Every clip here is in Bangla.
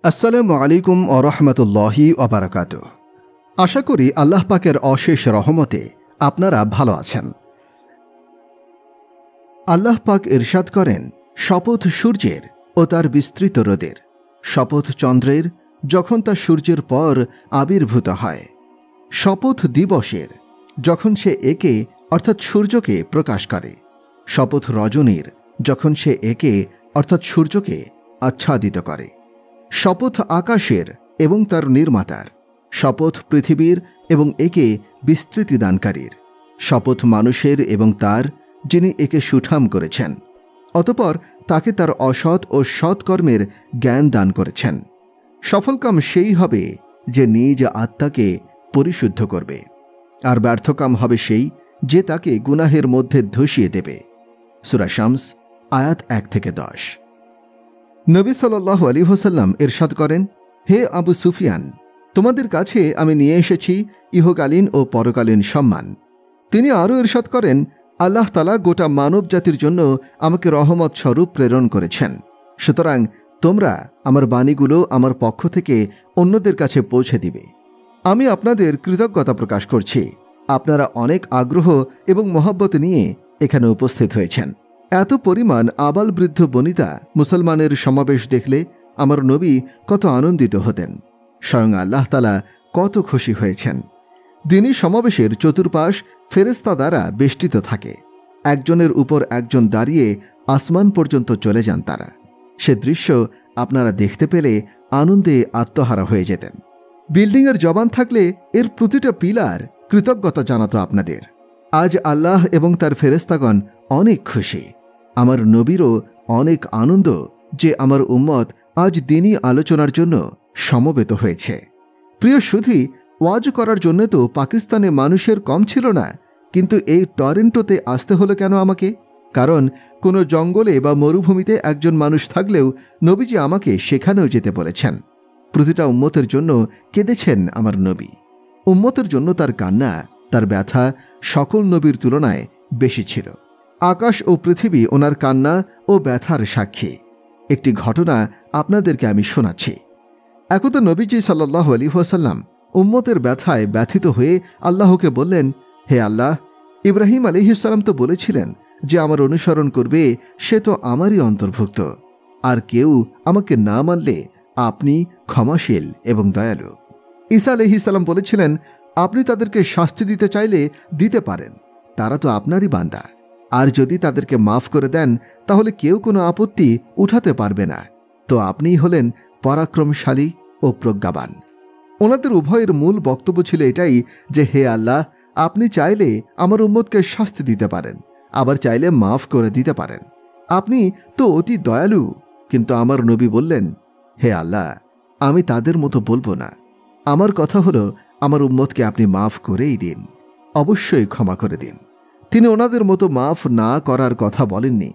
আসসালামু আলাইকুম ওয়া রাহমাতুল্লাহি ওয়া বারাকাতুহু। আশা করি আল্লাহ পাকের অশেষ রহমতে আপনারা ভালো আছেন। আল্লাহ পাক ইরশাদ করেন, শপথ সূর্যের ও তার বিস্তৃত রোদের, শপথ চন্দ্রের যখন তা সূর্যের পর আবির্ভূত হয়, শপথ দিবসের যখন সে একে অর্থাৎ সূর্যকে প্রকাশ করে, শপথ রজনীর যখন সে একে অর্থাৎ সূর্যকে আচ্ছাদিত করে, শপথ আকাশের এবং তার নির্মাতার, শপথ পৃথিবীর এবং একে বিস্তৃতি দানকারীর, শপথ মানুষের এবং তার যিনি একে সুঠাম করেছেন, অতঃপর তাকে তার অসৎ ও সৎকর্মের জ্ঞান দান করেছেন। সফলকাম সেই হবে যে নিজ আত্মাকে পরিশুদ্ধ করবে, আর ব্যর্থকাম হবে সেই যে তাকে গুনাহের মধ্যে ধসিয়ে দেবে। সূরা শামস আয়াত 1-10। নবী সাল্লাল্লাহু আলাইহি ওয়াসাল্লাম ইরশাদ করেন, হে আবু সুফিয়ান, তোমাদের কাছে আমি নিয়ে এসেছি ইহকালীন ও পরকালীন সম্মান। তিনি আরও ইরশাদ করেন, আল্লাহ তাআলা গোটা মানব জাতির জন্য আমাকে রহমত স্বরূপ প্রেরণ করেছেন, সুতরাং তোমরা আমার বাণীগুলো আমার পক্ষ থেকে অন্যদের কাছে পৌঁছে দিবে। আমি আপনাদের কৃতজ্ঞতা প্রকাশ করছি, আপনারা অনেক আগ্রহ এবং মহব্বত নিয়ে এখানে উপস্থিত হয়েছেন। এত পরিমাণ আবাল বৃদ্ধ বনিতা মুসলমানের সমাবেশ দেখলে আমার নবী কত আনন্দিত হতেন। স্বয়ং আল্লাহ তাআলা কত খুশি হয়েছেন। দিনী সমাবেশের চতুর্পাশ ফেরেশতা দ্বারা বেষ্টিত থাকে, একজনের উপর একজন দাঁড়িয়ে আসমান পর্যন্ত চলে যান তারা। সে দৃশ্য আপনারা দেখতে পেলে আনন্দে আত্মহারা হয়ে যেতেন। বিল্ডিংয়ের জবান থাকলে এর প্রতিটা পিলার কৃতজ্ঞতা জানাতো আপনাদের। আজ আল্লাহ এবং তার ফেরেশতাগণ অনেক খুশি। আমার নবীরও অনেক আনন্দ যে আমার উম্মত আজ দিনী আলোচনার জন্য সমবেত হয়েছে। প্রিয় সুধী, ওয়াজ করার জন্য তো পাকিস্তানে মানুষের কম ছিল না, কিন্তু এই টরেন্টোতে আসতে হলো কেন আমাকে? কারণ কোনো জঙ্গলে বা মরুভূমিতে একজন মানুষ থাকলেও নবীজি আমাকে সেখানেও যেতে বলেছেন। প্রতিটা উম্মতের জন্য কেঁদেছেন আমার নবী। উম্মতের জন্য তার কান্না, তার ব্যথা সকল নবীর তুলনায় বেশি ছিল। আকাশ ও পৃথিবী ওনার কান্না ও ব্যথার সাক্ষী। একটি ঘটনা আপনাদেরকে আমি শোনাচ্ছি। একদা নবীজি সাল্লাল্লাহু আলাইহি ওয়াসাল্লাম উম্মতের ব্যথায় ব্যথিত হয়ে আল্লাহকে বললেন, হে আল্লাহ, ইব্রাহিম আলাইহিস সালাম তো বলেছিলেন যে আমার অনুসরণ করবে সে তো আমারই অন্তর্ভুক্ত, আর কেউ আমাকে না মানলে আপনি ক্ষমাশীল এবং দয়ালু। ঈসা আলাইহিস সালাম বলেছিলেন, আপনি তাদেরকে শাস্তি দিতে চাইলে দিতে পারেন, তারা তো আপনারই বান্দা, আর যদি তাদেরকে মাফ করে দেন তাহলে কেউ কোনো আপত্তি উঠাতে পারবে না। তো আপনিই হলেন পরাক্রমশালী ও প্রজ্ঞাবান। ওনাদের উভয়ের মূল বক্তব্য ছিল এটাই যে, হে আল্লাহ, আপনি চাইলে আমার উম্মতকে শাস্তি দিতে পারেন, আবার চাইলে মাফ করে দিতে পারেন। আপনি তো অতি দয়ালু। কিন্তু আমার নবী বললেন, হে আল্লাহ, আমি তাদের মতো বলবো না। আমার কথা হলো, আমার উম্মতকে আপনি মাফ করেই দিন, অবশ্যই ক্ষমা করে দিন। তিনি ওনাদের মতো মাফ না করার কথা বলেননি।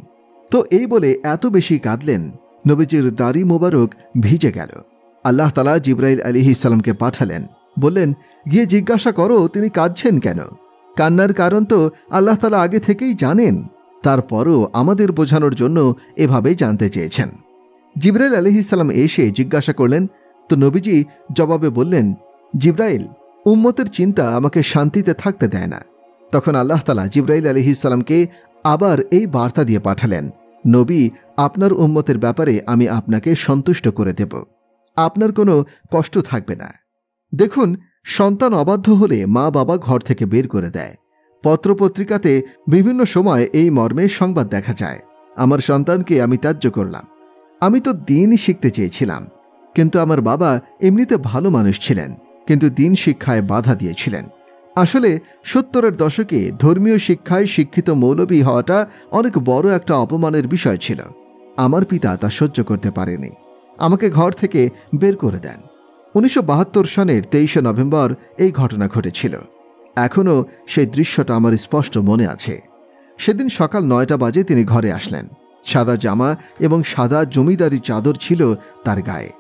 তো এই বলে এত বেশি কাঁদলেন, নবীজির দাড়ি মোবারক ভিজে গেল। আল্লাহ তাআলা জিবরাইল আলাইহিস সালামকে পাঠালেন, বললেন, গিয়ে জিজ্ঞাসা করো তিনি কাঁদছেন কেন। কান্নার কারণ তো আল্লাহ তাআলা আগে থেকেই জানেন, তারপরও আমাদের বোঝানোর জন্য এভাবেই জানতে চেয়েছেন। জিবরাইল আলাইহিস সালাম এসে জিজ্ঞাসা করলেন, তো নবীজি জবাবে বললেন, জিবরাইল, উম্মতের চিন্তা আমাকে শান্তিতে থাকতে দেয় না। তখন আল্লাহ তাআলা জিবরাইল আলাইহিস সালামকে আবার এই বার্তা দিয়ে পাঠালেন, নবী, আপনার উম্মতের ব্যাপারে আমি আপনাকে সন্তুষ্ট করে দেব, আপনার কোনো কষ্ট থাকবে না। দেখুন, সন্তান অবাধ্য হলে মা বাবা ঘর থেকে বের করে দেয়। পত্রপত্রিকাতে বিভিন্ন সময় এই মর্মে সংবাদ দেখা যায়। আমার সন্তানকে আমি ত্যায্য করলাম। আমি তো দিন শিখতে চেয়েছিলাম, কিন্তু আমার বাবা এমনিতে ভালো মানুষ ছিলেন, কিন্তু দিন শিক্ষায় বাধা দিয়েছিলেন। আসলে 70-এর দশকে ধর্মীয় শিক্ষায় শিক্ষিত মৌলবী হওয়াটা অনেক বড় একটা অপমানের বিষয় ছিল। আমার পিতা তা সহ্য করতে পারেনি, আমাকে ঘর থেকে বের করে দেন। 1972 সনের 23শে নভেম্বর এই ঘটনা ঘটেছিল। এখনও সেই দৃশ্যটা আমার স্পষ্ট মনে আছে। সেদিন সকাল 9টা বাজে তিনি ঘরে আসলেন। সাদা জামা এবং সাদা জমিদারি চাদর ছিল তার গায়ে।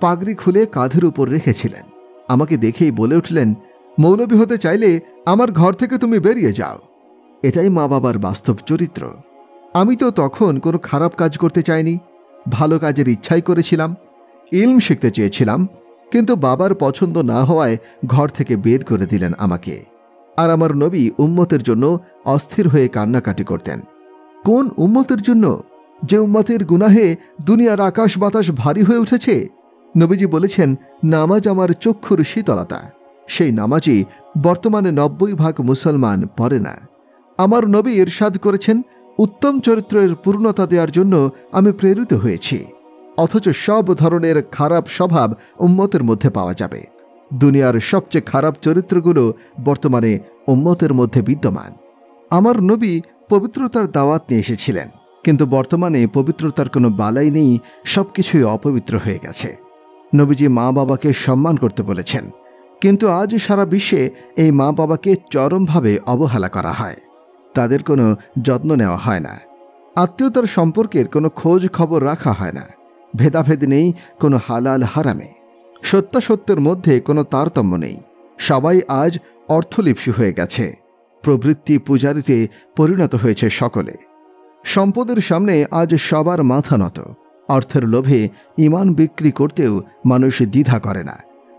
পাগড়ি খুলে কাঁধের উপর রেখেছিলেন। আমাকে দেখেই বলে উঠলেন, মৌলবী হতে চাইলে আমার ঘর থেকে তুমি বেরিয়ে যাও। এটাই মা বাবার বাস্তব চরিত্র। আমি তো তখন কোনো খারাপ কাজ করতে চাইনি, ভালো কাজের ইচ্ছাই করেছিলাম। ইলম শিখতে চেয়েছিলাম, কিন্তু বাবার পছন্দ না হওয়ায় ঘর থেকে বের করে দিলেন আমাকে। আর আমার নবী উম্মতের জন্য অস্থির হয়ে কান্নাকাটি করতেন। কোন উম্মতের জন্য? যে উম্মতের গুনাহে দুনিয়ার আকাশ বাতাস ভারী হয়ে উঠেছে। নবীজি বলেছেন, নামাজ আমার চক্ষুর শীতলতা। সেই নামাজই বর্তমানে 90% মুসলমান পড়ে না। আমার নবী ইরশাদ করেছেন, উত্তম চরিত্রের পূর্ণতা দেওয়ার জন্য আমি প্রেরিত হয়েছি, অথচ সব ধরনের খারাপ স্বভাব উম্মতের মধ্যে পাওয়া যাবে। দুনিয়ার সবচেয়ে খারাপ চরিত্রগুলো বর্তমানে উম্মতের মধ্যে বিদ্যমান। আমার নবী পবিত্রতার দাওয়াত নিয়ে এসেছিলেন, কিন্তু বর্তমানে পবিত্রতার কোনো বালাই নেই, সবকিছুই অপবিত্র হয়ে গেছে। নবীজি মা বাবাকে সম্মান করতে বলেছেন, কিন্তু আজ সারা বিশ্বে এই মা বাবাকে চরমভাবে অবহেলা করা হয়। তাদের কোনো যত্ন নেওয়া হয় না। আত্মীয়তার সম্পর্কের কোনো খোঁজ খবর রাখা হয় না। ভেদাভেদ নেই কোনো হালাল হারামে। সত্যাসত্যের মধ্যে কোনো তারতম্য নেই। সবাই আজ অর্থলিপ্সী হয়ে গেছে। প্রবৃত্তি পূজারিতে পরিণত হয়েছে সকলে। সম্পদের সামনে আজ সবার মাথা নত। অর্থের লোভে ঈমান বিক্রি করতেও মানুষ দ্বিধা করে না।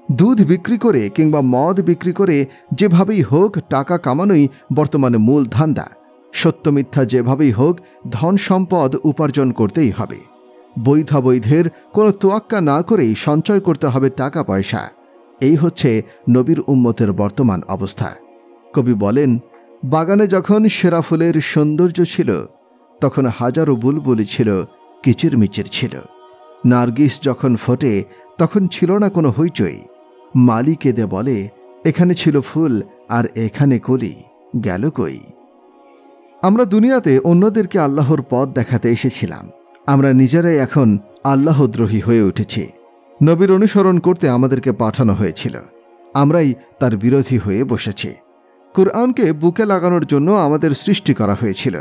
দুধ বিক্রি করে কিংবা মদ বিক্রি করে যেভাবেই হোক টাকা কামানোই বর্তমানে মূল ধান্দা। সত্য মিথ্যা যেভাবেই হোক ধন সম্পদ উপার্জন করতেই হবে। বৈধের কোনো তোয়াক্কা না করেই সঞ্চয় করতে হবে টাকা পয়সা। এই হচ্ছে নবীর উম্মতের বর্তমান অবস্থা। কবি বলেন, বাগানে যখন সেরা ফুলের সৌন্দর্য ছিল, তখন হাজারো বুলবুলি ছিল, কিচিরমিচির ছিল। নার্গিস যখন ফোটে, তখন ছিল না কোনো হইচই। মালি কেঁদে বলে, এখানে ছিল ফুল আর এখানে কলি, গেল কই। আমরা দুনিয়াতে অন্যদেরকে আল্লাহর পথ দেখাতে এসেছিলাম। আমরা নিজেরাই এখন আল্লাহদ্রোহী হয়ে উঠেছি। নবীর অনুসরণ করতে আমাদেরকে পাঠানো হয়েছিল, আমরাই তার বিরোধী হয়ে বসেছি। কুরআনকে বুকে লাগানোর জন্য আমাদের সৃষ্টি করা হয়েছিল,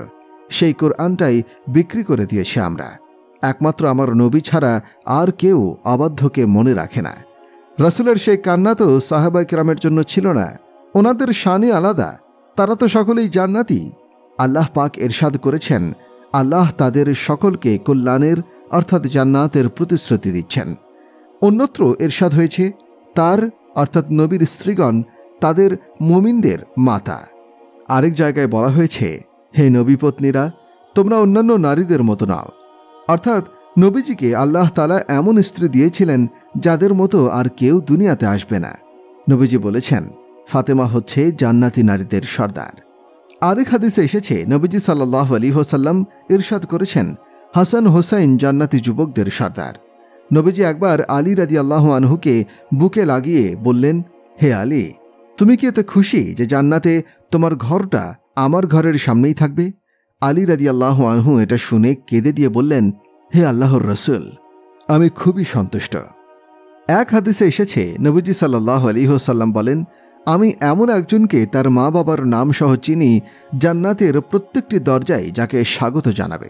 সেই কুরআনটাই বিক্রি করে দিয়েছি আমরা। একমাত্র আমার নবী ছাড়া আর কেউ অবাধ্যকে মনে রাখে না। রাসূলের সেই কান্না তো সাহাবায়ে কেরামের জন্য ছিল না, ওনাদের শানই আলাদা। তারা তো সকলেই জান্নাতি। আল্লাহ পাক ইরশাদ করেছেন, আল্লাহ তাদের সকলকে কল্যাণের অর্থাৎ জান্নাতের প্রতিশ্রুতি দিচ্ছেন। অন্যত্র ইরশাদ হয়েছে, তার অর্থাৎ নবীর স্ত্রীগণ তাদের মুমিনদের মাতা। আরেক জায়গায় বলা হয়েছে, হে নবী পত্নীরা, তোমরা অন্যান্য নারীদের মতো নাও। অর্থাৎ নবীজিকে আল্লাহ তাআলা এমন স্ত্রী দিয়েছিলেন যাদের মতো আর কেউ দুনিয়াতে আসবে না। নবীজি বলেছেন, ফাতেমা হচ্ছে জান্নাতি নারীদের সর্দার। আরেক হাদিসে এসেছে, নবীজি সাল্লাল্লাহু আলাইহি ওয়াসাল্লাম ইরশাদ করেছেন, হাসান হোসাইন জান্নাতি যুবকদের সর্দার। নবীজি একবার আলী রাদিয়াল্লাহু আনহুকে বুকে লাগিয়ে বললেন, হে আলী, তুমি কি এতে খুশি যে জান্নাতে তোমার ঘরটা আমার ঘরের সামনেই থাকবে? আলী রাদিয়াল্লাহু আনহু এটা শুনে কেঁদে দিয়ে বললেন, হে আল্লাহর রাসূল, আমি খুবই সন্তুষ্ট। এক হাদিসে এসেছে, নবীজি সাল্লাল্লাহু আলাইহি ওয়াসাল্লাম বলেন, আমি এমন একজনকে তার মা বাবার নাম সহ চিনি, জান্নাতের প্রত্যেকটি দরজায় যাকে স্বাগত জানাবে।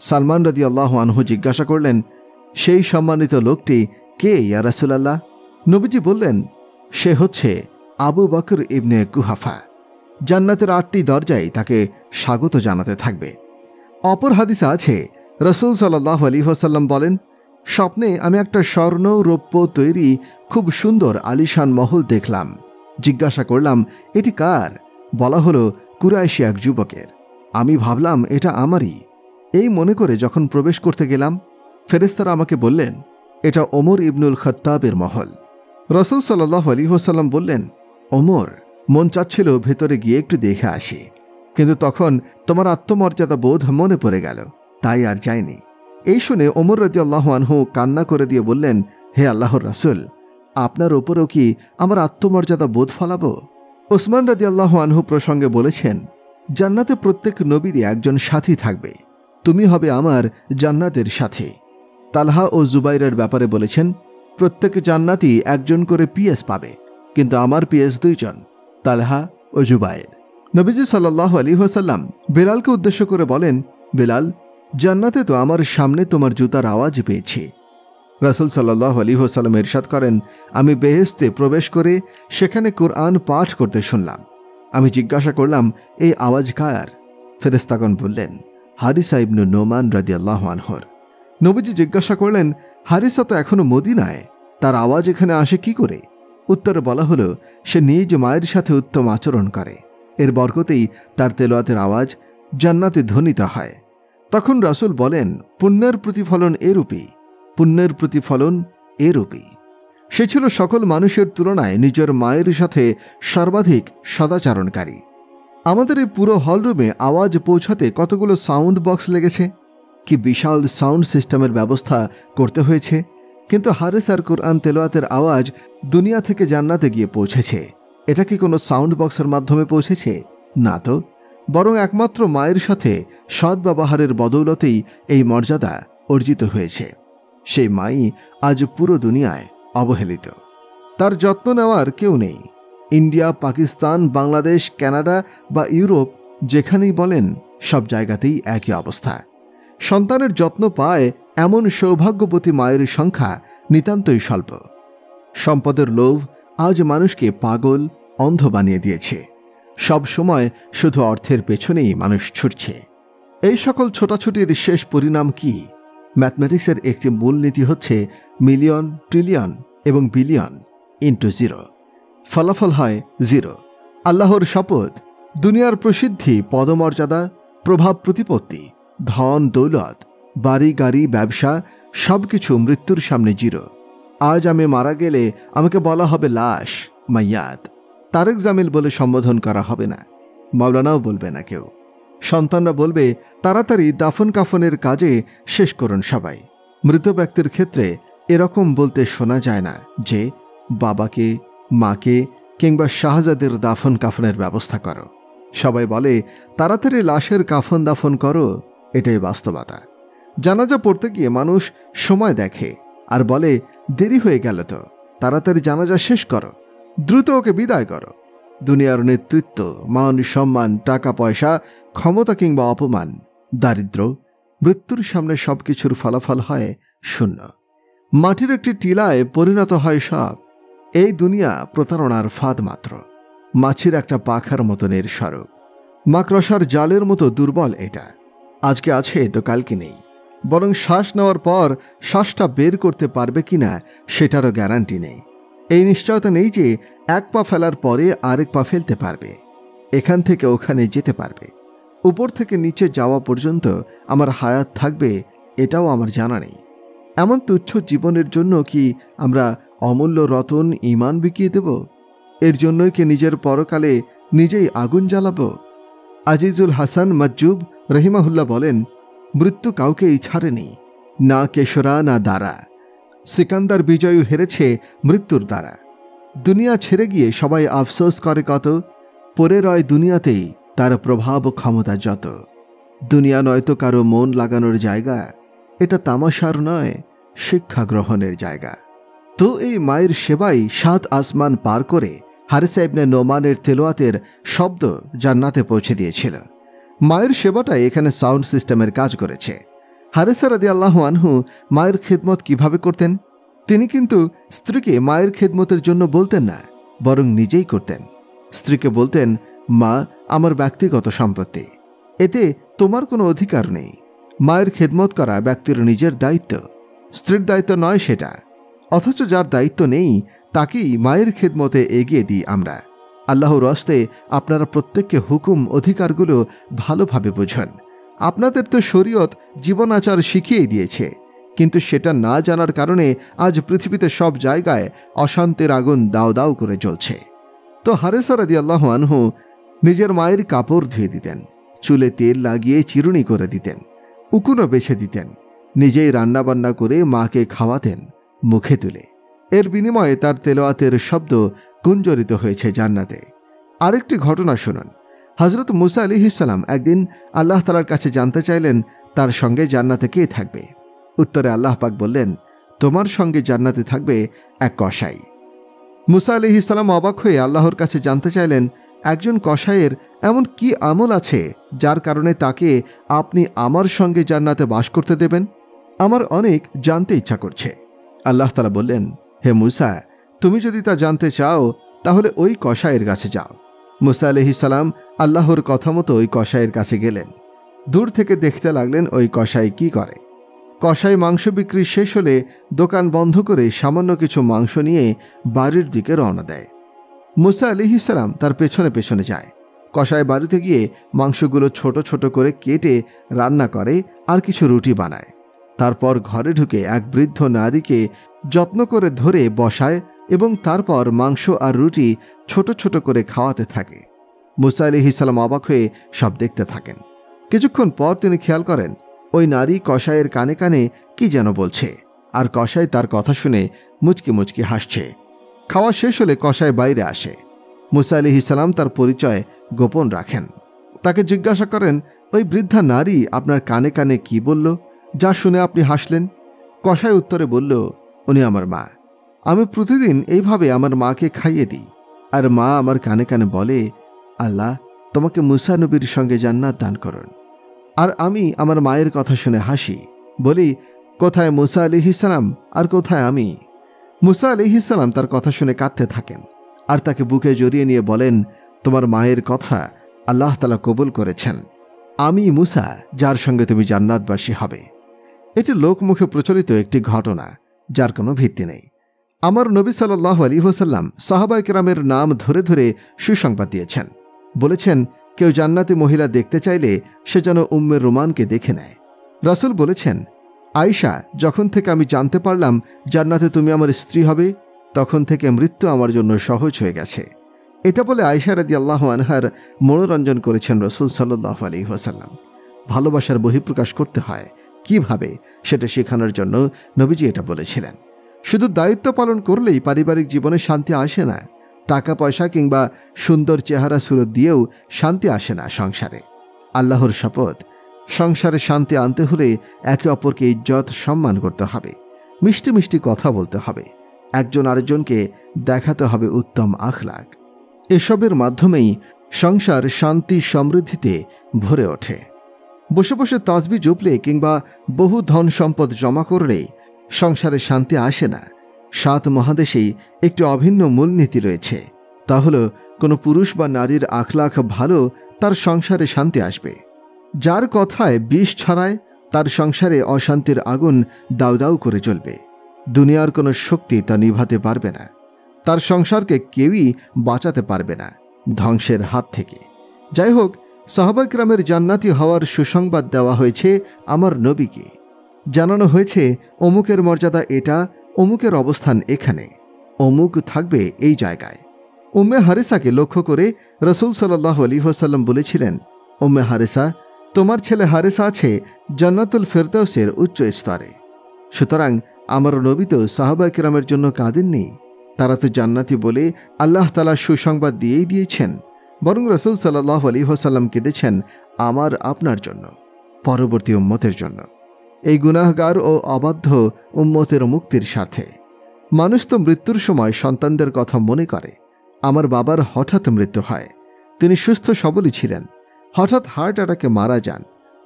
সালমান রাদিয়াল্লাহু আনহু জিজ্ঞাসা করলেন, সেই সম্মানিত লোকটি কে ইয়া রাসূলুল্লাহ? নবীজি বললেন, সে হচ্ছে আবু বকর ইবনে কুহাফা। জান্নাতের 8টি দরজায় তাকে স্বাগত জানাতে থাকবে। অপর হাদিসে আছে, রাসূল সাল্লাল্লাহু আলাইহি ওয়াসাল্লাম বলেন, স্বপ্নে আমি একটা স্বর্ণ রৌপ্য তৈরি খুব সুন্দর আলিশান মহল দেখলাম। জিজ্ঞাসা করলাম, এটি কার? বলা হলো, কুরাইশি এক যুবকের। আমি ভাবলাম এটা আমারই। এই মনে করে যখন প্রবেশ করতে গেলাম, ফেরেশতারা আমাকে বললেন, এটা ওমর ইবনুল খাত্তাবের মহল। রাসূল সাল্লাল্লাহু আলাইহি ওয়াসাল্লাম বললেন, ওমর, মন চাচ্ছিল ভেতরে গিয়ে একটু দেখে আসি, কিন্তু তখন তোমার আত্মমর্যাদা বোধ মনে পড়ে গেল, তাই আর যায়নি। এই শুনে ওমর রাদিয়াল্লাহু আনহু কান্না করে দিয়ে বললেন, হে আল্লাহর রাসূল, আপনার ওপরেও কি আমার আত্মমর্যাদা বোধ ফলাবো? ওসমান রাদিয়াল্লাহু আনহু প্রসঙ্গে বলেছেন, জান্নাতে প্রত্যেক নবীরই একজন সাথী থাকবে, তুমি হবে আমার জান্নাতের সাথী। তালহা ও জুবাইরের ব্যাপারে বলেছেন, প্রত্যেক জান্নাতি একজন করে পিএস পাবে, কিন্তু আমার পিএস 2 জন, তালহা ও জুবাইর। নবীজি সাল্লাল্লাহু আলাইহি ওয়াসাল্লাম বেলালকে উদ্দেশ্য করে বলেন, বেলাল, জান্নাতে তো আমার সামনে তোমার জুতার আওয়াজ পেয়েছি। রাসূল সাল্লাল্লাহু আলাইহি ওয়াসাল্লাম ইরশাদ করেন, আমি বেহেশতে প্রবেশ করে সেখানে কুরআন পাঠ করতে শুনলাম। আমি জিজ্ঞাসা করলাম, এই আওয়াজ কার? ফেরেশতাগণ বললেন, হারিসা ইবনে নোমান রাদিয়াল্লাহু আনহুর। নবীজি জিজ্ঞাসা করলেন, হারিসা তো এখনো মদিনায়, তার আওয়াজ এখানে আসে কি করে? উত্তরে বলা হলো, সে নিজ মায়ের সাথে উত্তম আচরণ করে, এর বরকতেই তার তেলাওয়াতের আওয়াজ জান্নাতে ধ্বনিত হয়। তখন রাসূল বলেন, পুণ্যের প্রতিফলন এরূপী, পুণ্যের প্রতিফলন এরূপী। সে ছিল সকল মানুষের তুলনায় নিজের মায়ের সাথে সর্বাধিক সদাচরণকারী। আমাদের এই পুরো হলরুমে আওয়াজ পৌঁছাতে কতগুলো সাউন্ড বক্স লেগেছে, কি বিশাল সাউন্ড সিস্টেমের ব্যবস্থা করতে হয়েছে, কিন্তু হারিসার কুরআন তেলাওয়াতের আওয়াজ দুনিয়া থেকে জান্নাতে গিয়ে পৌঁছেছে। এটা কি কোনো সাউন্ড বক্সের মাধ্যমে পৌঁছেছে? না তো, বরং একমাত্র মায়ের সাথে সদ্ব্যবহারের বদৌলতেই এই মর্যাদা অর্জিত হয়েছে। সেই মাই আজ পুরো দুনিয়ায় অবহেলিত, তার যত্ন নেওয়ার কেউ নেই। ইন্ডিয়া, পাকিস্তান, বাংলাদেশ, কানাডা বা ইউরোপ যেখানেই বলেন, সব জায়গাতেই একই অবস্থা। সন্তানের যত্ন পায় এমন সৌভাগ্যবতী মায়ের সংখ্যা নিতান্তই স্বল্প। সম্পদের লোভ আজ মানুষকে পাগল, অন্ধ বানিয়ে দিয়েছে। সব সময় শুধু অর্থের পেছনেই মানুষ ছুটছে। এই সকল ছোটাছুটির শেষ পরিণাম কি? ম্যাথমেটিক্সের একটি মূলনীতি হচ্ছে মিলিয়ন, ট্রিলিয়ন এবং বিলিয়ন ইন্টু জিরো। ফলাফল হয় জিরো। আল্লাহর শপথ, দুনিয়ার প্রসিদ্ধি, পদমর্যাদা, প্রভাব প্রতিপত্তি, ধন দৌলত, বাড়ি গাড়ি, ব্যবসা সবকিছু মৃত্যুর সামনে জিরো। আজ আমি মারা গেলে আমাকে বলা হবে লাশ, মাইয়াত। তারেক জামিল বলে সম্বোধন করা হবে না, মাওলানাও বলবে না কেউ। সন্তানরা বলবে, তাড়াতাড়ি দাফন কাফনের কাজে শেষ করুন সবাই। মৃত ব্যক্তির ক্ষেত্রে এরকম বলতে শোনা যায় না যে বাবাকে, মাকে কিংবা শাহজাদের দাফন কাফনের ব্যবস্থা করো। সবাই বলে, তাড়াতাড়ি লাশের কাফন দাফন করো। এটাই বাস্তবতা। জানাজা পড়তে গিয়ে মানুষ সময় দেখে আর বলে, দেরি হয়ে গেল তো, তাড়াতাড়ি জানাজা শেষ করো, দ্রুত ওকে বিদায় করো। দুনিয়ার নেতৃত্ব, মান সম্মান, টাকা পয়সা, ক্ষমতা কিংবা অপমান, দারিদ্র, মৃত্যুর সামনে সবকিছুর ফলাফল হয় শূন্য। মাটির একটি টিলায় পরিণত হয় সব। এই দুনিয়া প্রতারণার ফাঁদ মাত্র, মাছির একটা পাখার মতন এর স্বরূপ। মাকড়সার জালের মতো দুর্বল এটা। আজকে আছে তো কালকে নেই, বরং শ্বাস নেওয়ার পর শ্বাসটা বের করতে পারবে কিনা সেটারও গ্যারান্টি নেই। এই নিশ্চয়তা নেই যে এক পা ফেলার পরে আরেক পা ফেলতে পারবে, এখান থেকে ওখানে যেতে পারবে। উপর থেকে নিচে যাওয়া পর্যন্ত আমার হায়াত থাকবে, এটাও আমার জানা নেই। এমন তুচ্ছ জীবনের জন্য কি আমরা অমূল্য রতন ঈমান বিকিয়ে দেব? এর জন্যই কি নিজের পরকালে নিজেই আগুন জ্বালাবো? আজিজুল হাসান মজ্জুব রহিমাহুল্লাহ বলেন, মৃত্যু কাউকেই ছাড়েনি, না কেশরা না দ্বারা। সিকান্দার বিজয়ী হেরেছে মৃত্যুর দ্বারা। দুনিয়া ছেড়ে গিয়ে সবাই আফসোস করে কত, পরে রয় দুনিয়াতেই তার প্রভাব ক্ষমতা যত। দুনিয়া নয়তো কারো মন লাগানোর জায়গা, এটা তামাশার নয়, শিক্ষা গ্রহণের জায়গা। তো এই মায়ের সেবাই 7 আসমান পার করে হারিসা ইবনে নোমানের তেলাওয়াতের শব্দ জান্নাতে পৌঁছে দিয়েছিল। মায়ের সেবাটাই এখানে সাউন্ড সিস্টেমের কাজ করেছে। হারিসা রাদিয়াল্লাহু আনহু মায়ের খিদমত কিভাবে করতেন? তিনি কিন্তু স্ত্রীকে মায়ের খিদমতের জন্য বলতেন না, বরং নিজেই করতেন। স্ত্রীকে বলতেন, মা আমার ব্যক্তিগত সম্পত্তি, এতে তোমার কোনো অধিকার নেই। মায়ের খিদমত করা ব্যক্তির নিজের দায়িত্ব, স্ত্রীর দায়িত্ব নয় সেটা। অথচ যার দায়িত্ব নেই তাকেই মায়ের খিদমতে এগিয়ে দিই আমরা। আল্লাহর রাস্তে আপনারা প্রত্যেককে হুকুম অধিকারগুলো ভালোভাবে বুঝুন। আপনাদের তো শরীয়ত জীবনাচার শিখিয়ে দিয়েছে, কিন্তু সেটা না জানার কারণে আজ পৃথিবীতে সব জায়গায় অশান্তির আগুন দাও দাও করে জ্বলছে। তো হারিসা রাদিয়াল্লাহু আনহু নিজের মায়ের কাপড় ধুয়ে দিতেন, চুলে তেল লাগিয়ে চিরুনি করে দিতেন, উকুনও বেছে দিতেন, নিজেই রান্নাবান্না করে মাকে খাওয়াতেন মুখে তুলে। এর বিনিময়ে তার তেলাওয়াতের শব্দ গুঞ্জরিত হয়েছে জান্নাতে। আরেকটি ঘটনা শুনুন। হযরত মুসা আলাইহিস সালাম একদিন আল্লাহ তাআলার কাছে জানতে চাইলেন, তার সঙ্গে জান্নাতে কে থাকবে? উত্তরে আল্লাহ পাক বললেন, তোমার সঙ্গে জান্নাতে থাকবে এক কসাই। মুসা আলাইহিস সালাম অবাক হয়ে আল্লাহর কাছে জানতে চাইলেন, একজন কসাইয়ের এমন কি আমল আছে যার কারণে তাকে আপনি আমার সঙ্গে জান্নাতে বাস করতে দেবেন? আমার অনেক জানতে ইচ্ছা করছে। আল্লাহ তাআলা বললেন, হে মুসা, তুমি যদি তা জানতে চাও তাহলে ওই কসাইয়ের কাছে যাও। মুসা আলাইহিস সালাম আল্লাহর কথা মতো ওই কসাইয়ের কাছে গেলেন। দূর থেকে দেখতে লাগলেন ওই কসাই কি করে। কসাই মাংস বিক্রি শেষ হলে দোকান বন্ধ করে সামান্য কিছু মাংস নিয়ে বাড়ির দিকে রওনা দেয়। মুসা আলাইহিস সালাম তার পেছনে পেছনে যায়। কসাই বাড়িতে গিয়ে মাংসগুলো ছোট ছোট করে কেটে রান্না করে আর কিছু রুটি বানায়। তারপর ঘরে ঢুকে এক বৃদ্ধ নারীকে যত্ন করে ধরে বসায় এবং তারপর মাংস আর রুটি ছোট ছোট করে খাওয়াতে থাকে। মুসা আলাইহিস সালাম অবাক হয়ে সব দেখতে থাকেন। কিছুক্ষণ পর তিনি খেয়াল করেন ওই নারী কসাইয়ের কানে কানে কি যেন বলছে, আর কসাই তার কথা শুনে মুচকি মুচকি হাসছে। খাওয়া শেষ হলে কসাই বাইরে আসে। মুসা আলাইহিস সালাম তার পরিচয় গোপন রাখেন। তাকে জিজ্ঞাসা করেন, ওই বৃদ্ধা নারী আপনার কানে কানে কি বলল, যা শুনে আপনি হাসলেন? কসাই উত্তরে বলল, উনি আমার মা। আমি প্রতিদিন এইভাবে আমার মাকে খাইয়ে দিই, আর মা আমার কানে কানে বলে, আল্লাহ তোমাকে মুসা নবীর সঙ্গে জান্নাত দান করুন। আর আমি আমার মায়ের কথা শুনে হাসি, বলি, কোথায় মুসা আলাইহিস সালাম আর কোথায় আমি? মুসা আলাইহিস সালাম তার কথা শুনে কাঁদতে থাকেন আর তাকে বুকে জড়িয়ে নিয়ে বলেন, তোমার মায়ের কথা আল্লাহ তাআলা কবুল করেছেন। আমি মুসা যার সঙ্গে তুমি জান্নাতবাসী হবে। এটি লোকমুখে প্রচলিত একটি ঘটনা, যার কোনো ভিত্তি নেই। আমার নবী সাল্লাল্লাহু আলাইহি ওয়াসাল্লাম সাহাবায়ে কেরামের নাম ধরে ধরে সুসংবাদ দিয়েছেন। বলেছেন, কেউ জান্নাতি মহিলা দেখতে চাইলে সে যেন উম্মে রোমানকে দেখে নেয়। রাসূল বলেছেন, আয়েশা, যখন থেকে আমি জানতে পারলাম জান্নাতে তুমি আমার স্ত্রী হবে, তখন থেকে মৃত্যু আমার জন্য সহজ হয়ে গেছে। এটা বলে আয়েশা রাদিয়াল্লাহু আনহার মনোরঞ্জন করেছেন রাসূল সাল্লাল্লাহু আলাইহি ওয়াসাল্লাম। ভালোবাসার বহিঃপ্রকাশ করতে হয় কিভাবে সেটা শেখানোর জন্য নবীজি এটা বলেছিলেন। শুধু দায়িত্ব পালন করলেই পারিবারিক জীবনে শান্তি আসে না। টাকা পয়সা কিংবা সুন্দর চেহারা সুরত দিয়েও শান্তি আসে না সংসারে। আল্লাহর শপথ, সংসারে শান্তি আনতে হলে একে অপরকে ইজ্জত সম্মান করতে হবে, মিষ্টি মিষ্টি কথা বলতে হবে, একজন আরেকজনকে দেখাতে হবে উত্তম আখলাক। এসবের মাধ্যমেই সংসার শান্তি সমৃদ্ধিতে ভরে ওঠে। বসে বসে তাসবিহ জপলে কিংবা বহু ধন সম্পদ জমা করলে সংসারে শান্তি আসে না। 7 মহাদেশেই একটি অভিন্ন মূলনীতি রয়েছে, তা হল কোনো পুরুষ বা নারীর আখলাখ ভালো, তার সংসারে শান্তি আসবে। যার কথায় বিষ ছড়ায় তার সংসারে অশান্তির আগুন দাউ দাউ করে জ্বলবে। দুনিয়ার কোনো শক্তি তা নিভাতে পারবে না। তার সংসারকে কেউই বাঁচাতে পারবে না ধ্বংসের হাত থেকে। যাই হোক, সাহাবায়ে কেরামের জান্নাতি হওয়ার সুসংবাদ দেওয়া হয়েছে আমার নবীকে। জানানো হয়েছে অমুকের মর্যাদা এটা, অমুকের অবস্থান এখানে, অমুক থাকবে এই জায়গায়। উম্মে হারিসাকে লক্ষ্য করে রাসূল সাল্লাল্লাহু আলাইহি ওয়াসাল্লাম বলেছিলেন, উম্মে হারিসা, তোমার ছেলে হারিসা আছে জান্নাতুল ফেরদাউসের উচ্চ স্তরে। সুতরাং আমার নবী তো সাহাবায়ে কেরামের জন্য কাঁদেননি। তারা তো জান্নাতি বলে আল্লাহ তাআলা সুসংবাদ দিয়েই দিয়েছেন। বরং রাসূল সাল্লাল্লাহু আলাইহি ওয়াসাল্লাম কেঁদেছেন আমার আপনার জন্য, পরবর্তী উম্মতের জন্য, এই গুনাহগার ও অবাধ্য উম্মতের মুক্তির স্বার্থে। মানুষ তো মৃত্যুর সময় সন্তানদের কথা মনে করে। আমার বাবার হঠাৎ মৃত্যু হয়। তিনি সুস্থ সবলই ছিলেন, হঠাৎ হার্ট অ্যাটাকে মারা যান।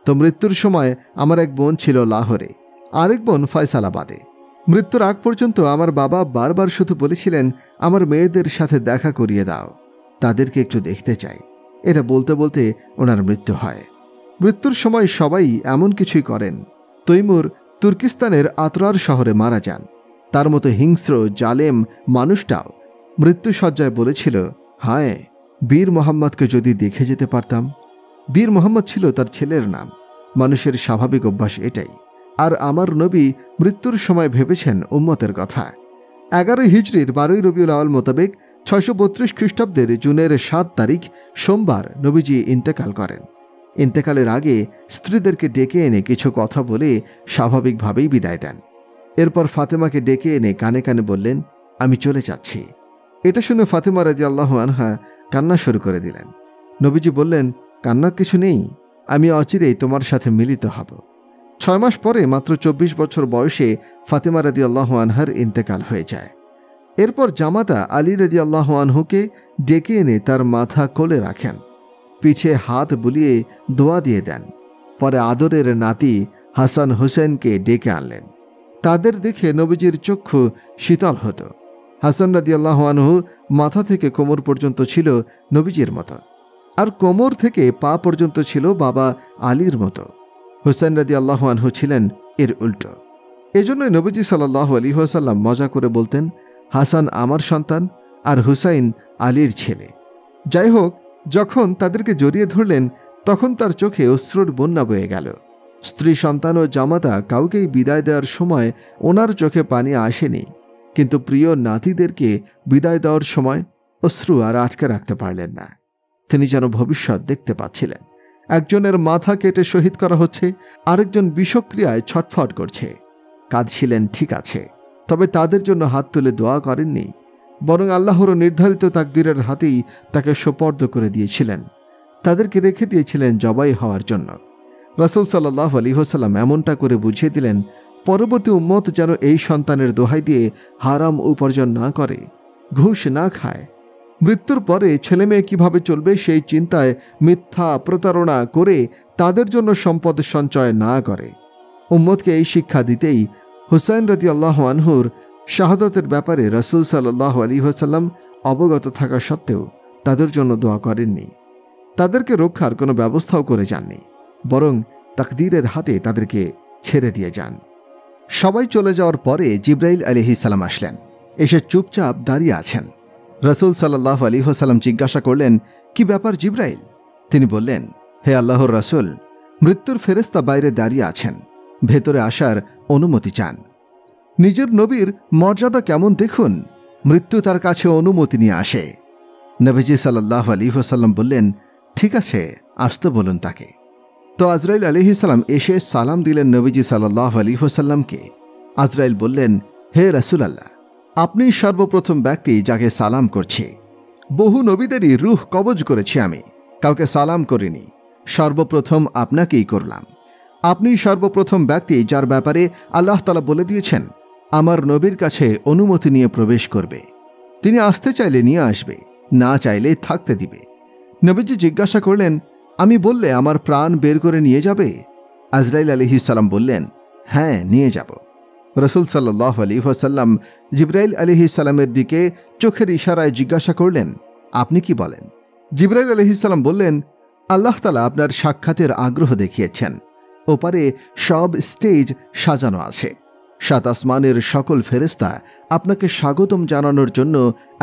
তো মৃত্যুর সময় আমার এক বোন ছিল লাহোরে, আরেক বোন ফয়সালাবাদে। মৃত্যুর আগ পর্যন্ত আমার বাবা বারবার শুধু বলেছিলেন, আমার মেয়েদের সাথে দেখা করিয়ে দাও, তাদেরকে একটু দেখতে চাই। এটা বলতে বলতে ওনার মৃত্যু হয়। মৃত্যুর সময় সবাই এমন কিছুই করেন। তৈমুর তুর্কিস্তানের আতরার শহরে মারা যান। তার মতো হিংস্র জালেম মানুষটাও মৃত্যুসজ্জায় বলেছিল, হায়, বীর মোহাম্মদকে যদি দেখে যেতে পারতাম। বীর মোহাম্মদ ছিল তার ছেলের নাম। মানুষের স্বাভাবিক অভ্যাস এটাই। আর আমার নবী মৃত্যুর সময় ভেবেছেন উম্মতের কথা। 11 হিজরির 12 রবিউল আউয়াল মোতাবেক 632 খ্রিস্টাব্দের জুনের 7 তারিখ সোমবার নবীজি ইন্তেকাল করেন। ইন্তেকালের আগে স্ত্রীদেরকে ডেকে এনে কিছু কথা বলে স্বাভাবিকভাবেই বিদায় দেন। এরপর ফাতেমাকে ডেকে এনে কানে কানে বললেন, আমি চলে যাচ্ছি। এটা শুনে ফাতেমা রাদিয়াল্লাহু আনহা কান্না শুরু করে দিলেন। নবীজি বললেন, কান্নার কিছু নেই, আমি অচিরেই তোমার সাথে মিলিত হব। 6 মাস পরে মাত্র 24 বছর বয়সে ফাতেমা রাদিয়াল্লাহু আনহার ইন্তেকাল হয়ে যায়। এরপর জামাতা আলী রাদিয়াল্লাহু আনহুকে ডেকে এনে তার মাথা কোলে রাখেন, পিছে হাত বুলিয়ে দোয়া দিয়ে দেন। পরে আদরের নাতি হাসান হোসেনকে ডেকে আনলেন। তাদের দেখে নবীজির চক্ষু শীতল হতো। হাসান রাদিয়াল্লাহু আনহুর মাথা থেকে কোমর পর্যন্ত ছিল নবীজির মতো, আর কোমর থেকে পা পর্যন্ত ছিল বাবা আলীর মতো। হুসেন রাদিয়াল্লাহু আনহু ছিলেন এর উল্টো। এজন্যই নবীজি সাল্লাল্লাহু আলাইহি ওয়াসাল্লাম মজা করে বলতেন, হাসান আমার সন্তান আর হুসাইন আলীর ছেলে। যাই হোক, যখন তাদেরকে জড়িয়ে ধরলেন তখন তার চোখে অশ্রুর বন্যা বয়ে গেল। স্ত্রী সন্তান ও জামাতা কাউকেই বিদায় দেওয়ার সময় ওনার চোখে পানি আসেনি, কিন্তু প্রিয় নাতিদেরকে বিদায় দেওয়ার সময় অশ্রু আর আটকে রাখতে পারলেন না। তিনি যেন ভবিষ্যৎ দেখতে পাচ্ছিলেন। একজনের মাথা কেটে শহীদ করা হচ্ছে, আরেকজন বিষক্রিয়ায় ছটফট করছে। কাঁদছিলেন ঠিক আছে, তবে তাদের জন্য হাত তুলে দোয়া করেননি, বরং আল্লাহর নির্ধারিত তাকদীরের হাতেই তাকে সোপর্দ করে দিয়েছিলেন। তাদেরকে রেখে দিয়েছিলেন জবাই হওয়ার জন্য। রাসূল সাল্লাল্লাহু আলাইহি ওয়াসাল্লাম এমনটা করে বুঝিয়ে দিলেন, পরবর্তী উম্মত যেন এই সন্তানের দোহাই দিয়ে হারাম উপার্জন না করে, ঘুষ না খায়, মৃত্যুর পরে ছেলেমেয়ে কিভাবে চলবে সেই চিন্তায় মিথ্যা প্রতারণা করে তাদের জন্য সম্পদ সঞ্চয় না করে। উম্মতকে এই শিক্ষা দিতেই হুসাইন রাদিয়াল্লাহু আনহুর শাহাদাতের ব্যাপারে রাসূল সাল্লাল্লাহু আলাইহি ওয়াসাল্লাম অবগত থাকা সত্ত্বেও তাদের জন্য দোয়া করেননি, তাদেরকে রক্ষার কোনো ব্যবস্থাও করে যাননি, বরং তাকদীরের হাতে তাদেরকে ছেড়ে দিয়ে যান। সবাই চলে যাওয়ার পরে জিবরাইল আলাইহিস সালাম আসলেন, এসে চুপচাপ দাঁড়িয়ে আছেন। রাসূল সাল্লাল্লাহু আলাইহি ওয়াসাল্লাম জিজ্ঞাসা করলেন, কি ব্যাপার জিবরাইল? তিনি বললেন, হে আল্লাহর রাসূল, মৃত্যুর ফেরেশতা বাইরে দাঁড়িয়ে আছেন, ভেতরে আসার অনুমতি চান। নিজের নবীর মর্যাদা কেমন দেখুন, মৃত্যু তার কাছে অনুমতি নিয়ে আসে। নবীজি সাল্লাল্লাহু আলাইহি ওয়াসাল্লাম বললেন, ঠিক আছে, আসতে বলুন তাকে। তো আজরাইল আলাইহিস সালাম এসে সালাম দিলেন নবীজি সাল্লাল্লাহু আলাইহি ওয়াসাল্লামকে। আজরাইল বললেন, হে রাসূলুল্লাহ, আপনি সর্বপ্রথম ব্যক্তি যাকে সালাম করছি। বহু নবীদেরই রূহ কবজ করেছি আমি, কাউকে সালাম করিনি, সর্বপ্রথম আপনাকেই করলাম। আপনি সর্বপ্রথম ব্যক্তি যার ব্যাপারে আল্লাহ তাআলা বলে দিয়েছেন আমার নবীর কাছে অনুমতি নিয়ে প্রবেশ করবে। তিনি আসতে চাইলে নিয়ে আসবে, না চাইলে থাকতে দিবে। নবীজি জিজ্ঞাসা করলেন, আমি বললে আমার প্রাণ বের করে নিয়ে যাবে? আজরাইল আলাইহিস সালাম বললেন, হ্যাঁ, নিয়ে যাব। রাসূল সাল্লাল্লাহু আলাইহি ওয়াসাল্লাম জিবরাইল আলাইহিস সালামের দিকে চোখের ইশারায় জিজ্ঞাসা করলেন, আপনি কি বলেন? জিবরাইল আলাইহিস সালাম বললেন, আল্লাহ তাআলা আপনার সাক্ষাতের আগ্রহ দেখিয়েছেন। ওপারে সব স্টেজ সাজানো আছে, 7 আসমানের সকল ফেরেশতা আপনাকে স্বাগতম জানানোর জন্য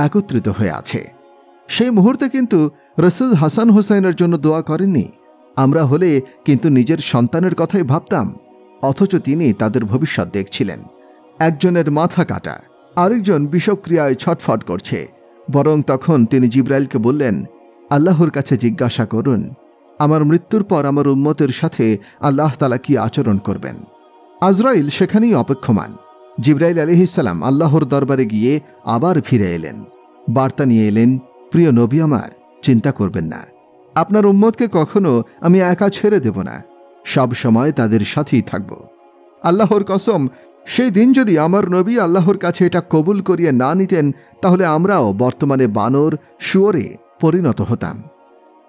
একত্রিত হয়ে আছে। সেই মুহূর্তে কিন্তু রাসূল হাসান হোসাইনের জন্য দোয়া করেননি। আমরা হলে কিন্তু নিজের সন্তানের কথাই ভাবতাম, অথচ তিনি তাদের ভবিষ্যৎ দেখছিলেন। একজনের মাথা কাটা, আরেকজন বিষক্রিয়ায় ছটফট করছে, বরং তখন তিনি জিবরাইলকে বললেন, আল্লাহর কাছে জিজ্ঞাসা করুন আমার মৃত্যুর পর আমার উম্মতের সাথে আল্লাহ তাআলা কি আচরণ করবেন। আজরাইল সেখানেই অপেক্ষমান। জিবরাইল আলাইহিস সালাম আল্লাহর দরবারে গিয়ে আবার ফিরে এলেন, বার্তা নিয়ে এলেন, প্রিয় নবী আমার, চিন্তা করবেন না, আপনার উম্মতকে কখনো আমি একা ছেড়ে দেব না, সব সময় তাদের সাথেই থাকব। আল্লাহর কসম, সেই দিন যদি আমার নবী আল্লাহর কাছে এটা কবুল করিয়ে না নিতেন, তাহলে আমরাও বর্তমানে বানর শুয়োরে পরিণত হতাম।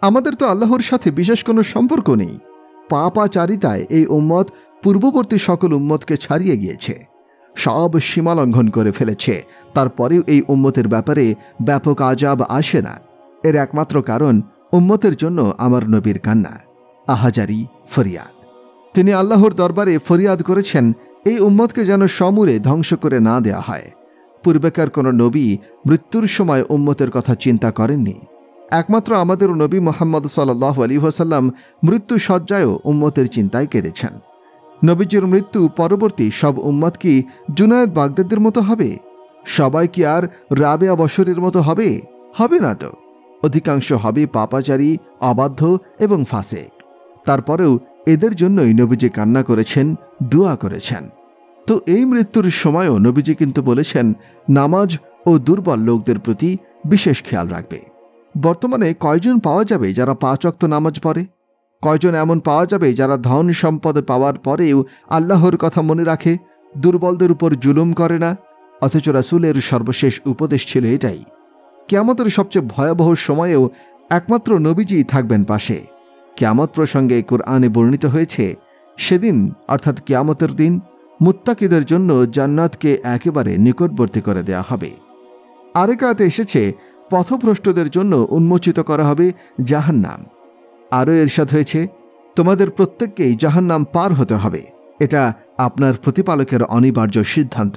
আমাদের তো আল্লাহর সাথে বিশেষ কোনো সম্পর্ক নেই। পাপাচারিতায় এই উম্মত পূর্ববর্তী সকল উম্মতকে ছাড়িয়ে গিয়েছে, সব সীমা লঙ্ঘন করে ফেলেছে। তারপরেও এই উম্মতের ব্যাপারে ব্যাপক আযাব আসে না। এর একমাত্র কারণ উম্মতের জন্য আমার নবীর কান্না, আহাজারি, ফরিয়াদ। তিনি আল্লাহর দরবারে ফরিয়াদ করেছেন এই উম্মতকে যেন সমূলে ধ্বংস করে না দেয়া হয়। পূর্বেকার কোনো নবী মৃত্যুর সময় উম্মতের কথা চিন্তা করেননি। একমাত্র আমাদের নবী মুহাম্মদ সাল্লাল্লাহু আলাইহি ওয়াসাল্লাম মৃত্যু শয্যায়ও উম্মতের চিন্তায় কেঁদেছেন। নবীজির মৃত্যু পরবর্তী সব উম্মত কি জুনায়েদ বাগদাদের মতো হবে? সবাই কি আর রাবেয়া বশরের মতো হবে? হবে না তো। অধিকাংশ হবে পাপাচারী, অবাধ্য এবং ফাসেক। তারপরেও এদের জন্যই নবীজি কান্না করেছেন, দোয়া করেছেন। তো এই মৃত্যুর সময়ও নবীজি কিন্তু বলেছেন নামাজ ও দুর্বল লোকদের প্রতি বিশেষ খেয়াল রাখবে। বর্তমানে কয়জন পাওয়া যাবে যারা 5 ওয়াক্ত নামাজ পড়ে? কয়জন এমন পাওয়া যাবে যারা ধন সম্পদ পাওয়ার পরেও আল্লাহর কথা মনে রাখে, দুর্বলদের উপর জুলুম করে না? অথচ রাসূলের সর্বশেষ উপদেশ ছিল এটাই, কিয়ামতের সবচেয়ে ভয়াবহ সময়েও একমাত্র নবীজিই থাকবেন পাশে। কিয়ামত প্রসঙ্গে কুরআনে বর্ণিত হয়েছে, সেদিন অর্থাৎ কিয়ামতের দিন মুত্তাকিদের জন্য জান্নাতকে একেবারে নিকটবর্তী করে দেয়া হবে। আরেক আয়াতে এসেছে, পথভ্রষ্টদের জন্য উন্মোচিত করা হবে জাহান্নাম। আরও ইরশাদ হয়েছে, তোমাদের প্রত্যেককেই জাহান্নাম পার হতে হবে। এটা আপনার প্রতিপালকের অনিবার্য সিদ্ধান্ত।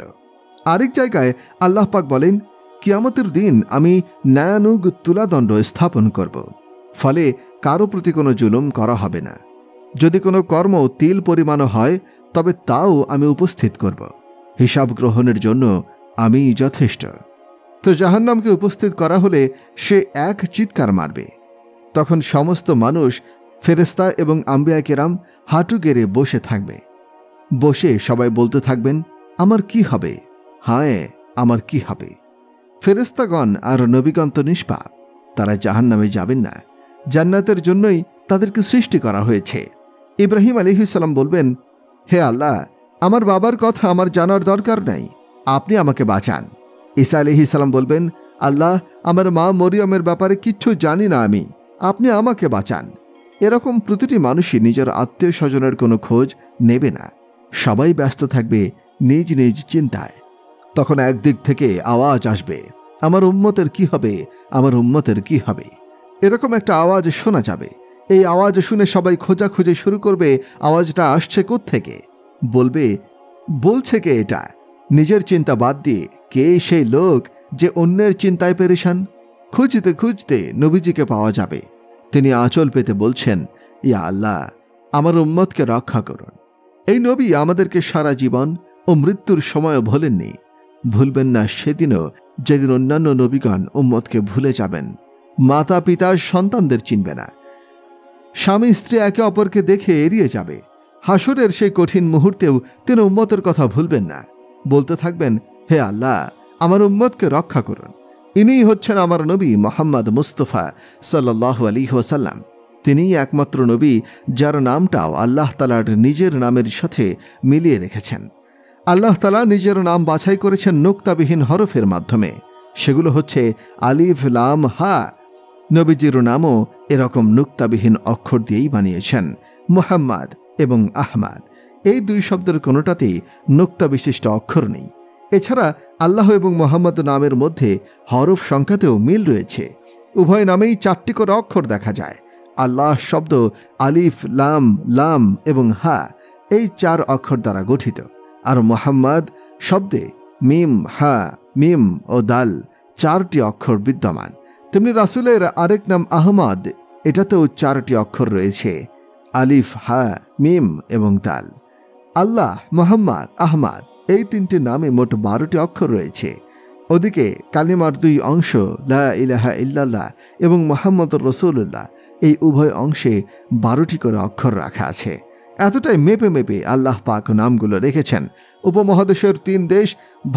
আরেক জায়গায় আল্লাহ পাক বলেন, কিয়ামতের দিন আমি ন্যায়ানুগ তুলাদণ্ড স্থাপন করব, ফলে কারো প্রতি কোনো জুলুম করা হবে না। যদি কোনো কর্ম তিল পরিমাণও হয় তবে তাও আমি উপস্থিত করব। হিসাব গ্রহণের জন্য আমি যথেষ্ট। তো জাহান্নামকে উপস্থিত করা হলে সে এক চিৎকার মারবে। তখন সমস্ত মানুষ, ফেরেশতা এবং আম্বিয়া কেরাম হাঁটু গেড়ে বসে থাকবে। বসে সবাই বলতে থাকবেন, আমার কি হবে, হায় আমার কি হবে। ফেরেশতাগণ আর নবীগণ তো নিষ্পাপ, তারা জাহান্নামে যাবেন না, জান্নাতের জন্যই তাদেরকে সৃষ্টি করা হয়েছে। ইব্রাহিম আলাইহিস সালাম বলবেন, হে আল্লাহ, আমার বাবার কথা আমার জানার দরকার নাই, আপনি আমাকে বাঁচান। ঈসা আলাইহিস সালাম বলবেন, আল্লাহ, আমার মা মরিয়মের ব্যাপারে কিচ্ছু জানি না আমি, আপনি আমাকে বাঁচান। এরকম প্রতিটি মানুষই নিজের আত্মীয় স্বজনের কোনো খোঁজ নেবে না। সবাই ব্যস্ত থাকবে নিজ নিজ চিন্তায়। তখন একদিক থেকে আওয়াজ আসবে, আমার উম্মতের কি হবে, আমার উম্মতের কি হবে। এরকম একটা আওয়াজ শোনা যাবে। এই আওয়াজ শুনে সবাই খোঁজাখুঁজি শুরু করবে, আওয়াজটা আসছে কোত্থেকে। বলছে কে এটা? নিজের চিন্তা বাদ দিয়ে কে সেই লোক যে অন্যের চিন্তায় পেরেশান? খুঁজতে খুঁজতে নবীজিকে পাওয়া যাবে। তিনি আঁচল পেতে বলছেন, ইয়া আল্লাহ, আমার উম্মতকে রক্ষা করুন। এই নবী আমাদেরকে সারা জীবন ও মৃত্যুর সময়ও ভোলেননি, ভুলবেন না সেদিনও যেদিন অন্যান্য নবীগণ উম্মতকে ভুলে যাবেন। মাতা পিতা সন্তানদের চিনবে না, স্বামী স্ত্রী একে অপরকে দেখে এড়িয়ে যাবে। হাসরের সেই কঠিন মুহূর্তেও তিনি উম্মতের কথা ভুলবেন না, বলতে থাকবেন, হে আল্লাহ, আমার উম্মতকে রক্ষা করুন। ইনিই হচ্ছেন আমার নবী মুহাম্মদ মুস্তাফা সাল্লাল্লাহু আলাইহি ওয়াসাল্লাম। তিনিই একমাত্র নবী যার নামটাও আল্লাহ তাআলার নিজের নামের সাথে মিলিয়ে রেখেছেন। আল্লাহ তাআলা নিজের নাম বাছাই করেছেন নুক্তাবিহীন হরফের মাধ্যমে। সেগুলো হচ্ছে আলিফ, লাম, হা। নবীজির নামও এরকম নুক্তাবিহীন অক্ষর দিয়েই বানিয়েছেন। মুহাম্মদ এবং আহমদ এই দুই শব্দের কোনোটাতেই নুক্তা বিশিষ্ট অক্ষর নেই। এছাড়া আল্লাহ এবং মোহাম্মদ নামের মধ্যে হরফ সংখ্যাতেও মিল রয়েছে। উভয় নামেই 4টি করে অক্ষর দেখা যায়। আল্লাহ শব্দ আলিফ, লাম, লাম এবং হা এই 4 অক্ষর দ্বারা গঠিত, আর মোহাম্মদ শব্দে মিম, হা, মিম ও দাল 4টি অক্ষর বিদ্যমান। তেমনি রাসূলের আরেক নাম আহমদ, এটাতেও 4টি অক্ষর রয়েছে, আলিফ, হা, মিম এবং দাল। আল্লাহ, মোহাম্মদ, আহমদ এই 3টি নামে মোট 12টি অক্ষর রয়েছে। ওদিকে কালিমার 2 অংশ লা ইলাহা ইল্লাল্লাহ এবং মুহাম্মদুর রাসূলুল্লাহ এই উভয় অংশে 12টি করে অক্ষর রাখা আছে। এতটাই মেপে মেপে আল্লাহ পাক নামগুলো রেখেছেন। উপমহাদেশের 3 দেশ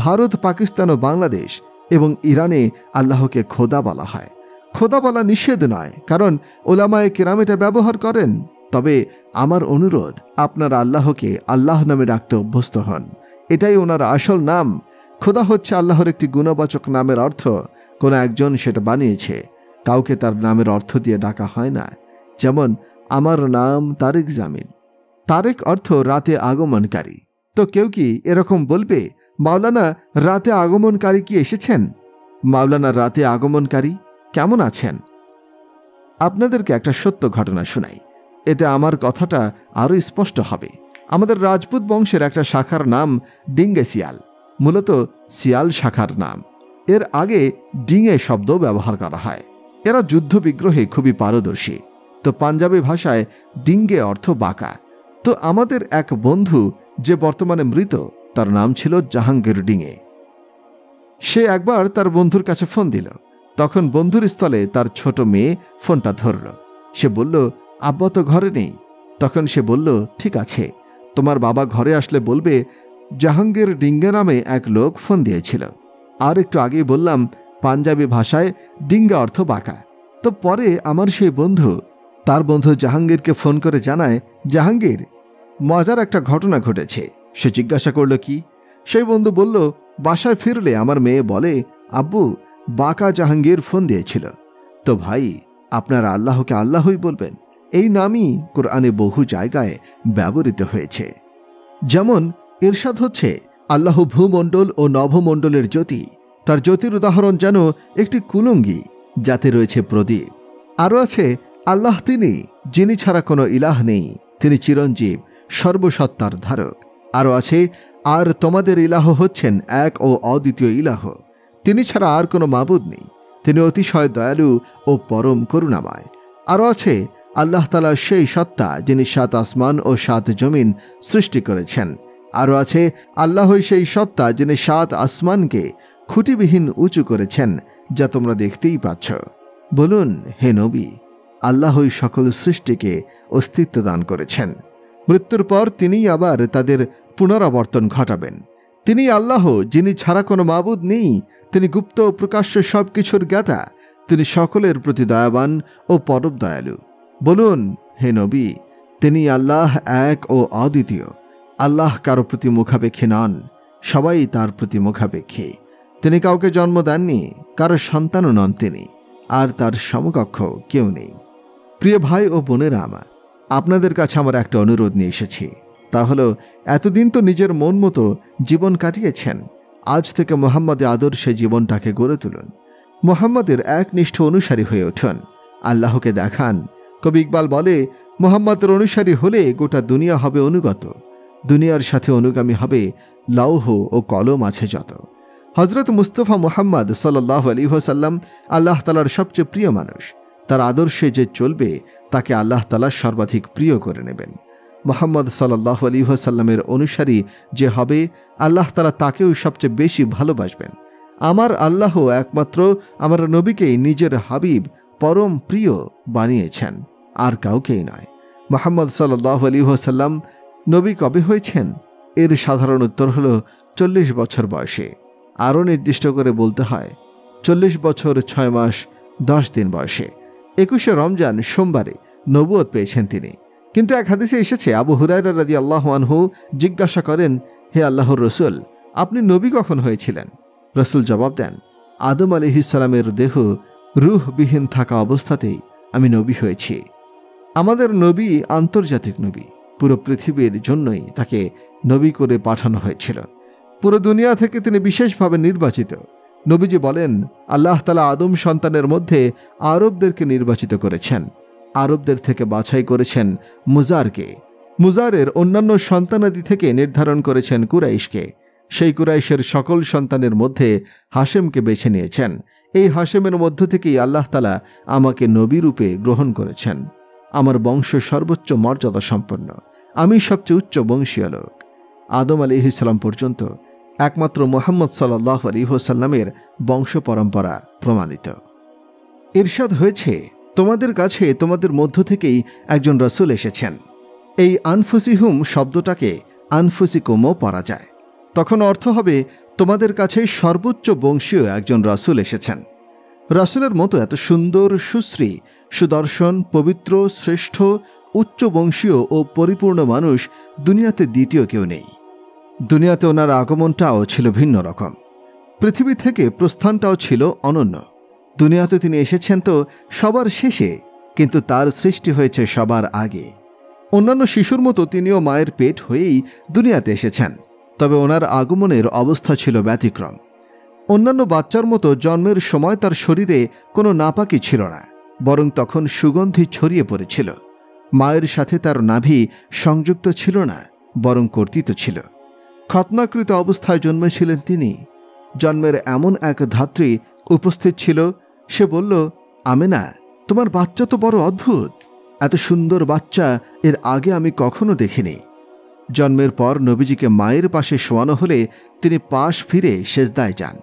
ভারত, পাকিস্তান ও বাংলাদেশ এবং ইরানে আল্লাহকে খোদা বলা হয়। খোদা বলা নিষেধ নয়, কারণ ওলামায়ে কেরাম এটা ব্যবহার করেন। তবে আমার অনুরোধ, আপনারা আল্লাহকে আল্লাহ নামে ডাকতে অভ্যস্ত হন। এটাই ওনার আসল নাম। খোদা হচ্ছে আল্লাহর একটি গুণবাচক নামের অর্থ। কোনো একজন সেটা বানিয়েছে, কাউকে তার নামের অর্থ দিয়ে ডাকা হয় না। যেমন আমার নাম তারেক জামিল, তারেক অর্থ রাতে আগমনকারী। তো কেউ কি এরকম বলবে, মাওলানা রাতে আগমনকারী কি এসেছেন? মাওলানা রাতে আগমনকারী কেমন আছেন? আপনাদেরকে একটা সত্য ঘটনা শোনাই, এতে আমার কথাটা আরও স্পষ্ট হবে। আমাদের রাজপুত বংশের একটা শাখার নাম ডিঙ্গে শিয়াল, মূলত শিয়াল শাখার নাম। এর আগে ডিঙ্গে শব্দ ব্যবহার করা হয়। এরা যুদ্ধ বিগ্রহে খুবই পারদর্শী। তো পাঞ্জাবি ভাষায় ডিঙ্গে অর্থ বাঁকা। তো আমাদের এক বন্ধু যে বর্তমানে মৃত, তার নাম ছিল জাহাঙ্গীর ডিঙ্গে। সে একবার তার বন্ধুর কাছে ফোন দিল। তখন বন্ধুর স্থলে তার ছোট মেয়ে ফোনটা ধরল। সে বলল, আব্বা তো ঘরে নেই। তখন সে বলল, ঠিক আছে, তোমার বাবা ঘরে আসলে বলবে জাহাঙ্গীর ডিঙ্গে নামে এক লোক ফোন দিয়েছিল। আর একটু আগেই বললাম পাঞ্জাবি ভাষায় ডিঙ্গা অর্থ বাঁকা। তো পরে আমার সেই বন্ধু তার বন্ধু জাহাঙ্গীরকে ফোন করে জানায়, জাহাঙ্গীর, মজার একটা ঘটনা ঘটেছে। সে জিজ্ঞাসা করল, কি? সেই বন্ধু বলল, বাসায় ফিরলে আমার মেয়ে বলে, আব্বু, বাঁকা জাহাঙ্গীর ফোন দিয়েছিল। তো ভাই, আপনারা আল্লাহকে আল্লাহই বলবেন। এই নামই কোরআনে বহু জায়গায় ব্যবহৃত হয়েছে। যেমন ইরশাদ হচ্ছে, আল্লাহ ভূমণ্ডল ও নভমণ্ডলের জ্যোতি। তার জ্যোতির উদাহরণ যেন একটি কুলঙ্গি, যাতে রয়েছে প্রদীপ। আরও আছে, আল্লাহ তিনি, যিনি ছাড়া কোনো ইলাহ নেই, তিনি চিরঞ্জীব, সর্বসত্তার ধারক। আরও আছে, আর তোমাদের ইলাহ হচ্ছেন এক ও অদ্বিতীয় ইলাহ, তিনি ছাড়া আর কোনো মাবুদ নেই, তিনি অতিশয় দয়ালু ও পরম করুণাময়। আরও আছে, আল্লাহ তাআলা সেই সত্তা যিনি 7 আসমান ও 7 জমিন সৃষ্টি করেছেন। আরও আছে, আল্লাহই সেই সত্তা যিনি 7 আসমানকে খুঁটিবিহীন উঁচু করেছেন, যা তোমরা দেখতেই পাচ্ছ। বলুন, হে নবী, আল্লাহই সকল সৃষ্টিকে অস্তিত্ব দান করেছেন। মৃত্যুর পর তিনিই আবার তাদের পুনরাবর্তন ঘটাবেন। তিনি আল্লাহ, যিনি ছাড়া কোনো মাবুদ নেই, তিনি গুপ্ত ও প্রকাশ্য সব কিছুর জ্ঞাতা, তিনি সকলের প্রতি দয়াবান ও পরম দয়ালু। বলুন, হে নবী, তিনি আল্লাহ এক ও অদ্বিতীয়। আল্লাহ কারো প্রতি মুখাপেক্ষী নন, সবাই তার প্রতি মুখাপেক্ষী। তিনি কাউকে জন্ম দেননি, কারো সন্তানও নন তিনি, আর তার সমকক্ষ কেউ নেই। প্রিয় ভাই ও বোনেরা আমার, আপনাদের কাছে আমার একটা অনুরোধ নিয়ে এসেছি। তা হলো, এতদিন তো নিজের মন মতো জীবন কাটিয়েছেন, আজ থেকে মুহাম্মদের আদর্শে জীবনটাকে গড়ে তুলুন। মুহাম্মদের একনিষ্ঠ অনুসারী হয়ে উঠুন, আল্লাহকে দেখান। কবি ইকবাল বলে, মুহাম্মদের অনুসারী হলে গোটা দুনিয়া হবে অনুগত, দুনিয়ার সাথে অনুগামী হবে লৌহ ও কলম আছে যত। হজরত মুস্তফা মুহাম্মদ সাল্লাল্লাহু আলাইহি ওয়াসাল্লাম আল্লাহ তাআলার সবচেয়ে প্রিয় মানুষ। তার আদর্শে যে চলবে তাকে আল্লাহ তাআলা সর্বাধিক প্রিয় করে নেবেন। মুহাম্মদ সাল্লাল্লাহু আলাইহি ওয়াসাল্লামের অনুসারী যে হবে, আল্লাহ তাআলা তাকেও সবচেয়ে বেশি ভালোবাসবেন। আমার আল্লাহ একমাত্র আমার নবীকেই নিজের হাবিব, পরম প্রিয় বানিয়েছেন, আর কাউকেই নয়। মুহাম্মদ সাল্লাল্লাহু আলাইহি ওয়াসাল্লাম নবী কবে হয়েছেন? এর সাধারণ উত্তর হলো 40 বছর বয়সে। আরও নির্দিষ্ট করে বলতে হয় 40 বছর 6 মাস 10 দিন বয়সে। 21শে রমজান সোমবারে নবুয়ত পেয়েছেন তিনি। কিন্তু এক হাদিসে এসেছে, আবু হুরায়রা রাদিয়াল্লাহু আনহু জিজ্ঞাসা করেন, হে আল্লাহর রসুল, আপনি নবী কখন হয়েছিলেন? রসুল জবাব দেন, আদম আলাইহিস সালামের দেহ রূহবিহীন থাকা অবস্থাতেই আমি নবী হয়েছি। আমাদের নবী আন্তর্জাতিক নবী, পুরো পৃথিবীর জন্যই তাকে নবী করে পাঠানো হয়েছিল। পুরো দুনিয়া থেকে তিনি বিশেষভাবে নির্বাচিত। নবীজি বলেন, আল্লাহ তাআলা আদম সন্তানের মধ্যে আরবদেরকে নির্বাচিত করেছেন। আরবদের থেকে বাছাই করেছেন মুজারকে। মুজারের অন্যান্য সন্তানাদি থেকে নির্ধারণ করেছেন কুরাইশকে। সেই কুরাইশের সকল সন্তানের মধ্যে হাশেমকে বেছে নিয়েছেন। এই হাশেমের মধ্য থেকেই আল্লাহ তাআলা আমাকে নবী রূপে গ্রহণ করেছেন। আমার বংশ সর্বোচ্চ মর্যাদা সম্পন্ন, আমি সবচেয়ে উচ্চ বংশীয় লোক। আদম আলাইহিস সালাম পর্যন্ত একমাত্র মুহাম্মদ সাল্লাল্লাহু আলাইহি ওয়াসাল্লামের বংশ পরম্পরা প্রমাণিত। ইরশাদ হয়েছে, তোমাদের কাছে তোমাদের মধ্য থেকেই একজন রাসূল এসেছেন। এই আনফুসিহুম শব্দটাকে আনফুসিকুমও পড়া যায়, তখন অর্থ হবে তোমাদের কাছে সর্বোচ্চ বংশীয় একজন রাসূল এসেছেন। রাসূলের মতো এত সুন্দর, সুশ্রী, সুদর্শন, পবিত্র, শ্রেষ্ঠ, উচ্চ বংশীয় ও পরিপূর্ণ মানুষ দুনিয়াতে দ্বিতীয় কেউ নেই। দুনিয়াতে ওনার আগমনটাও ছিল ভিন্ন রকম, পৃথিবী থেকে প্রস্থানটাও ছিল অনন্য। দুনিয়াতে তিনি এসেছেন তো সবার শেষে, কিন্তু তার সৃষ্টি হয়েছে সবার আগে। অন্যান্য শিশুর মতো তিনিও মায়ের পেট হয়েই দুনিয়াতে এসেছেন, তবে ওনার আগমনের অবস্থা ছিল ব্যতিক্রম। অন্যান্য বাচ্চার মতো জন্মের সময় তার শরীরে কোনো নাপাকি ছিল না, বরং তখন সুগন্ধি ছড়িয়ে পড়েছিল। মায়ের সাথে তার নাভি সংযুক্ত ছিল না, বরং কর্তিত ছিল। খতনাকৃত অবস্থায় জন্মেছিলেন তিনি। জন্মের এমন এক ধাত্রী উপস্থিত ছিল, সে বলল, আমেনা, তোমার বাচ্চা তো বড় অদ্ভুত, এত সুন্দর বাচ্চা এর আগে আমি কখনো দেখিনি। জন্মের পর নবীজিকে মায়ের পাশে শোয়ানো হলে তিনি পাশ ফিরে সেজদায় যান।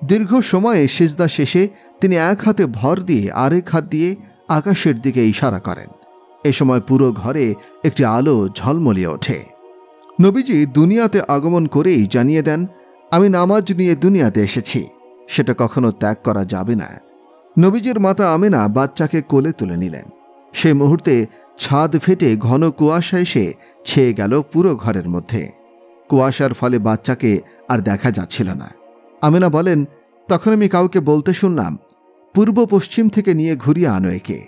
দীর্ঘ সময়ে সেজদা শেষে তিনি এক হাতে ভর দিয়ে আরেক হাত দিয়ে আকাশের দিকে ইশারা করেন। এ সময় পুরো ঘরে একটি আলো ঝলমলিয়ে ওঠে। নবীজি দুনিয়াতে আগমন করেই জানিয়ে দেন, আমি নামাজ নিয়ে দুনিয়াতে এসেছি, সেটা কখনো ত্যাগ করা যাবে না। নবীজির মাতা আমেনা বাচ্চাকে কোলে তুলে নিলেন। সেই মুহূর্তে ছাদ ফেটে ঘন কুয়াশা এসে ছেয়ে গেল পুরো ঘরের মধ্যে। কুয়াশার ফলে বাচ্চাকে আর দেখা যাচ্ছিল না। আমেনা বলেন, তখন আমি কাউকে বলতে শুনলাম, পূর্ব পশ্চিম থেকে নিয়ে ঘুরিয়ে আনো একে,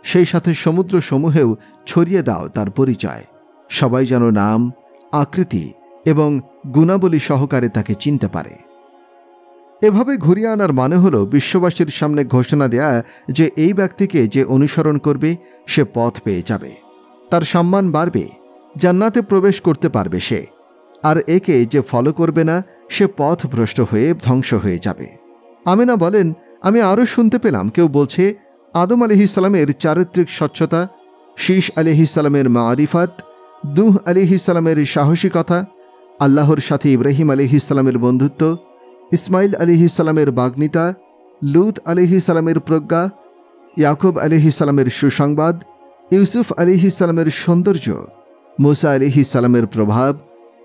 সেই সাথে সমুদ্র সমূহেও ছড়িয়ে দাও তার পরিচয়, সবাই যেন নাম, আকৃতি এবং গুণাবলী সহকারে তাকে চিনতে পারে। এভাবে ঘুরিয়ে আনার মানে হলো বিশ্ববাসীর সামনে ঘোষণা দেয়া যে এই ব্যক্তিকে যে অনুসরণ করবে সে পথ পেয়ে যাবে, তার সম্মান বাড়বে, জান্নাতে প্রবেশ করতে পারবে সে। আর একে যে ফলো করবে না সে পথভ্রষ্ট হয়ে ধ্বংস হয়ে যাবে। আমেনা বলেন, আমি আরও শুনতে পেলাম কেউ বলছে আদম আলাইহিসসালামের চারিত্রিক স্বচ্ছতা, শীশ আলাইহিসসালামের মারিফাত, নূহ আলাইহিসসালামের সাহসিকতা, আল্লাহর সাথে ইব্রাহিম আলাইহিসসালামের বন্ধুত্ব, ইসমাইল আলাইহিসসালামের বাগ্মিতা, লূত আলাইহিসসালামের প্রজ্ঞা, ইয়াকুব আলাইহিসসালামের সুসংবাদ, ইউসুফ আলাইহিসসালামের সৌন্দর্য, মুসা আলাইহিসসালামের প্রভাব,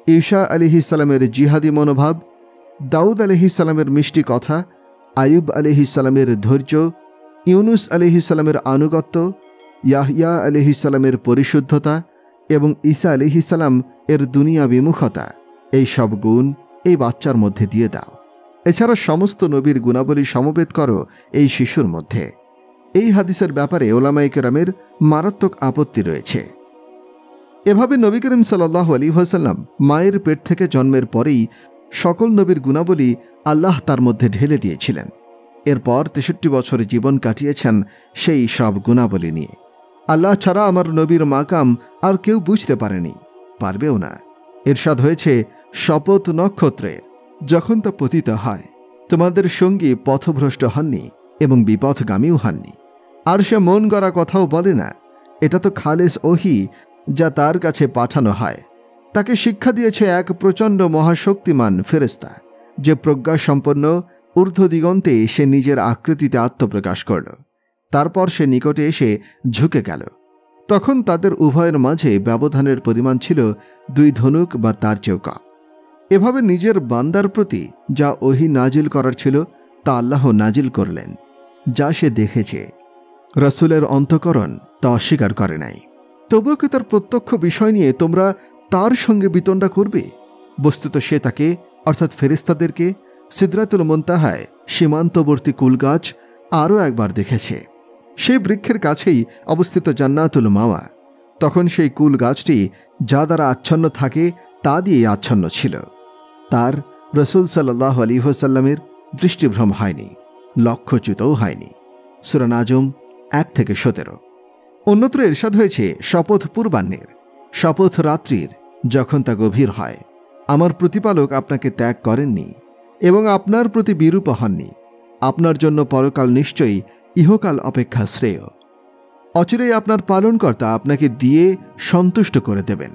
ঈসা আলাইহিসসালামের জিহাদি মনোভাব, দাউদ আলাইহিসসালামের মিষ্টি কথা, আয়ুব আলাইহিসসালামের ধৈর্য, ইউনুস আলাইহিসসালামের আনুগত্য, ইয়াহইয়া আলাইহিসসালামের পরিশুদ্ধতা এবং ঈসা আলাইহিসসালাম এর দুনিয়া বিমুখতা, এই সব গুণ এই বাচ্চার মধ্যে দিয়ে দাও। এছাড়া সমস্ত নবীর গুণাবলী সমবেত করো এই শিশুর মধ্যে। এই হাদিসের ব্যাপারে ওলামায়ে কেরামের মারাত্মক আপত্তি রয়েছে। এভাবে নবী করিম সাল্লাল্লাহু আলাইহি ওয়াসাল্লাম মায়ের পেট থেকে জন্মের পরেই সকল নবীর গুণাবলী আল্লাহ তার মধ্যে ঢেলে দিয়েছিলেন। এরপর 63 বছর জীবন কাটিয়েছেন সেই সব গুণাবলী নিয়ে। আল্লাহ ছাড়া আমার নবীর মাকাম আর কেউ বুঝতে পারেনি, পারবেও না। ইরশাদ হয়েছে, শপথ নক্ষত্রের, যখন তা পতিত হয় তোমাদের সঙ্গী পথভ্রষ্ট হননি এবং বিপথগামীও হননি। আর সে মন গড়া কথাও বলে না, এটা তো খালেস ওহী যা তার কাছে পাঠানো হয়। তাকে শিক্ষা দিয়েছে এক প্রচণ্ড মহাশক্তিমান ফেরেশতা, যে প্রজ্ঞাসম্পন্ন ঊর্ধ্ব দিগন্তে সে নিজের আকৃতিতে আত্মপ্রকাশ করল। তারপর সে নিকটে এসে ঝুঁকে গেল। তখন তাদের উভয়ের মাঝে ব্যবধানের পরিমাণ ছিল 2 ধনুক বা তার চেয়েও কম। এভাবে নিজের বান্দার প্রতি যা ওহী নাজিল করার ছিল তা আল্লাহ নাজিল করলেন, যা সে দেখেছে। রাসূলের অন্তঃকরণ তা অস্বীকার করে নাই। তবুও কি তার প্রত্যক্ষ বিষয় নিয়ে তোমরা তার সঙ্গে বিতণ্ডা করবে? বস্তুত সে তাকে, অর্থাৎ ফেরেশতাদেরকে, সিদরাতুল মুনতাহায় সীমান্তবর্তী কুলগাছ আরও একবার দেখেছে। সেই বৃক্ষের কাছেই অবস্থিত জান্নাতুল মাওয়া। তখন সেই কুল গাছটি যা দ্বারা আচ্ছন্ন থাকে তা দিয়েই আচ্ছন্ন ছিল। তার রাসূল সাল্লাল্লাহু আলাইহি ওয়াসাল্লামের দৃষ্টিভ্রম হয়নি, লক্ষ্যচ্যুতও হয়নি। সূরা নাজম 1-17। অন্যত্র ইরশাদ হয়েছে, শপথ পূর্বাহ্নের, শপথ রাত্রির, যখন তা গভীর হয়। আমার প্রতিপালক আপনাকে ত্যাগ করেননি এবং আপনার প্রতি বিরূপ হননি। আপনার জন্য পরকাল নিশ্চয়ই ইহকাল অপেক্ষা শ্রেয়। অচিরেই আপনার পালনকর্তা আপনাকে দিয়ে সন্তুষ্ট করে দেবেন।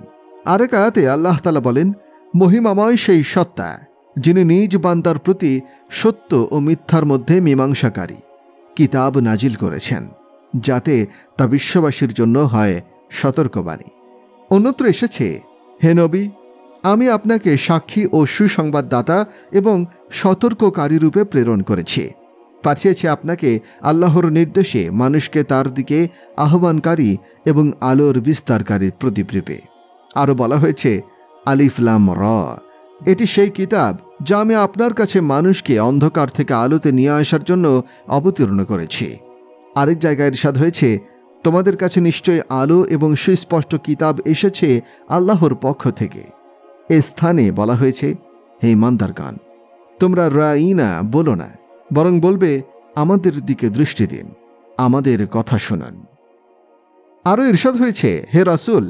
আরেক আয়াতে আল্লাহ তাআলা বলেন, মহিমাময় সেই সত্তা যিনি নিজ বান্দার প্রতি সত্য ও মিথ্যার মধ্যে মীমাংসাকারী কিতাব নাজিল করেছেন, যাতে তা বিশ্ববাসীর জন্য হয় সতর্কবাণী। অন্যত্র এসেছে, হে নবী, আমি আপনাকে সাক্ষী ও সুসংবাদদাতা এবং সতর্ককারী রূপে প্রেরণ করেছি। পাঠিয়েছি আপনাকে আল্লাহর নির্দেশে মানুষকে তার দিকে আহ্বানকারী এবং আলোর বিস্তারকারী প্রদীপ রূপে। আরও বলা হয়েছে, আলিফ লাম র, এটি সেই কিতাব যা আমি আপনার কাছে মানুষকে অন্ধকার থেকে আলোতে নিয়ে আসার জন্য অবতীর্ণ করেছি। আরেক জায়গায় ইরশাদ হয়েছে, তোমাদের কাছে নিশ্চয় আলো এবং সুস্পষ্ট কিতাব এসেছে আল্লাহর পক্ষ থেকে। এ স্থানে বলা হয়েছে, হে ইমানদারগণ, তোমরা রাঈনা বলো না, বরং বলবে আমাদের দিকে দৃষ্টি দিন, আমাদের কথা শুনুন। আরও ইরশাদ হয়েছে, হে রাসূল,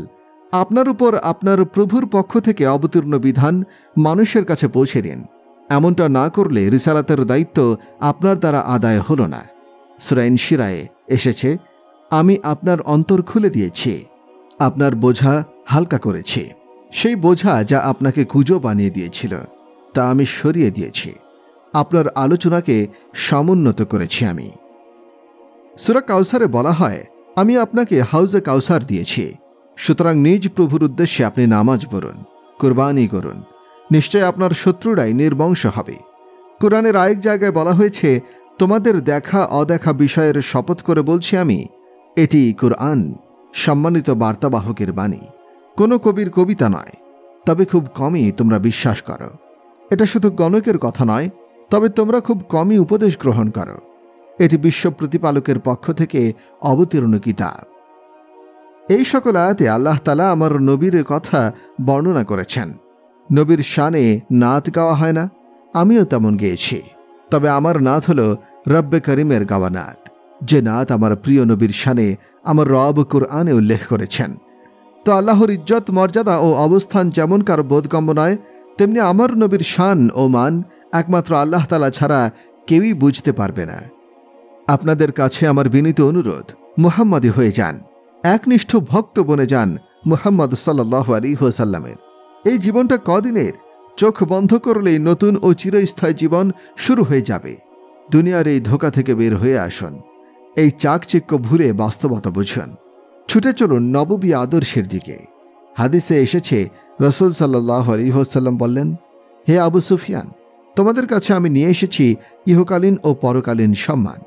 আপনার উপর আপনার প্রভুর পক্ষ থেকে অবতীর্ণ বিধান মানুষের কাছে পৌঁছে দিন। এমনটা না করলে রিসালাতের দায়িত্ব আপনার দ্বারা আদায় হল না। সূরা ইনশিরায়ে এসেছে, আমি আপনার অন্তর খুলে দিয়েছি, আপনার বোঝা হালকা করেছি। সেই বোঝা যা আপনাকে কুঁজো বানিয়ে দিয়েছিল তা আমি সরিয়ে দিয়েছি। আপনার আলোচনাকে সমুন্নত করেছি আমি। সূরা কাউসারে বলা হয়, আমি আপনাকে হাউজে কাউসার দিয়েছি। সুতরাং নিজ প্রভুর উদ্দেশ্যে আপনি নামাজ পড়ুন, কুরবানি করুন, নিশ্চয় আপনার শত্রুরাই নির্বংশ হবে। কোরআনের আরেক জায়গায় বলা হয়েছে, তোমাদের দেখা অদেখা বিষয়ের শপথ করে বলছি আমি, এটি কুরআন, সম্মানিত বার্তাবাহকের বাণী, কোনো কবির কবিতা নয়, তবে খুব কমই তোমরা বিশ্বাস করো। এটা শুধু গণকের কথা নয়, তবে তোমরা খুব কমই উপদেশ গ্রহণ করো। এটি বিশ্ব প্রতিপালকের পক্ষ থেকে অবতীর্ণ কিতাব। এই সকল আয়াতে আল্লাহ তাআলা আমার নবীর কথা বর্ণনা করেছেন। নবীর শানে নাত গাওয়া হয় না, আমিও তেমন গেয়েছি। তবে আমার নাত হল রব্বে করিমের গাওয়া নাত, যে নাত আমার প্রিয় নবীর শানে আমার রব কুরআনে উল্লেখ করেছেন। তো আল্লাহর ইজ্জত মর্যাদা ও অবস্থান যেমনকার বোধগম্য নয়, তেমনি আমার নবীর শান ও মান একমাত্র আল্লাহ তাআলা ছাড়া কেউই বুঝতে পারবে না। আপনাদের কাছে আমার বিনীত অনুরোধ, মুহাম্মাদি হয়ে যান, একনিষ্ঠ ভক্ত বনে যান মুহাম্মদ সাল্লাল্লাহু আলাইহি ওয়াসাল্লামের। এই জীবনটা কদিনের, চোখ বন্ধ করলেই নতুন ও চিরস্থায়ী জীবন শুরু হয়ে যাবে। দুনিয়ার এই ধোঁকা থেকে বের হয়ে আসুন, এই চাকচিক্য ভুলে বাস্তবতা বুঝুন, ছুটে চলুন নববী আদর্শের দিকে। হাদিসে এসেছে, রাসূল সাল্লাল্লাহু আলাইহি ওয়াসাল্লাম বললেন, হে আবু সুফিয়ান, তোমাদের কাছে আমি নিয়ে এসেছি ইহকালীন ও পরকালীন সম্মান।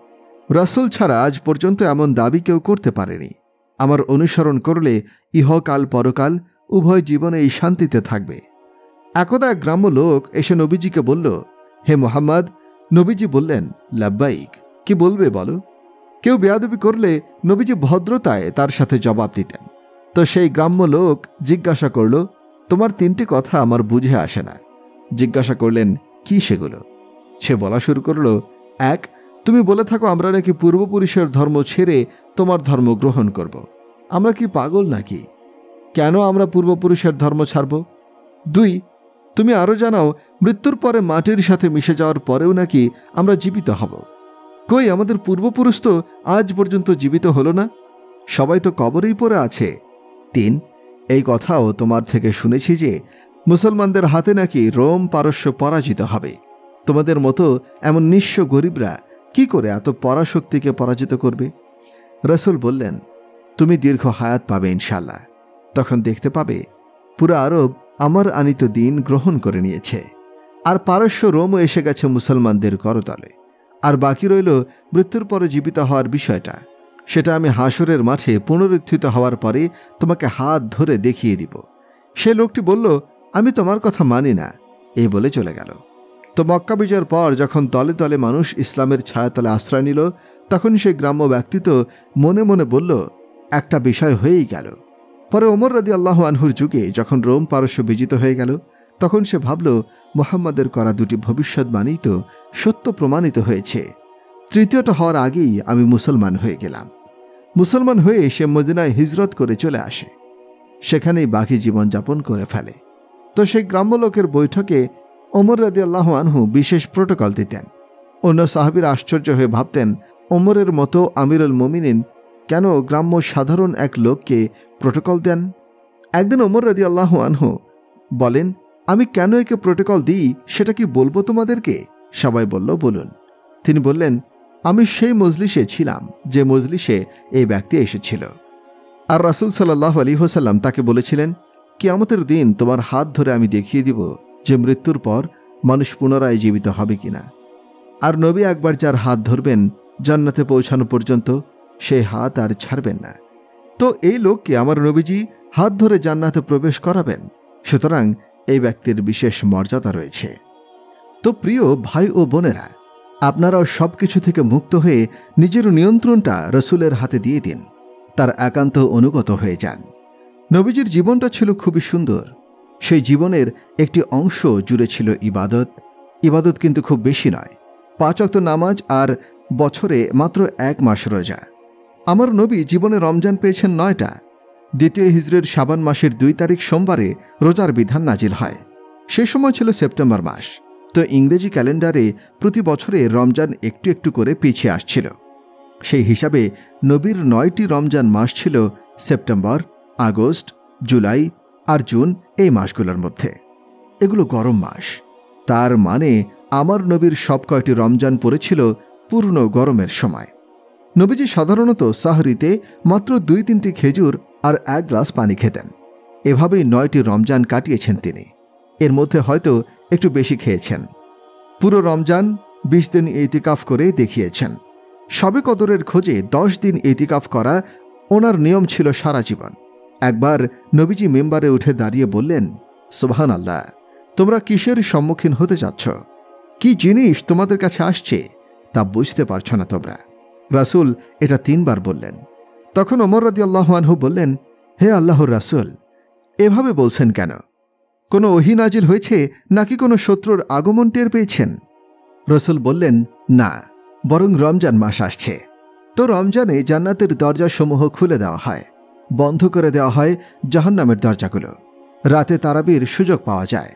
রাসূল ছাড়া আজ পর্যন্ত এমন দাবি কেউ করতে পারেনি। আমার অনুসরণ করলে ইহকাল পরকাল উভয় জীবনেই শান্তিতে থাকবে। একদা এক গ্রাম্য লোক এসে নবীজিকে বলল, হে মুহাম্মদ। নবীজি বললেন, লাব্বাইক, কি বলবে বলো। কেউ বেয়াদবি করলে নবীজি ভদ্রতায় তার সাথে জবাব দিতেন। তো সেই গ্রাম্য লোক জিজ্ঞাসা করল, তোমার 3টি কথা আমার বুঝে আসে না। জিজ্ঞাসা করলেন, কি সেগুলো? সে বলা শুরু করল, 1, তুমি বলে থাকো আমরা নাকি পূর্বপুরুষের ধর্ম ছেড়ে তোমার ধর্ম গ্রহণ করব। আমরা কি পাগল নাকি? কেন আমরা পূর্বপুরুষের ধর্ম ছাড়ব? 2, তুমি আরও জানাও মৃত্যুর পরে মাটির সাথে মিশে যাওয়ার পরেও নাকি আমরা জীবিত হব। কই, আমাদের পূর্বপুরুষ তো আজ পর্যন্ত জীবিত হলো না, সবাই তো কবরেই পড়ে আছে। 3, এই কথাও তোমার থেকে শুনেছি যে মুসলমানদের হাতে নাকি রোম পারস্য পরাজিত হবে। তোমাদের মতো এমন নিঃস্ব গরিবরা কি করে এত পরাশক্তিকে পরাজিত করবে? রাসূল বললেন, তুমি দীর্ঘ হায়াত পাবে ইনশাআল্লাহ। তখন দেখতে পাবে পুরো আরব আমার আনিত দিন গ্রহণ করে নিয়েছে, আর পারস্য রোমও এসে গেছে মুসলমানদের করতলে। আর বাকি রইল মৃত্যুর পরে জীবিত হওয়ার বিষয়টা। সেটা আমি হাসরের মাঠে পুনরুত্থিত হওয়ার পরে তোমাকে হাত ধরে দেখিয়ে দিব। সে লোকটি বলল, আমি তোমার কথা মানি না, এই বলে চলে গেল। তো মক্কা বিজয়ের পর যখন তলে তলে মানুষ ইসলামের ছায়াতলে আশ্রয় নিল, তখন সেই গ্রাম্য ব্যক্তি তো মনে মনে বলল, একটা বিষয় হয়েই গেল। পরে ওমর রাদিয়াল্লাহু আনহুর যুগে যখন রোম পারস্য বিজিত হয়ে গেল, তখন সে ভাবল, মুহাম্মাদের করা 2টি ভবিষ্যৎবাণী তো সত্য প্রমাণিত হয়েছে। তৃতীয়টা হওয়ার আগেই আমি মুসলমান হয়ে গেলাম। মুসলমান হয়ে সে মদিনায় হিজরত করে চলে আসে, সেখানেই বাকি জীবনযাপন করে ফেলে। তো সেই গ্রাম্য লোকের বৈঠকে ওমর রাদিয়াল্লাহু আনহু বিশেষ প্রোটোকল দিতেন। অন্য সাহাবীরা আশ্চর্য হয়ে ভাবতেন, ওমরের মতো আমিরুল মুমিনিন কেন গ্রাম্য সাধারণ এক লোককে প্রোটোকল দেন? একদিন ওমর রাদিয়াল্লাহু আনহু বলেন, আমি কেন একে প্রোটোকল দিই সেটা কি বলবো তোমাদেরকে? সবাই বলল, বলুন। তিনি বললেন, আমি সেই মজলিসে ছিলাম যে মজলিসে এই ব্যক্তি এসেছিল। আর রাসূল সাল্লাল্লাহু আলাইহি ওয়াসাল্লাম তাকে বলেছিলেন, কিয়ামতের দিন তোমার হাত ধরে আমি দেখিয়ে দিব যে মৃত্যুর পর মানুষ পুনরায় জীবিত হবে কিনা। আর নবী একবার যার হাত ধরবেন জান্নাতে পৌঁছানো পর্যন্ত সেই হাত আর ছাড়বেন না। তো এই লোককে আমার নবীজি হাত ধরে জান্নাতে প্রবেশ করাবেন। সুতরাং এই ব্যক্তির বিশেষ মর্যাদা রয়েছে। তো প্রিয় ভাই ও বোনেরা, আপনারাও সব কিছু থেকে মুক্ত হয়ে নিজের নিয়ন্ত্রণটা রসুলের হাতে দিয়ে দিন, তার একান্ত অনুগত হয়ে যান। নবীজির জীবনটা ছিল খুবই সুন্দর। সেই জীবনের একটি অংশ জুড়ে ছিল ইবাদত। ইবাদত কিন্তু খুব বেশি নয়, 5 ওয়াক্ত নামাজ আর বছরে মাত্র 1 মাস রোজা। আমার নবী জীবনে রমজান পেয়েছেন 9টা। দ্বিতীয় হিজরির শাবান মাসের 2 তারিখ সোমবারে রোজার বিধান নাজিল হয়। সে সময় ছিল সেপ্টেম্বর মাস। তো ইংরেজি ক্যালেন্ডারে প্রতি বছরে রমজান একটু একটু করে পিছিয়ে আসছিল। সেই হিসাবে নবীর 9টি রমজান মাস ছিল সেপ্টেম্বর, আগস্ট, জুলাই আর জুন, এই মাসগুলোর মধ্যে। এগুলো গরম মাস। তার মানে আমার নবীর সব কয়টি রমজান পড়েছিল পূর্ণ গরমের সময়। নবীজি সাধারণত সাহরিতে মাত্র 2-3টি খেজুর আর 1 গ্লাস পানি খেতেন। এভাবেই 9টি রমজান কাটিয়েছেন তিনি। এর মধ্যে হয়তো একটু বেশি খেয়েছেন। পুরো রমজান 20 দিন ইতিকাফ করে দেখিয়েছেন। শবে কদরের খোঁজে 10 দিন ইতিকাফ করা ওনার নিয়ম ছিল সারা জীবন। একবার নবীজি মিম্বারে উঠে দাঁড়িয়ে বললেন, সুবহানাল্লাহ, তোমরা কিসের সম্মুখীন হতে যাচ্ছ? কি জিনিস তোমাদের কাছে আসছে তা বুঝতে পারছো না তোমরা? রাসূল এটা 3 বার বললেন। তখন ওমর রাদিয়াল্লাহু আনহু বললেন, হে আল্লাহর রাসূল, এভাবে বলছেন কেন? কোনো ওহী নাজিল হয়েছে নাকি কোনো শত্রুর আগমন টের পেয়েছেন? রাসূল বললেন, না, বরং রমজান মাস আসছে। তো রমজানে জান্নাতের দরজাসমূহ খুলে দেওয়া হয়। বন্ধ করে দেওয়া হয় জাহান্নামের দরজাগুলো। রাতে তারাবির সুযোগ পাওয়া যায়।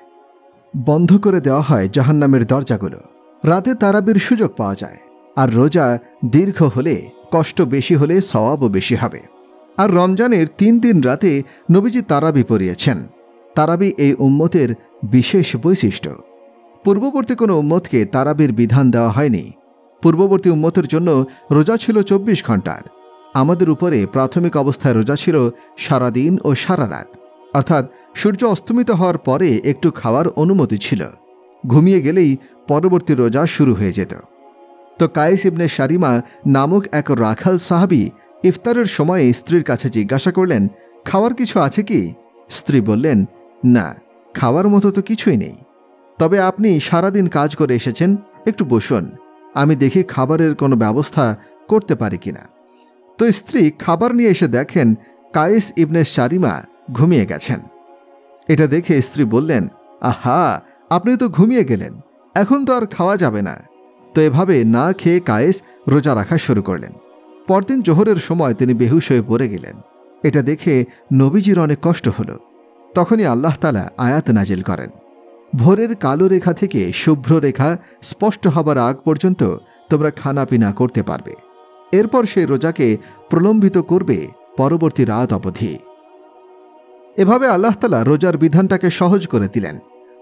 বন্ধ করে দেওয়া হয় জাহান্নামের দরজাগুলো। রাতে তারাবির সুযোগ পাওয়া যায়। আর রোজা দীর্ঘ হলে, কষ্ট বেশি হলে সওয়াবও বেশি হবে। আর রমজানের 3 দিন রাতে নবীজি তারাবি পড়িয়েছেন। তারাবি এই উম্মতের বিশেষ বৈশিষ্ট্য। পূর্ববর্তী কোনো উম্মতকে তারাবির বিধান দেওয়া হয়নি। পূর্ববর্তী উম্মতের জন্য রোজা ছিল 24 ঘন্টার। আমাদের উপরে প্রাথমিক অবস্থায় রোজা ছিল সারাদিন ও সারা রাত, অর্থাৎ সূর্য অস্তমিত হওয়ার পরে একটু খাওয়ার অনুমতি ছিল। ঘুমিয়ে গেলেই পরবর্তী রোজা শুরু হয়ে যেত। তো কায়েস ইবনে শারিমা নামক এক রাখাল সাহাবী ইফতারের সময় স্ত্রীর কাছে জিজ্ঞাসা করলেন, খাওয়ার কিছু আছে কি? স্ত্রী বললেন, না, খাওয়ার মতো তো কিছুই নেই। তবে আপনি সারাদিন কাজ করে এসেছেন, একটু বসুন, আমি দেখি খাবারের কোনো ব্যবস্থা করতে পারি কিনা। তো স্ত্রী খাবার নিয়ে এসে দেখেন কায়েস ইবনে শারিমা ঘুমিয়ে গেছেন। এটা দেখে স্ত্রী বললেন, আহা, আপনি তো ঘুমিয়ে গেলেন, এখন তো আর খাওয়া যাবে না। তো এভাবে না খেয়ে কায়েস রোজা রাখা শুরু করলেন। পরদিন জোহরের সময় তিনি বেহুশ হয়ে পড়ে গেলেন। এটা দেখে নবীজির অনেক কষ্ট হল। তখনই আল্লাহ তাআলা আয়াত নাজিল করেন, ভোরের কালো রেখা থেকে শুভ্র রেখা স্পষ্ট হবার আগ পর্যন্ত তোমরা খানাপিনা করতে পারবে। এরপর সেই রোজাকে প্রলম্বিত করবে পরবর্তী রাত অবধি। এভাবে আল্লাহ তাআলা রোজার বিধানটাকে সহজ করে দিলেন।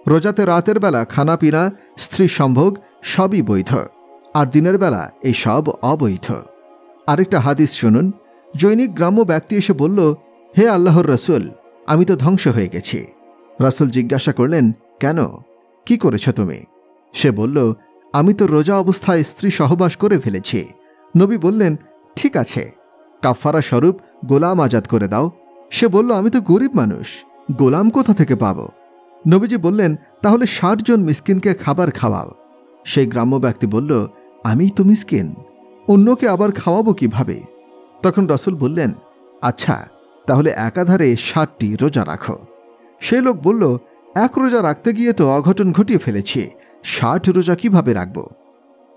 রোজাতে রাতের বেলা খানাপিনা, স্ত্রী সম্ভোগ সবই বৈধ, আর দিনের বেলা এই সব অবৈধ। আরেকটা হাদিস শুনুন। জৈনিক গ্রাম্য ব্যক্তি এসে বলল, হে আল্লাহর রসুল, আমি তো ধ্বংস হয়ে গেছি। রাসূল জিজ্ঞাসা করলেন, কেন, কি করেছ তুমি? সে বলল, আমি তো রোজা অবস্থায় স্ত্রী সহবাস করে ফেলেছি। নবী বললেন, ঠিক আছে, কাফারা স্বরূপ গোলাম আজাদ করে দাও। সে বলল, আমি তো গরিব মানুষ, গোলাম কোথা থেকে পাব? নবীজি বললেন, তাহলে 60 জন মিসকিনকে খাবার খাওয়াও। সেই গ্রাম্য ব্যক্তি বলল, আমিই তো মিসকিন, অন্যকে আবার খাওয়াবো কিভাবে? তখন রাসূল বললেন, আচ্ছা, তাহলে একাধারে 60টি রোজা রাখো। সেই লোক বলল, এক রোজা রাখতে গিয়ে তো অঘটন ঘটিয়ে ফেলেছি, 60 রোজা কিভাবে রাখব?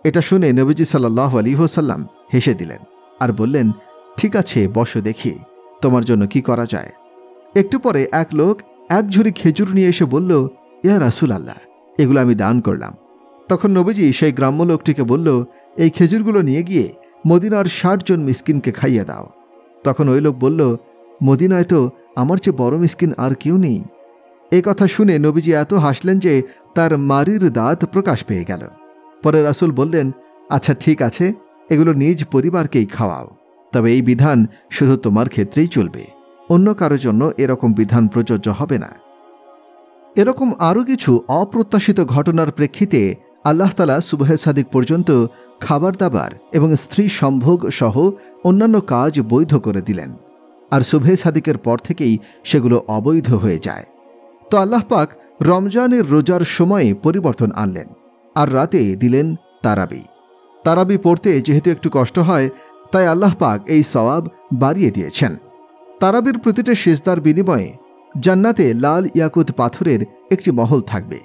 এটা শুনে নবীজি সাল্লাল্লাহু আলাইহি ওয়াসাল্লাম হেসে দিলেন আর বললেন, ঠিক আছে, বসো, দেখি তোমার জন্য কি করা যায়। একটু পরে এক লোক এক ঝুড়ি খেজুর নিয়ে এসে বলল, ইয়া রাসূলুল্লাহ, এগুলো আমি দান করলাম। তখন নবীজি সেই গ্রাম্য লোকটিকে বলল, এই খেজুরগুলো নিয়ে গিয়ে মদিনার 60 জন মিসকিনকে খাইয়ে দাও। তখন ওই লোক বলল, মদিনায় তো আমার চেয়ে বড় মিসকিন আর কেউ নেই। এ কথা শুনে নবীজি এত হাসলেন যে তার মারির দাঁত প্রকাশ পেয়ে গেল। পরে রাসূল বললেন, আচ্ছা ঠিক আছে, এগুলো নিজ পরিবারকেই খাওয়াও, তবে এই বিধান শুধু তোমার ক্ষেত্রেই চলবে, অন্য কারো জন্য এরকম বিধান প্রযোজ্য হবে না। এরকম আরও কিছু অপ্রত্যাশিত ঘটনার প্রেক্ষিতে আল্লাহ তাআলা সুবহে সাদিক পর্যন্ত খাবার দাবার এবং স্ত্রী সম্ভোগ সহ অন্যান্য কাজ বৈধ করে দিলেন, আর সুবহে সাদিকের পর থেকেই সেগুলো অবৈধ হয়ে যায়। তো আল্লাহ পাক রমজানের রোজার সময়ে পরিবর্তন আনলেন আর রাতে দিলেন তারাবি। তারাবি পড়তে যেহেতু একটু কষ্ট হয়, তাই আল্লাহ পাক এই সওয়াব বাড়িয়ে দিয়েছেন। তারাবির প্রতিটা সিজদার বিনিময়ে জান্নাতে লাল ইয়াকুত পাথরের একটি মহল থাকবে।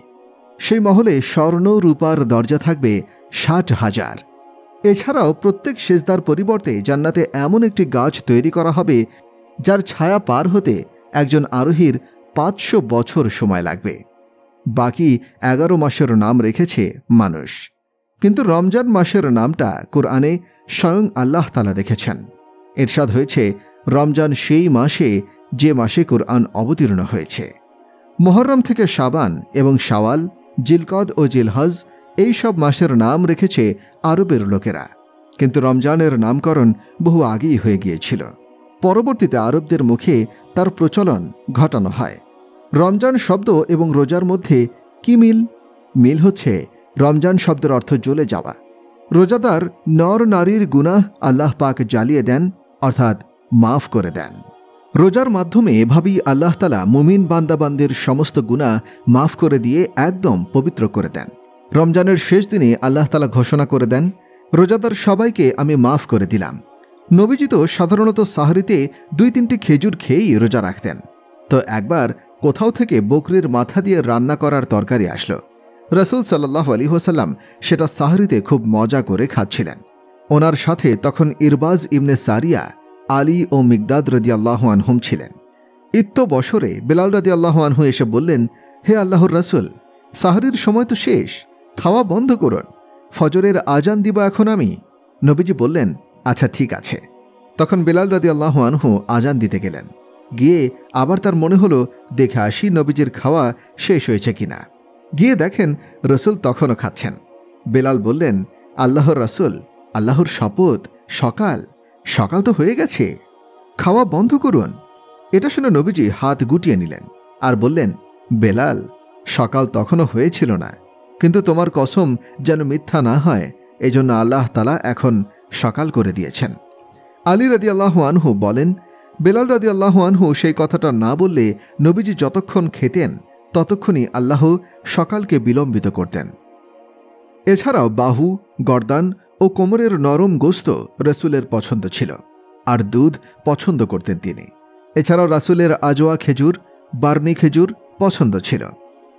সেই মহলে স্বর্ণ রূপার দরজা থাকবে 60,000। এছাড়াও প্রত্যেক সিজদার পরিবর্তে জান্নাতে এমন একটি গাছ তৈরি করা হবে যার ছায়া পার হতে একজন আরোহীর 500 বছর সময় লাগবে। বাকি 11 মাসের নাম রেখেছে মানুষ, কিন্তু রমজান মাসের নামটা কোরআনে স্বয়ং আল্লাহ তাআলা রেখেছেন। ইরশাদ হয়েছে, রমজান সেই মাসে যে মাসে কোরআন অবতীর্ণ হয়েছে। মুহররম থেকে শাবান এবং শাওয়াল, জিলকদ ও জিলহজ এই সব মাসের নাম রেখেছে আরবের লোকেরা, কিন্তু রমজানের নামকরণ বহু আগেই হয়ে গিয়েছিল। পরবর্তীতে আরবদের মুখে তার প্রচলন ঘটানো হয়। রমজান শব্দ এবং রোজার মধ্যে কি মিল? মিল হচ্ছে রমজান শব্দের অর্থ জ্বলে যাওয়া। রোজাদার নর নারীর গুনাহ আল্লাহ পাক জ্বালিয়ে দেন, অর্থাৎ মাফ করে দেন। রোজার মাধ্যমে এভাবেই আল্লাহ তাআলা মুমিন বান্দাবান্দের সমস্ত গুনাহ মাফ করে দিয়ে একদম পবিত্র করে দেন। রমজানের শেষ দিনে আল্লাহ তাআলা ঘোষণা করে দেন, রোজাদার সবাইকে আমি মাফ করে দিলাম। নবীজি তো সাধারণত সাহরিতে 2-3টি খেজুর খেয়েই রোজা রাখতেন। তো একবার কোথাও থেকে বকরির মাথা দিয়ে রান্না করার তরকারি আসলো। রাসূল সাল্লাল্লাহু আলাইহি ওয়াসাল্লাম সেটা সাহরিতে খুব মজা করে খাচ্ছিলেন। ওনার সাথে তখন ইরবাজ ইবনে সারিয়া আলী ও মিকদাদ রাদিয়াল্লাহু আনহুম ছিলেন। বছরে বেলাল রাদিয়াল্লাহু আনহু এসে বললেন, হে আল্লাহর রাসূল, সাহরির সময় তো শেষ, খাওয়া বন্ধ করুন, ফজরের আজান দিব এখন আমি। নবীজি বললেন, আচ্ছা ঠিক আছে। তখন বেলাল রাদিয়াল্লাহু আনহু আজান দিতে গেলেন। গিয়ে আবার তার মনে হলো দেখে আসি নবীজির খাওয়া শেষ হয়েছে কিনা। গিয়ে দেখেন রসুল তখনও খাচ্ছেন। বেলাল বললেন, আল্লাহর রাসূল, আল্লাহর শপথ, সকাল সকাল তো হয়ে গেছে, খাওয়া বন্ধ করুন। এটা শুনে নবীজি হাত গুটিয়ে নিলেন আর বললেন, বেলাল, সকাল তখনও হয়েছিল না, কিন্তু তোমার কসম যেন মিথ্যা না হয়, এজন্য আল্লাহ তাআলা এখন সকাল করে দিয়েছেন। আলী রাদিয়াল্লাহু আনহু বলেন, বেলাল রাদিয়াল্লাহু আনহু সেই কথাটা না বললে নবীজি যতক্ষণ খেতেন ততক্ষণই আল্লাহ সকালকে বিলম্বিত করতেন। এছাড়াও বাহু, গর্দান ও কোমরের নরম গোস্ত রসুলের পছন্দ ছিল, আর দুধ পছন্দ করতেন তিনি। এছাড়াও রাসূলের আজোয়া খেজুর, বার্নি খেজুর পছন্দ ছিল।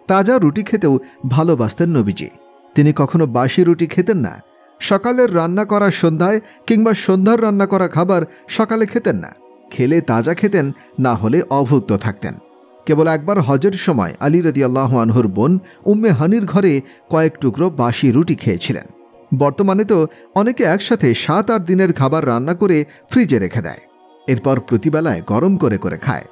তাজা রুটি খেতেও ভালোবাসতেন নবীজি। তিনি কখনো বাসি রুটি খেতেন না। সকালের রান্না করা সন্ধ্যায় কিংবা সন্ধ্যার রান্না করা খাবার সকালে খেতেন না। খেলে তাজা খেতেন, না হলে অভুক্ত থাকতেন। কেবল একবার হজের সময় আলী রাদিয়াল্লাহু আনহুর বোন উম্মে হানির ঘরে কয়েক টুকরো বাসি রুটি খেয়েছিলেন। বর্তমানে তো অনেকে একসাথে 7-8 দিনের খাবার রান্না করে ফ্রিজে রেখে দেয়, এরপর প্রতিবেলায় গরম করে করে খায়।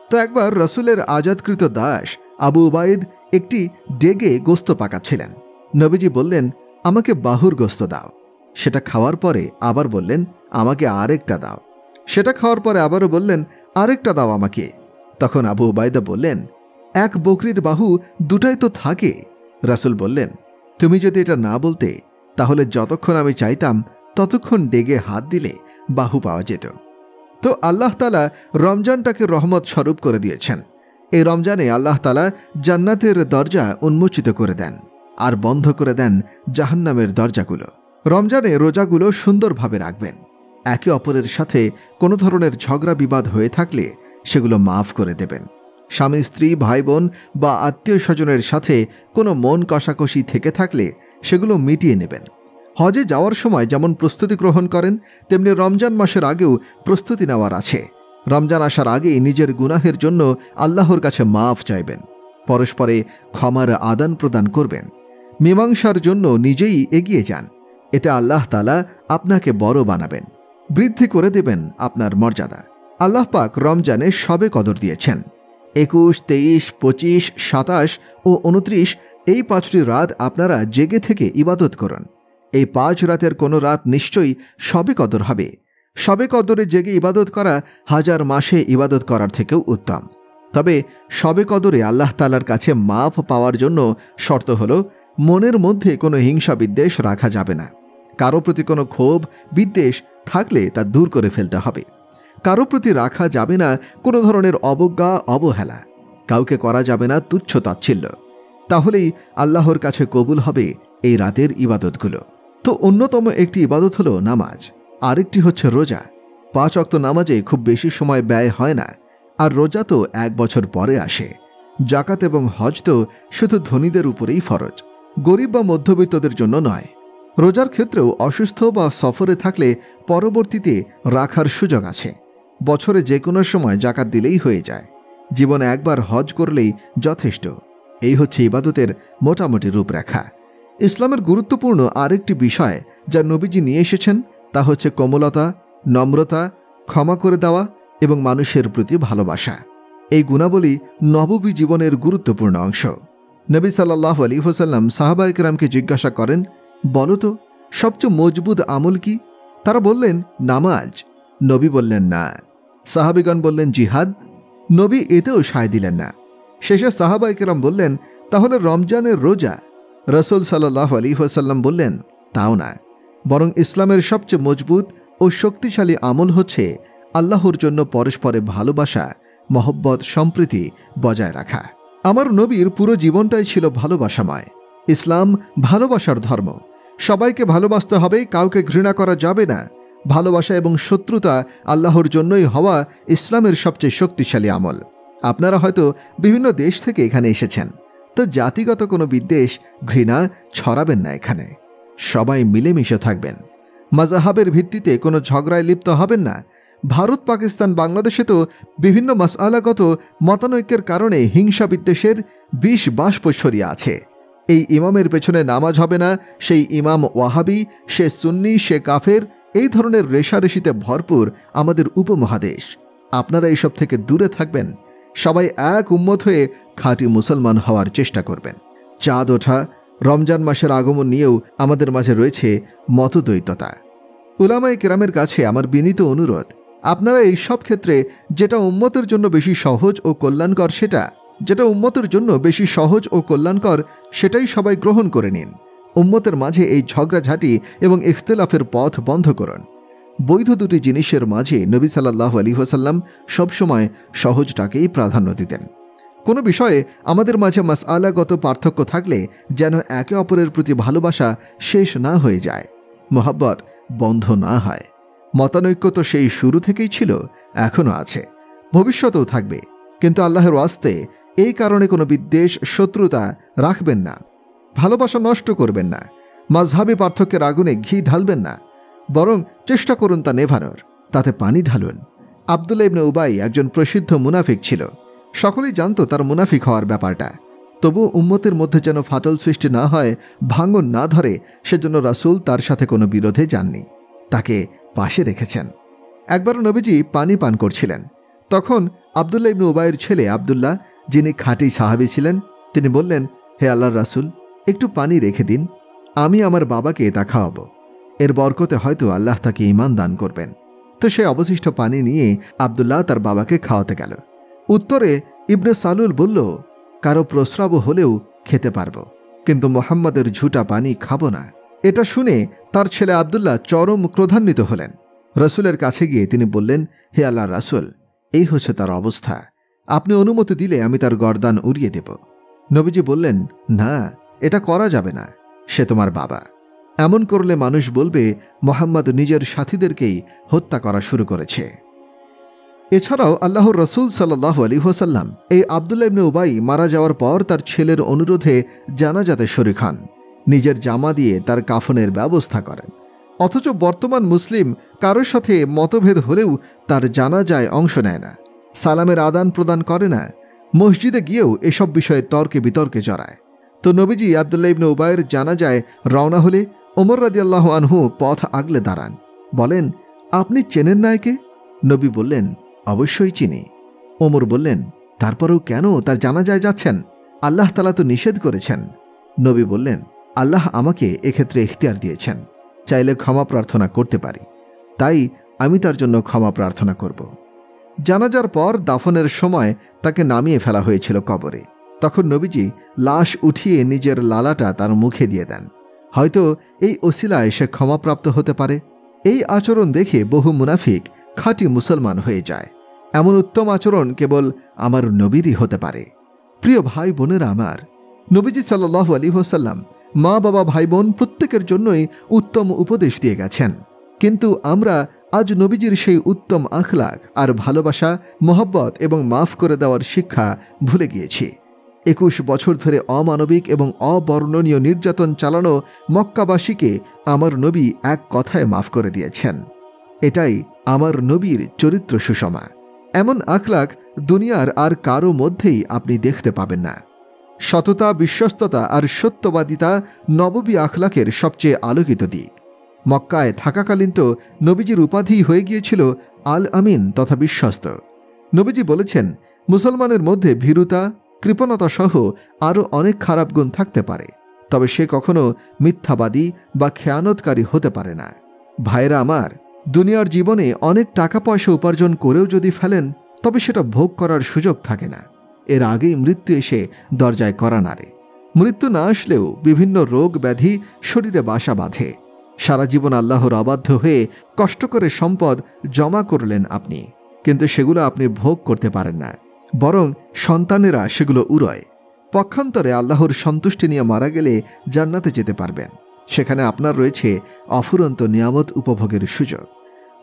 তো একবার রসুলের আজাদকৃত দাস আবু উবাইদ একটি ডেগে গোস্ত পাকাচ্ছিলেন। নবীজি বললেন, আমাকে বাহুর গোস্ত দাও। সেটা খাওয়ার পরে আবার বললেন, আমাকে আরেকটা দাও। সেটা খাওয়ার পরে আবারও বললেন, আরেকটা দাও আমাকে। তখন আবু উবাইদা বললেন, এক বকরির বাহু দুটাই তো থাকে। রাসূল বললেন, তুমি যদি এটা না বলতে তাহলে যতক্ষণ আমি চাইতাম ততক্ষণ ডেগে হাত দিলে বাহু পাওয়া যেত। তো আল্লাহ তাআলা রমজানটাকে রহমত স্বরূপ করে দিয়েছেন। এই রমজানে আল্লাহ তাআলা জান্নাতের দরজা উন্মোচিত করে দেন আর বন্ধ করে দেন জাহান্নামের দরজাগুলো। রমজানে রোজাগুলো সুন্দরভাবে রাখবেন। একে অপরের সাথে কোনো ধরনের ঝগড়া বিবাদ হয়ে থাকলে সেগুলো মাফ করে দেবেন। স্বামী স্ত্রী, ভাই বোন বা আত্মীয় স্বজনের সাথে কোনো মন কষাকষি থেকে থাকলে সেগুলো মিটিয়ে নেবেন। হজে যাওয়ার সময় যেমন প্রস্তুতি গ্রহণ করেন, তেমনি রমজান মাসের আগেও প্রস্তুতি নেওয়ার আছে। রমজান আসার আগেই নিজের গুনাহের জন্য আল্লাহর কাছে মাফ চাইবেন। পরস্পরে ক্ষমার আদান প্রদান করবেন। মীমাংসার জন্য নিজেই এগিয়ে যান। এতে আল্লাহ তাআলা আপনাকে বড় বানাবেন, বৃদ্ধি করে দেবেন আপনার মর্যাদা। আল্লাহ পাক রমজানে শবে কদর দিয়েছেন। 21, 23, 25, 27 ও 29 এই 5টি রাত আপনারা জেগে থেকে ইবাদত করুন। এই 5 রাতের কোনো রাত নিশ্চয়ই শবে কদর হবে। শবে কদরে জেগে ইবাদত করা 1000 মাসে ইবাদত করার থেকেও উত্তম। তবে শবে কদরে আল্লাহ তাআলার কাছে মাফ পাওয়ার জন্য শর্ত হলো, মনের মধ্যে কোনো হিংসা বিদ্বেষ রাখা যাবে না। কারো প্রতি কোনো ক্ষোভ বিদ্বেষ থাকলে তা দূর করে ফেলতে হবে। কারো প্রতি রাখা যাবে না কোনো ধরনের অবজ্ঞা, অবহেলা। কাউকে করা যাবে না তুচ্ছ তাচ্ছিল্য। তাহলেই আল্লাহর কাছে কবুল হবে এই রাতের ইবাদতগুলো। তো অন্যতম একটি ইবাদত হলো নামাজ, আরেকটি হচ্ছে রোজা। 5 ওয়াক্ত নামাজে খুব বেশি সময় ব্যয় হয় না, আর রোজা তো 1 বছর পরে আসে। জাকাত এবং হজ তো শুধু ধনীদের উপরেই ফরজ, গরিব বা মধ্যবিত্তদের জন্য নয়। রোজার ক্ষেত্রেও অসুস্থ বা সফরে থাকলে পরবর্তীতে রাখার সুযোগ আছে। বছরে যে কোনো সময় জাকাত দিলেই হয়ে যায়। জীবনে একবার হজ করলেই যথেষ্ট। এই হচ্ছে ইবাদতের মোটামুটি রূপরেখা। ইসলামের গুরুত্বপূর্ণ আরেকটি বিষয় যা নবীজি নিয়ে এসেছেন তা হচ্ছে কোমলতা, নম্রতা, ক্ষমা করে দেওয়া এবং মানুষের প্রতি ভালোবাসা। এই গুণাবলী নববী জীবনের গুরুত্বপূর্ণ অংশ। নবী সাল্লাল্লাহু আলাইহি ওয়াসাল্লাম সাহাবায়ে কেরামকে জিজ্ঞাসা করেন, বলো তো সবচেয়ে মজবুত আমল কি? তারা বললেন, নামাজ। নবী বললেন, না। সাহাবিগণ বললেন, জিহাদ। নবী এতেও সায় দিলেন না। শেষে সাহাবায়ে কেরাম বললেন, তাহলে রমজানের রোজা? রাসূল সাল্লাল্লাহু আলাইহি ওয়াসাল্লাম বললেন, তাও না, বরং ইসলামের সবচেয়ে মজবুত ও শক্তিশালী আমল হচ্ছে আল্লাহর জন্য পরস্পরে ভালোবাসা, মহব্বত, সম্প্রীতি বজায় রাখা। আমার নবীর পুরো জীবনটাই ছিল ভালোবাসাময়। ইসলাম ভালোবাসার ধর্ম। সবাইকে ভালোবাসতে হবে, কাউকে ঘৃণা করা যাবে না। ভালোবাসা এবং শত্রুতা আল্লাহর জন্যই হওয়া ইসলামের সবচেয়ে শক্তিশালী আমল। আপনারা হয়তো বিভিন্ন দেশ থেকে এখানে এসেছেন, তো জাতিগত কোনো বিদ্বেষ, ঘৃণা ছড়াবেন না। এখানে সবাই মিলেমিশে থাকবেন। মাযহাবের ভিত্তিতে কোনো ঝগড়ায় লিপ্ত হবেন না। ভারত, পাকিস্তান, বাংলাদেশে তো বিভিন্ন মাসআলাগত মতানৈক্যের কারণে হিংসা বিদ্বেষের বিষ বাষ্প ছড়িয়ে আছে। এই ইমামের পেছনে নামাজ হবে না, সেই ইমাম ওয়াহাবি, সে সুন্নি, সে কাফের, এই ধরনের রেশারেশিতে ভরপুর আমাদের উপমহাদেশ। আপনারা এইসব থেকে দূরে থাকবেন। সবাই এক উম্মত হয়ে খাঁটি মুসলমান হওয়ার চেষ্টা করবেন। চাঁদ ওঠা, রমজান মাসের আগমন নিয়েও আমাদের মাঝে রয়েছে মতদ্বৈততা। উলামায়ে কেরামের কাছে আমার বিনীত অনুরোধ, আপনারা এই সব ক্ষেত্রে যেটা উম্মতের জন্য বেশি সহজ ও কল্যাণকর সেটাই সবাই গ্রহণ করে নিন। উম্মতের মাঝে এই ঝগড়াঝাঁটি এবং ইখতিলাফের পথ বন্ধ করুন। বৈধ দুটি জিনিসের মাঝে নবী সাল্লাল্লাহু আলাইহি ওয়াসাল্লাম সবসময় সহজটাকেই প্রাধান্য দিতেন। কোনো বিষয়ে আমাদের মাঝে মাসআলাগত পার্থক্য থাকলে যেন একে অপরের প্রতি ভালোবাসা শেষ না হয়ে যায়, মহব্বত বন্ধ না হয়। মতানৈক্য তো সেই শুরু থেকেই ছিল, এখনও আছে, ভবিষ্যতেও থাকবে। কিন্তু আল্লাহর ওয়াস্তে এই কারণে কোনো বিদ্বেষ, শত্রুতা রাখবেন না। ভালোবাসা নষ্ট করবেন না। মাযহাবী পার্থক্যের আগুনে ঘি ঢালবেন না, বরং চেষ্টা করুন তা নেভানোর। তাতে পানি ঢালুন। আব্দুল্লাহ ইবনে উবাই একজন প্রসিদ্ধ মুনাফিক ছিল। সকলেই জানত তার মুনাফিক হওয়ার ব্যাপারটা। তবু উম্মতের মধ্যে যেন ফাটল সৃষ্টি না হয়, ভাঙন না ধরে, সেজন্য রাসূল তার সাথে কোনো বিরোধে যাননি, তাকে পাশে রেখেছেন। একবার নবীজি পানি পান করছিলেন। তখন আব্দুল্লাহ ইবনে উবাইয়ের ছেলে আব্দুল্লাহ, যিনি খাঁটি সাহাবী ছিলেন, তিনি বললেন, হে আল্লাহর রাসূল, একটু পানি রেখে দিন, আমি আমার বাবাকে তা খাওয়াবো। এর বরকতে হয়তো আল্লাহ তাকে ঈমান দান করবেন। তো সে অবশিষ্ট পানি নিয়ে আব্দুল্লাহ তার বাবাকে খাওয়াতে গেল। উত্তরে ইবনে সালুল বলল, কারো প্রস্রাব হলেও খেতে পারবো, কিন্তু মুহাম্মাদের ঝুটা পানি খাবো না। এটা শুনে তার ছেলে আব্দুল্লাহ চরম ক্রোধান্বিত হলেন। রাসূলের কাছে গিয়ে তিনি বললেন, হে আল্লাহর রাসূল, এই হচ্ছে তার অবস্থা, আপনি অনুমতি দিলে আমি তার গর্দান উড়িয়ে দেব। নবীজি বললেন, না, এটা করা যাবে না, সে তোমার বাবা। এমন করলে মানুষ বলবে মুহাম্মদ নিজের সাথীদেরকেই হত্যা করা শুরু করেছে। এছাড়াও আল্লাহর রাসূল সাল্লাল্লাহু আলাইহি ওয়াসাল্লাম এই আব্দুল্লাহ ইবনে উবাই মারা যাওয়ার পর তার ছেলের অনুরোধে জানাজাতে শরীক হন, নিজের জামা দিয়ে তার কাফনের ব্যবস্থা করেন। অথচ বর্তমান মুসলিম কারোর সাথে মতভেদ হলেও তার জানাজায় অংশ নেয় না, সালামের আদান প্রদান করে না, মসজিদে গিয়েও এসব বিষয়ে তর্কে বিতর্কে জড়ায়। তো নবীজি আব্দুল্লাহ ইবনে উবাইয়ের জানাজায় রওনা হলে ওমর রাদিয়াল্লাহু আনহু পথ আগলে দাঁড়ান, বলেন, আপনি চেনেন না একে? নবী বললেন, অবশ্যই চিনি। ওমর বললেন, তারপরেও কেন তার জানাজায় যাচ্ছেন? আল্লাহ তাআলা তো নিষেধ করেছেন। নবী বললেন, আল্লাহ আমাকে এক্ষেত্রে ইখতিয়ার দিয়েছেন, চাইলে ক্ষমা প্রার্থনা করতে পারি, তাই আমি তার জন্য ক্ষমা প্রার্থনা করব। জানাজার পর দাফনের সময় তাকে নামিয়ে ফেলা হয়েছিল কবরে। তখন নবীজি লাশ উঠিয়ে নিজের লালাটা তার মুখে দিয়ে দেন। হয়তো এই ওসিলায় সে ক্ষমাপ্রাপ্ত হতে পারে। এই আচরণ দেখে বহু মুনাফিক খাঁটি মুসলমান হয়ে যায়। এমন উত্তম আচরণ কেবল আমার নবীরই হতে পারে। প্রিয় ভাই বোনেরা আমার, নবীজি সাল্লাল্লাহু আলাইহি ওয়াসাল্লাম মা বাবা ভাই বোন প্রত্যেকের জন্যই উত্তম উপদেশ দিয়ে গেছেন। কিন্তু আমরা আজ নবীজির সেই উত্তম আখলাক আর ভালোবাসা, মোহব্বত এবং মাফ করে দেওয়ার শিক্ষা ভুলে গিয়েছি। 21 বছর ধরে অমানবিক এবং অবর্ণনীয় নির্যাতন চালানো মক্কাবাসীকে আমার নবী এক কথায় মাফ করে দিয়েছেন। এটাই আমার নবীর চরিত্র সুষমা। এমন আখলাক দুনিয়ার আর কারো মধ্যেই আপনি দেখতে পাবেন না। সততা, বিশ্বস্ততা আর সত্যবাদিতা নববী আখলাকের সবচেয়ে আলোকিত দিক। মক্কায় থাকাকালীন তো নবীজির উপাধি হয়ে গিয়েছিল আল আমিন তথা বিশ্বস্ত। নবীজি বলেছেন, মুসলমানের মধ্যে ভীরুতা, কৃপণতা সহ আরও অনেক খারাপ গুণ থাকতে পারে, তবে সে কখনো মিথ্যাবাদী বা খেয়ানতকারী হতে পারে না। ভাইরা আমার, দুনিয়ার জীবনে অনেক টাকা পয়সা উপার্জন করেও যদি ফেলেন, তবে সেটা ভোগ করার সুযোগ থাকে না। এর আগেই মৃত্যু এসে দরজায় কড়া নাড়ে। মৃত্যু না আসলেও বিভিন্ন রোগ ব্যাধি শরীরে বাসা বাঁধে। সারা জীবন আল্লাহর অবাধ্য হয়ে কষ্ট করে সম্পদ জমা করলেন আপনি, কিন্তু সেগুলো আপনি ভোগ করতে পারেন না, বরং সন্তানেরা সেগুলো উড়ায়। পক্ষান্তরে আল্লাহর সন্তুষ্টি নিয়ে মারা গেলে জান্নাতে যেতে পারবেন। সেখানে আপনার রয়েছে অফুরন্ত নিয়ামত উপভোগের সুযোগ।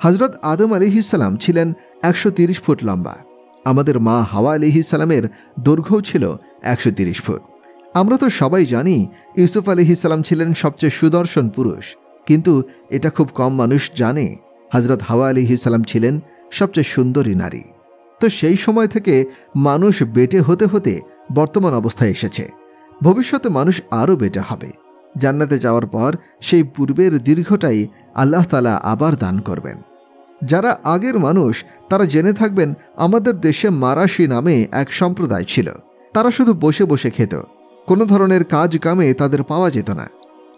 হযরত আদম আলাইহিসসালাম ছিলেন 130 ফুট লম্বা। আমাদের মা হাওয়া আলাইহিসসালামের দৈর্ঘ্যও ছিল 130 ফুট। আমরা তো সবাই জানি ইউসুফ আলাইহিসসালাম ছিলেন সবচেয়ে সুদর্শন পুরুষ, কিন্তু এটা খুব কম মানুষ জানে হযরত হাওয়া আলাইহিসসালাম ছিলেন সবচেয়ে সুন্দরী নারী। তো সেই সময় থেকে মানুষ বেটে হতে হতে বর্তমান অবস্থায় এসেছে। ভবিষ্যতে মানুষ আরও বেটে হবে। জান্নাতে যাওয়ার পর সেই পূর্বের দীর্ঘটাই আল্লাহ তাআলা আবার দান করবেন। যারা আগের মানুষ তারা জেনে থাকবেন, আমাদের দেশে মারাশি নামে এক সম্প্রদায় ছিল। তারা শুধু বসে বসে খেত, কোনো ধরনের কাজ কামে তাদের পাওয়া যেত না।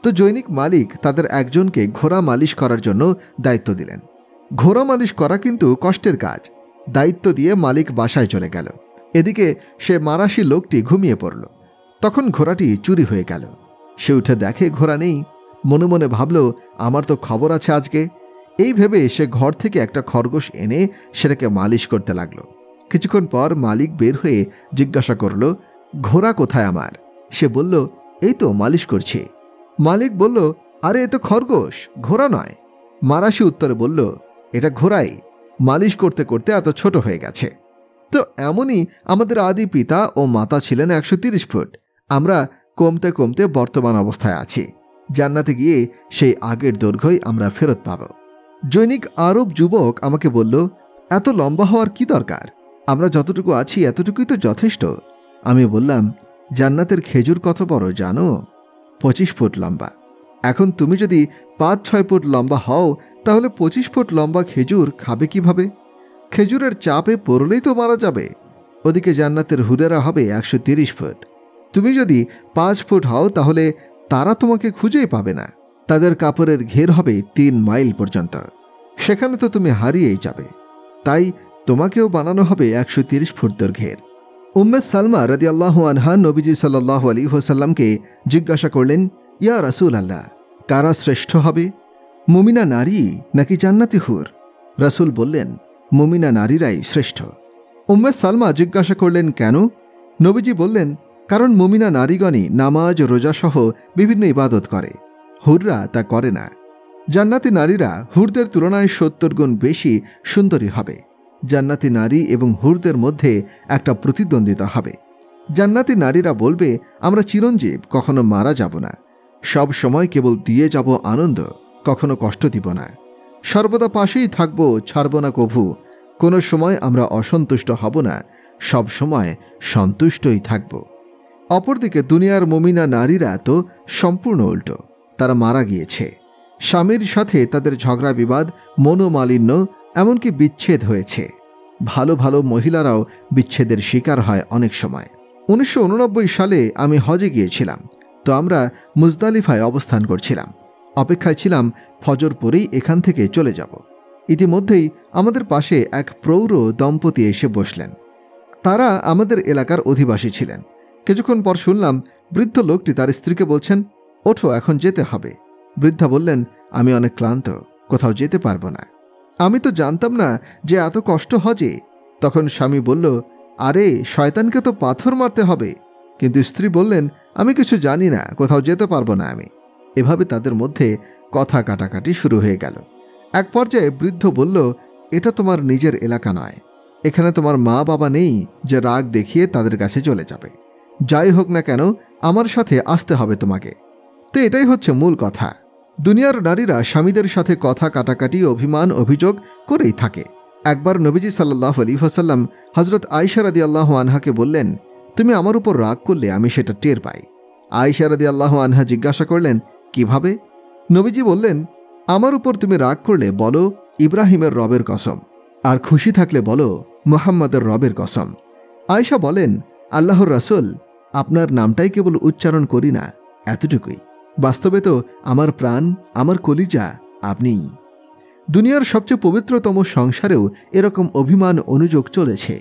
তো জৈনিক মালিক তাদের একজনকে ঘোড়া মালিশ করার জন্য দায়িত্ব দিলেন। ঘোড়া মালিশ করা কিন্তু কষ্টের কাজ। দায়িত্ব দিয়ে মালিক বাসায় চলে গেল। এদিকে সে মারাশি লোকটি ঘুমিয়ে পড়ল। তখন ঘোড়াটি চুরি হয়ে গেল। সে উঠে দেখে ঘোড়া নেই। মনে মনে ভাবল, আমার তো খবর আছে আজকে। এই ভেবে সে ঘর থেকে একটা খরগোশ এনে সেটাকে মালিশ করতে লাগলো। কিছুক্ষণ পর মালিক বের হয়ে জিজ্ঞাসা করল, ঘোড়া কোথায় আমার? সে বলল, এই তো মালিশ করছি। মালিক বলল, আরে এ তো খরগোশ, ঘোড়া নয়। মারাশি উত্তরে বলল, এটা ঘোড়াই, মালিশ করতে করতে এত ছোট হয়ে গেছে। তো এমনই আমাদের আদি পিতা ও মাতা ছিলেন 130 ফুট। আমরা কমতে কমতে বর্তমান অবস্থায় আছি। জান্নাতে গিয়ে সেই আগের দৈর্ঘ্যই আমরা ফেরত পাব। জৈনিক আরব যুবক আমাকে বলল, এত লম্বা হওয়ার কি দরকার? আমরা যতটুকু আছি এতটুকুই তো যথেষ্ট। আমি বললাম, জান্নাতের খেজুর কত বড় জানো? 25 ফুট লম্বা। এখন তুমি যদি 5-6 ফুট লম্বা হও, তাহলে 25 ফুট লম্বা খেজুর খাবে কিভাবে? খেজুরের চাপে পড়লেই তো মারা যাবে। ওদিকে জান্নাতের হুরেরা হবে 130 ফুট। তুমি যদি 5 ফুট হও তাহলে তারা তোমাকে খুঁজেই পাবে না। তাদের কাপড়ের ঘের হবে 3 মাইল পর্যন্ত। সেখানে তো তুমি হারিয়েই যাবে। তাই তোমাকেও বানানো হবে 130 ফুট দৈর্ঘ্যের। উম্মে সালমা রাদিয়াল্লাহু আনহা নবীজি সাল্লাল্লাহু আলাইহি ওয়াসাল্লামকে জিজ্ঞাসা করলেন, ইয়া রাসূলুল্লাহ, কারা শ্রেষ্ঠ হবে, মুমিনা নারী নাকি জান্নাতি হুর? রাসূল বললেন, মুমিনা নারীরাই শ্রেষ্ঠ। উম্মে সালমা জিজ্ঞাসা করলেন, কেন? নবীজি বললেন, কারণ মুমিনা নারীগণই নামাজ রোজা সহ বিভিন্ন ইবাদত করে, হুররা তা করে না। জান্নাতি নারীরা হুরদের তুলনায় 70 গুণ বেশি সুন্দরী হবে। জান্নাতি নারী এবং হুরদের মধ্যে একটা প্রতিদ্বন্দ্বিতা হবে। জান্নাতি নারীরা বলবে, আমরা চিরঞ্জীব, কখনো মারা যাব না। সব সময় কেবল দিয়ে যাব আনন্দ, কখনো কষ্ট দিব না। সর্বদা পাশেই থাকব, ছাড়ব না কভু। কোনো সময় আমরা অসন্তুষ্ট হব না, সব সময় সন্তুষ্টই থাকব। অপরদিকে দুনিয়ার মুমিনা নারীরা তো সম্পূর্ণ উল্টো। তারা মারা গিয়েছে। স্বামীর সাথে তাদের ঝগড়া বিবাদ, মনোমালিন্য, এমনকি বিচ্ছেদ হয়েছে। ভালো ভালো মহিলারাও বিচ্ছেদের শিকার হয় অনেক সময়। 1989 সালে আমি হজে গিয়েছিলাম। তো আমরা মুজদালিফায় অবস্থান করছিলাম। অপেক্ষায় ছিলাম ফজর পরেই এখান থেকে চলে যাব। ইতিমধ্যেই আমাদের পাশে এক প্রৌঢ় দম্পতি এসে বসলেন। তারা আমাদের এলাকার অধিবাসী ছিলেন। কিছুক্ষণ পর শুনলাম বৃদ্ধ লোকটি তার স্ত্রীকে বলছেন, ওঠো, এখন যেতে হবে। বৃদ্ধা বললেন, আমি অনেক ক্লান্ত, কোথাও যেতে পারবো না। আমি তো জানতাম না যে এত কষ্ট হজে। তখন স্বামী বলল, আরে শয়তানকে তো পাথর মারতে হবে। কিন্তু স্ত্রী বললেন, আমি কিছু জানি না, কোথাও যেতে পারবো না আমি। এভাবে তাদের মধ্যে কথা কাটাকাটি শুরু হয়ে গেল। এক পর্যায়ে বৃদ্ধ বলল, এটা তোমার নিজের এলাকা নয়। এখানে তোমার মা বাবা নেই যে রাগ দেখিয়ে তাদের কাছে চলে যাবে। যাই হোক না কেন, আমার সাথে আসতে হবে তোমাকে। তো এটাই হচ্ছে মূল কথা। দুনিয়ার নারীরা স্বামীদের সাথে কথা কাটাকাটি, অভিমান, অভিযোগ করেই থাকে। একবার নবীজি সাল্লাল্লাহু আলাইহি ওয়াসাল্লাম হযরত আয়েশা রাদিয়াল্লাহু আনহাকে বললেন, তুমি আমার উপর রাগ করলে আমি সেটা টের পাই। আয়েশা রাদিয়াল্লাহু আনহা জিজ্ঞাসা করলেন, কিভাবে? নবীজি বললেন, আমার উপর তুমি রাগ করলে বলো ইব্রাহিমের রবের কসম, আর খুশি থাকলে বলো মুহাম্মাদের রবের কসম। আয়েশা বলেন, আল্লাহর রাসূল, আপনার নামটাই কেবল উচ্চারণ করি না, এতটুকুই। বাস্তবে তো আমার প্রাণ, আমার কলিজা আপনিই। দুনিয়ার সবচেয়ে পবিত্রতম সংসারেও এরকম অভিমান, অনুযোগ চলেছে।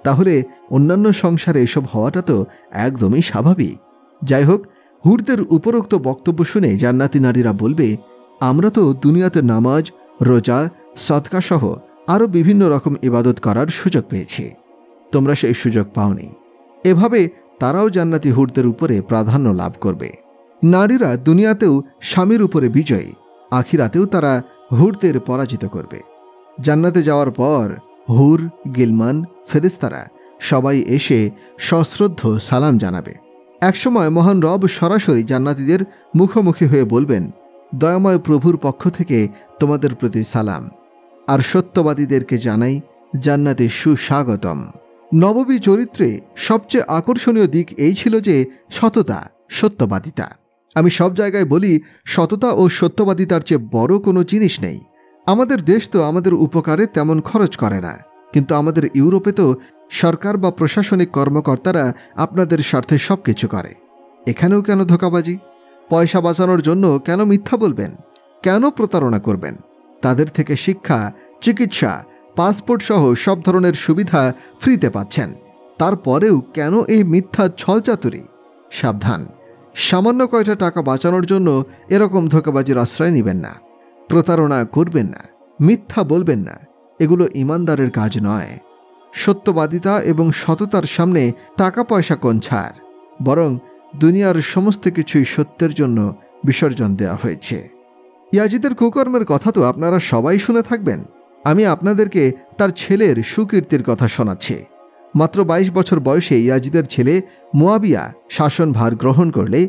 তাহলে অন্যান্য সংসারে এসব হওয়াটা তো একদমই স্বাভাবিক। যাই হোক, হুরদের উপরোক্ত বক্তব্য শুনে জান্নাতি নারীরা বলবে, আমরা তো দুনিয়াতে নামাজ, রোজা, সদকা সহ আরও বিভিন্ন রকম ইবাদত করার সুযোগ পেয়েছি, তোমরা সেই সুযোগ পাওনি। এভাবে তারাও জান্নাতি হুরদের উপরে প্রাধান্য লাভ করবে। নারীরা দুনিয়াতেও স্বামীর উপরে বিজয়ী, আখিরাতেও তারা হুরদের পরাজিত করবে। জান্নাতে যাওয়ার পর হুর, গিলমান, ফেরেশতারা সবাই এসে সশ্রদ্ধ সালাম জানাবে। একসময় মহান রব সরাসরি জান্নাতীদের মুখোমুখি হয়ে বলবেন, দয়াময় প্রভুর পক্ষ থেকে তোমাদের প্রতি সালাম। আর সত্যবাদীদেরকে জানাই জান্নাতে সুস্বাগতম। নববী চরিত্রে সবচেয়ে আকর্ষণীয় দিক এই ছিল যে সততা, সত্যবাদিতা। আমি সব জায়গায় বলি, সততা ও সত্যবাদিতার চেয়ে বড় কোনো জিনিস নেই। আমাদের দেশ তো আমাদের উপকারে তেমন খরচ করে না, কিন্তু আমাদের ইউরোপে তো সরকার বা প্রশাসনিক কর্মকর্তারা আপনাদের স্বার্থে সব কিছু করে। এখানেও কেন ধোঁকাবাজি? পয়সা বাঁচানোর জন্য কেন মিথ্যা বলবেন? কেন প্রতারণা করবেন? তাদের থেকে শিক্ষা, চিকিৎসা, পাসপোর্ট সহ সব ধরনের সুবিধা ফ্রিতে পাচ্ছেন। তারপরেও কেন এই মিথ্যা ছলচাতুরি? সাবধান, সামান্য কয়টা টাকা বাঁচানোর জন্য এরকম ধোঁকাবাজির আশ্রয় নেবেন না। প্রতারণা করবেন না, মিথ্যা বলবেন না। এগুলো ইমানদারের কাজ নয়। সত্যবাদিতা এবং সততার সামনে টাকা পয়সা কোন ছাড়, বরং দুনিয়ার সমস্ত কিছুই সত্যের জন্য বিসর্জন দেওয়া হয়েছে। ইয়াজিদের কুকর্মের কথা তো আপনারা সবাই শুনে থাকবেন। আমি আপনাদেরকে তার ছেলের সুকীর্তির কথা শোনাচ্ছি। মাত্র 22 বছর বয়সে ইয়াজিদের ছেলে মুয়াবিয়া শাসনভার গ্রহণ করলে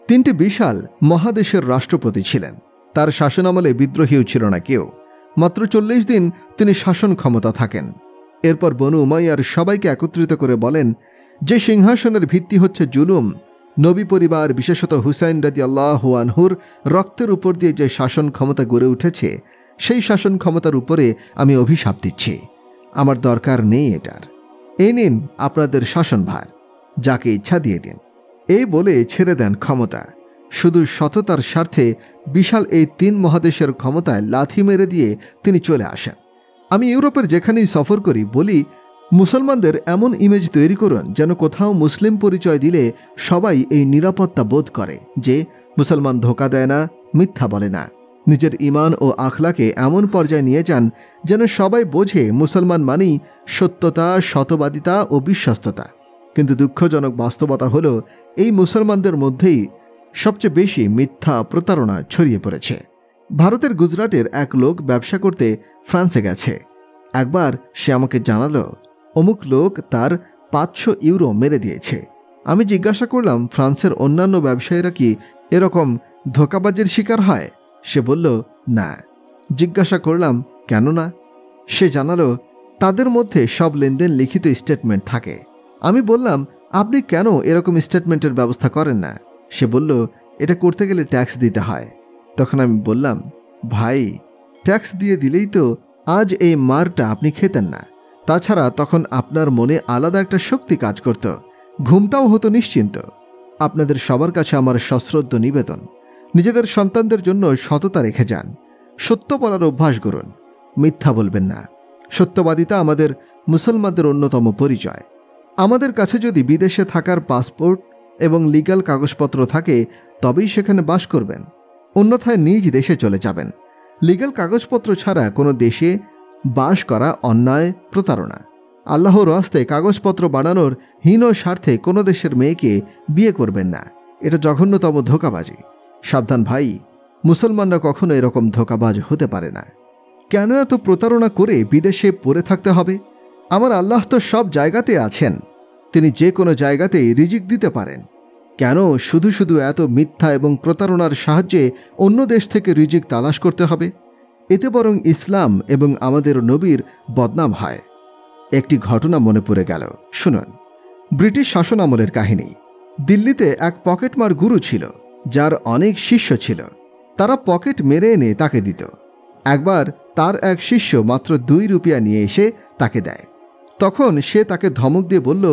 3টি বিশাল মহাদেশের রাষ্ট্রপতি ছিলেন। তার শাসনামলে বিদ্রোহীও ছিল না কেউ। মাত্র 40 দিন তিনি শাসন ক্ষমতা থাকেন। এরপর বনু উমাইয়ার সবাইকে একত্রিত করে বলেন, যে সিংহাসনের ভিত্তি হচ্ছে জুলুম, নবী পরিবার বিশেষত হুসাইন রাদিয়াল্লাহু আনহুর রক্তের উপর দিয়ে যে শাসন ক্ষমতা গড়ে উঠেছে, সেই শাসন ক্ষমতার উপরে আমি অভিশাপ দিচ্ছি। আমার দরকার নেই এটার। এই নিন আপনাদের শাসনভার, যাকে ইচ্ছা দিয়ে দিন। এই বলে ছেড়ে দেন ক্ষমতা। শুধু সততার স্বার্থে বিশাল এই 3 মহাদেশের ক্ষমতায় লাথি মেরে দিয়ে তিনি চলে আসেন। আমি ইউরোপের যেখানেই সফর করি বলি, মুসলমানদের এমন ইমেজ তৈরি করুন যেন কোথাও মুসলিম পরিচয় দিলে সবাই এই নিরাপত্তা বোধ করে যে মুসলমান ধোঁকা দেয় না, মিথ্যা বলে না। নিজের ঈমান ও আখলাকে এমন পর্যায়ে নিয়ে যান যেন সবাই বোঝে মুসলমান মানেই সত্যতা, সতবাদিতা ও বিশ্বস্ততা। কিন্তু দুঃখজনক বাস্তবতা হলো, এই মুসলমানদের মধ্যেই সবচেয়ে বেশি মিথ্যা, প্রতারণা ছড়িয়ে পড়েছে। ভারতের গুজরাটের এক লোক ব্যবসা করতে ফ্রান্সে গেছে। একবার সে আমাকে জানালো, অমুক লোক তার 500 ইউরো মেরে দিয়েছে। আমি জিজ্ঞাসা করলাম, ফ্রান্সের অন্যান্য ব্যবসায়ীরা কি এরকম ধোঁকাবাজের শিকার হয়? সে বলল, না। জিজ্ঞাসা করলাম, কেন না? সে জানালো, তাদের মধ্যে সব লেনদেন লিখিত স্টেটমেন্ট থাকে। আমি বললাম, আপনি কেন এরকম স্টেটমেন্টের ব্যবস্থা করেন না? সে বলল, এটা করতে গেলে ট্যাক্স দিতে হয়। তখন আমি বললাম, ভাই, ট্যাক্স দিয়ে দিলেই তো আজ এই মারটা আপনি খেতেন না। তাছাড়া তখন আপনার মনে আলাদা একটা শক্তি কাজ করত, ঘুমটাও হতো নিশ্চিন্ত। আপনাদের সবার কাছে আমার সশ্রদ্ধ নিবেদন, নিজেদের সন্তানদের জন্য সততা রেখে যান। সত্য বলার অভ্যাস করুন, মিথ্যা বলবেন না। সত্যবাদিতা আমাদের মুসলমানদের অন্যতম পরিচয়। আমাদের কাছে যদি বিদেশে থাকার পাসপোর্ট এবং লিগ্যাল কাগজপত্র থাকে তবেই সেখানে বাস করবেন, অন্যথায় নিজ দেশে চলে যাবেন। লিগ্যাল কাগজপত্র ছাড়া কোনো দেশে বাস করা অন্যায়, প্রতারণা। আল্লাহর রাস্তায় কাগজপত্র বানানোর হীন স্বার্থে কোনো দেশের মেয়েকে বিয়ে করবেন না। এটা জঘন্যতম ধোঁকাবাজি। সাবধান ভাই, মুসলমানরা কখনো এরকম ধোঁকাবাজ হতে পারে না। কেন এত প্রতারণা করে বিদেশে পড়ে থাকতে হবে? আমার আল্লাহ তো সব জায়গাতে আছেন, তিনি যে কোনো জায়গাতেই রিজিক দিতে পারেন। কেন শুধু শুধু এত মিথ্যা এবং প্রতারণার সাহায্যে অন্য দেশ থেকে রিজিক তালাশ করতে হবে? এতে বরং ইসলাম এবং আমাদের নবীর বদনাম হয়। একটি ঘটনা মনে পড়ে গেল, শুনুন। ব্রিটিশ শাসন আমলের কাহিনী। দিল্লিতে এক পকেটমার গুরু ছিল, যার অনেক শিষ্য ছিল। তারা পকেট মেরে এনে তাকে দিত। একবার তার এক শিষ্য মাত্র 2 রুপিয়া নিয়ে এসে তাকে দেয়। তখন সে তাকে ধমক দিয়ে বলল,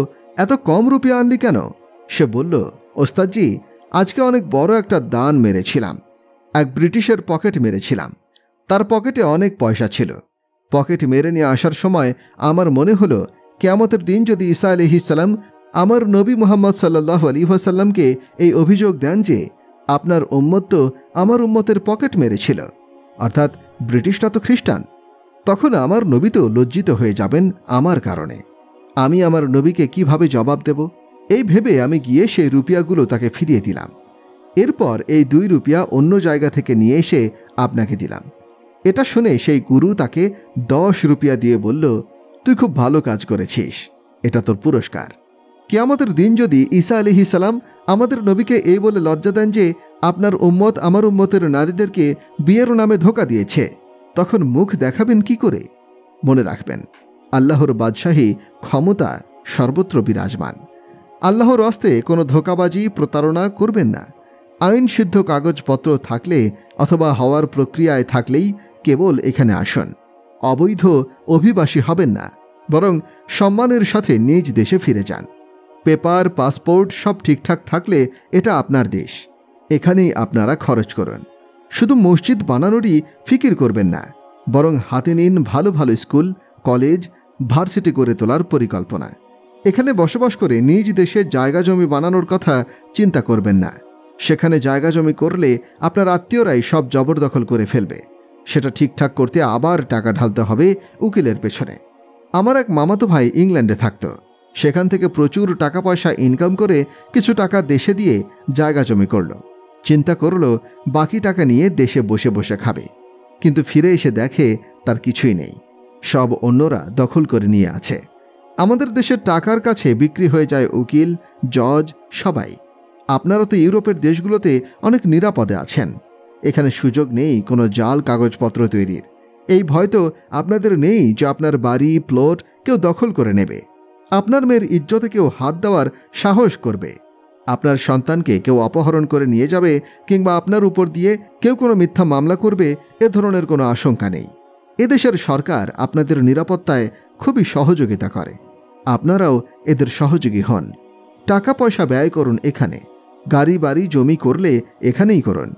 এত কম রুপিয়া আনলি কেন? সে বলল, ওস্তাদজি, আজকে অনেক বড় একটা দান মেরেছিলাম। এক ব্রিটিশের পকেট মেরেছিলাম। তার পকেটে অনেক পয়সা ছিল। পকেট মেরে নিয়ে আসার সময় আমার মনে হলো, কিয়ামতের দিন যদি ঈসা আলাইহিস সালাম আমার নবী মুহাম্মদ সাল্লাল্লাহু আলাইহি ওয়াসাল্লামকে এই অভিযোগ দেন যে আপনার উম্মত তো আমার উম্মতের পকেট মেরেছিল, অর্থাৎ ব্রিটিশরা তো খ্রিস্টান, তখন আমার নবী তো লজ্জিত হয়ে যাবেন আমার কারণে। আমি আমার নবীকে কিভাবে জবাব দেব? এই ভেবে আমি গিয়ে সেই রুপিয়াগুলো তাকে ফিরিয়ে দিলাম। এরপর এই 2 রুপিয়া অন্য জায়গা থেকে নিয়ে এসে আপনাকে দিলাম। এটা শুনে সেই গুরু তাকে 10 রুপিয়া দিয়ে বলল, তুই খুব ভালো কাজ করেছিস, এটা তোর পুরস্কার। কিয়ামতের দিন যদি ঈসা আলাইহিস সালাম আমাদের নবীকে এই বলে লজ্জা দেন যে আপনার উম্মত আমার উম্মতের নারীদেরকে বিয়ের নামে ধোঁকা দিয়েছে, তখন মুখ দেখাবেন কি করে? মনে রাখবেন, আল্লাহর বাদশাহী ক্ষমতা সর্বত্র বিরাজমান। আল্লাহর রাস্তে কোনো ধোঁকাবাজি প্রতারণা করবেন না। আইন সিদ্ধ কাগজপত্র থাকলে অথবা হওয়ার প্রক্রিয়ায় থাকলেই কেবল এখানে আসুন। অবৈধ অভিবাসী হবেন না, বরং সম্মানের সাথে নিজ দেশে ফিরে যান। পেপার পাসপোর্ট সব ঠিকঠাক থাকলে এটা আপনার দেশ, এখানেই আপনারা খরচ করুন। শুধু মসজিদ বানানোরই ফিকির করবেন না, বরং হাতে নিন ভালো ভালো স্কুল, কলেজ, ভার্সিটি করে তোলার পরিকল্পনা। এখানে বসবাস করে নিজ দেশে জায়গা জমি বানানোর কথা চিন্তা করবেন না। সেখানে জায়গা জমি করলে আপনার আত্মীয়রাই সব জবরদখল করে ফেলবে। সেটা ঠিকঠাক করতে আবার টাকা ঢালতে হবে উকিলের পেছনে। আমার এক মামাতো ভাই ইংল্যান্ডে থাকত। সেখান থেকে প্রচুর টাকা পয়সা ইনকাম করে কিছু টাকা দেশে দিয়ে জায়গা জমি করল। চিন্তা করল বাকি টাকা নিয়ে দেশে বসে বসে খাবে, কিন্তু ফিরে এসে দেখে তার কিছুই নেই, সব অন্যরা দখল করে নিয়ে আছে। আমাদের দেশের টাকার কাছে বিক্রি হয়ে যায় উকিল, জজ, সবাই। আপনারা তো ইউরোপের দেশগুলোতে অনেক নিরাপদে আছেন। এখানে সুযোগ নেই কোনো জাল কাগজপত্র তৈরির। এই ভয় তো আপনাদের নেই যে আপনার বাড়ি প্লট কেউ দখল করে নেবে, আপনার মেয়ের ইজ্জতে কেউ হাত দেওয়ার সাহস করবে, আপনার সন্তানকে কেউ অপহরণ করে নিয়ে যাবে, কিংবা আপনার উপর দিয়ে কেউ কোনো মিথ্যা মামলা করবে, এ ধরনের কোনো আশঙ্কা নেই। এদেশের সরকার আপনাদের নিরাপত্তায় খুবই সহযোগিতা করে। আপনারাও এদের সহযোগী হন। টাকা পয়সা ব্যয় করুন এখানে। গাড়ি বাড়ি জমি করলে এখানেই করুন।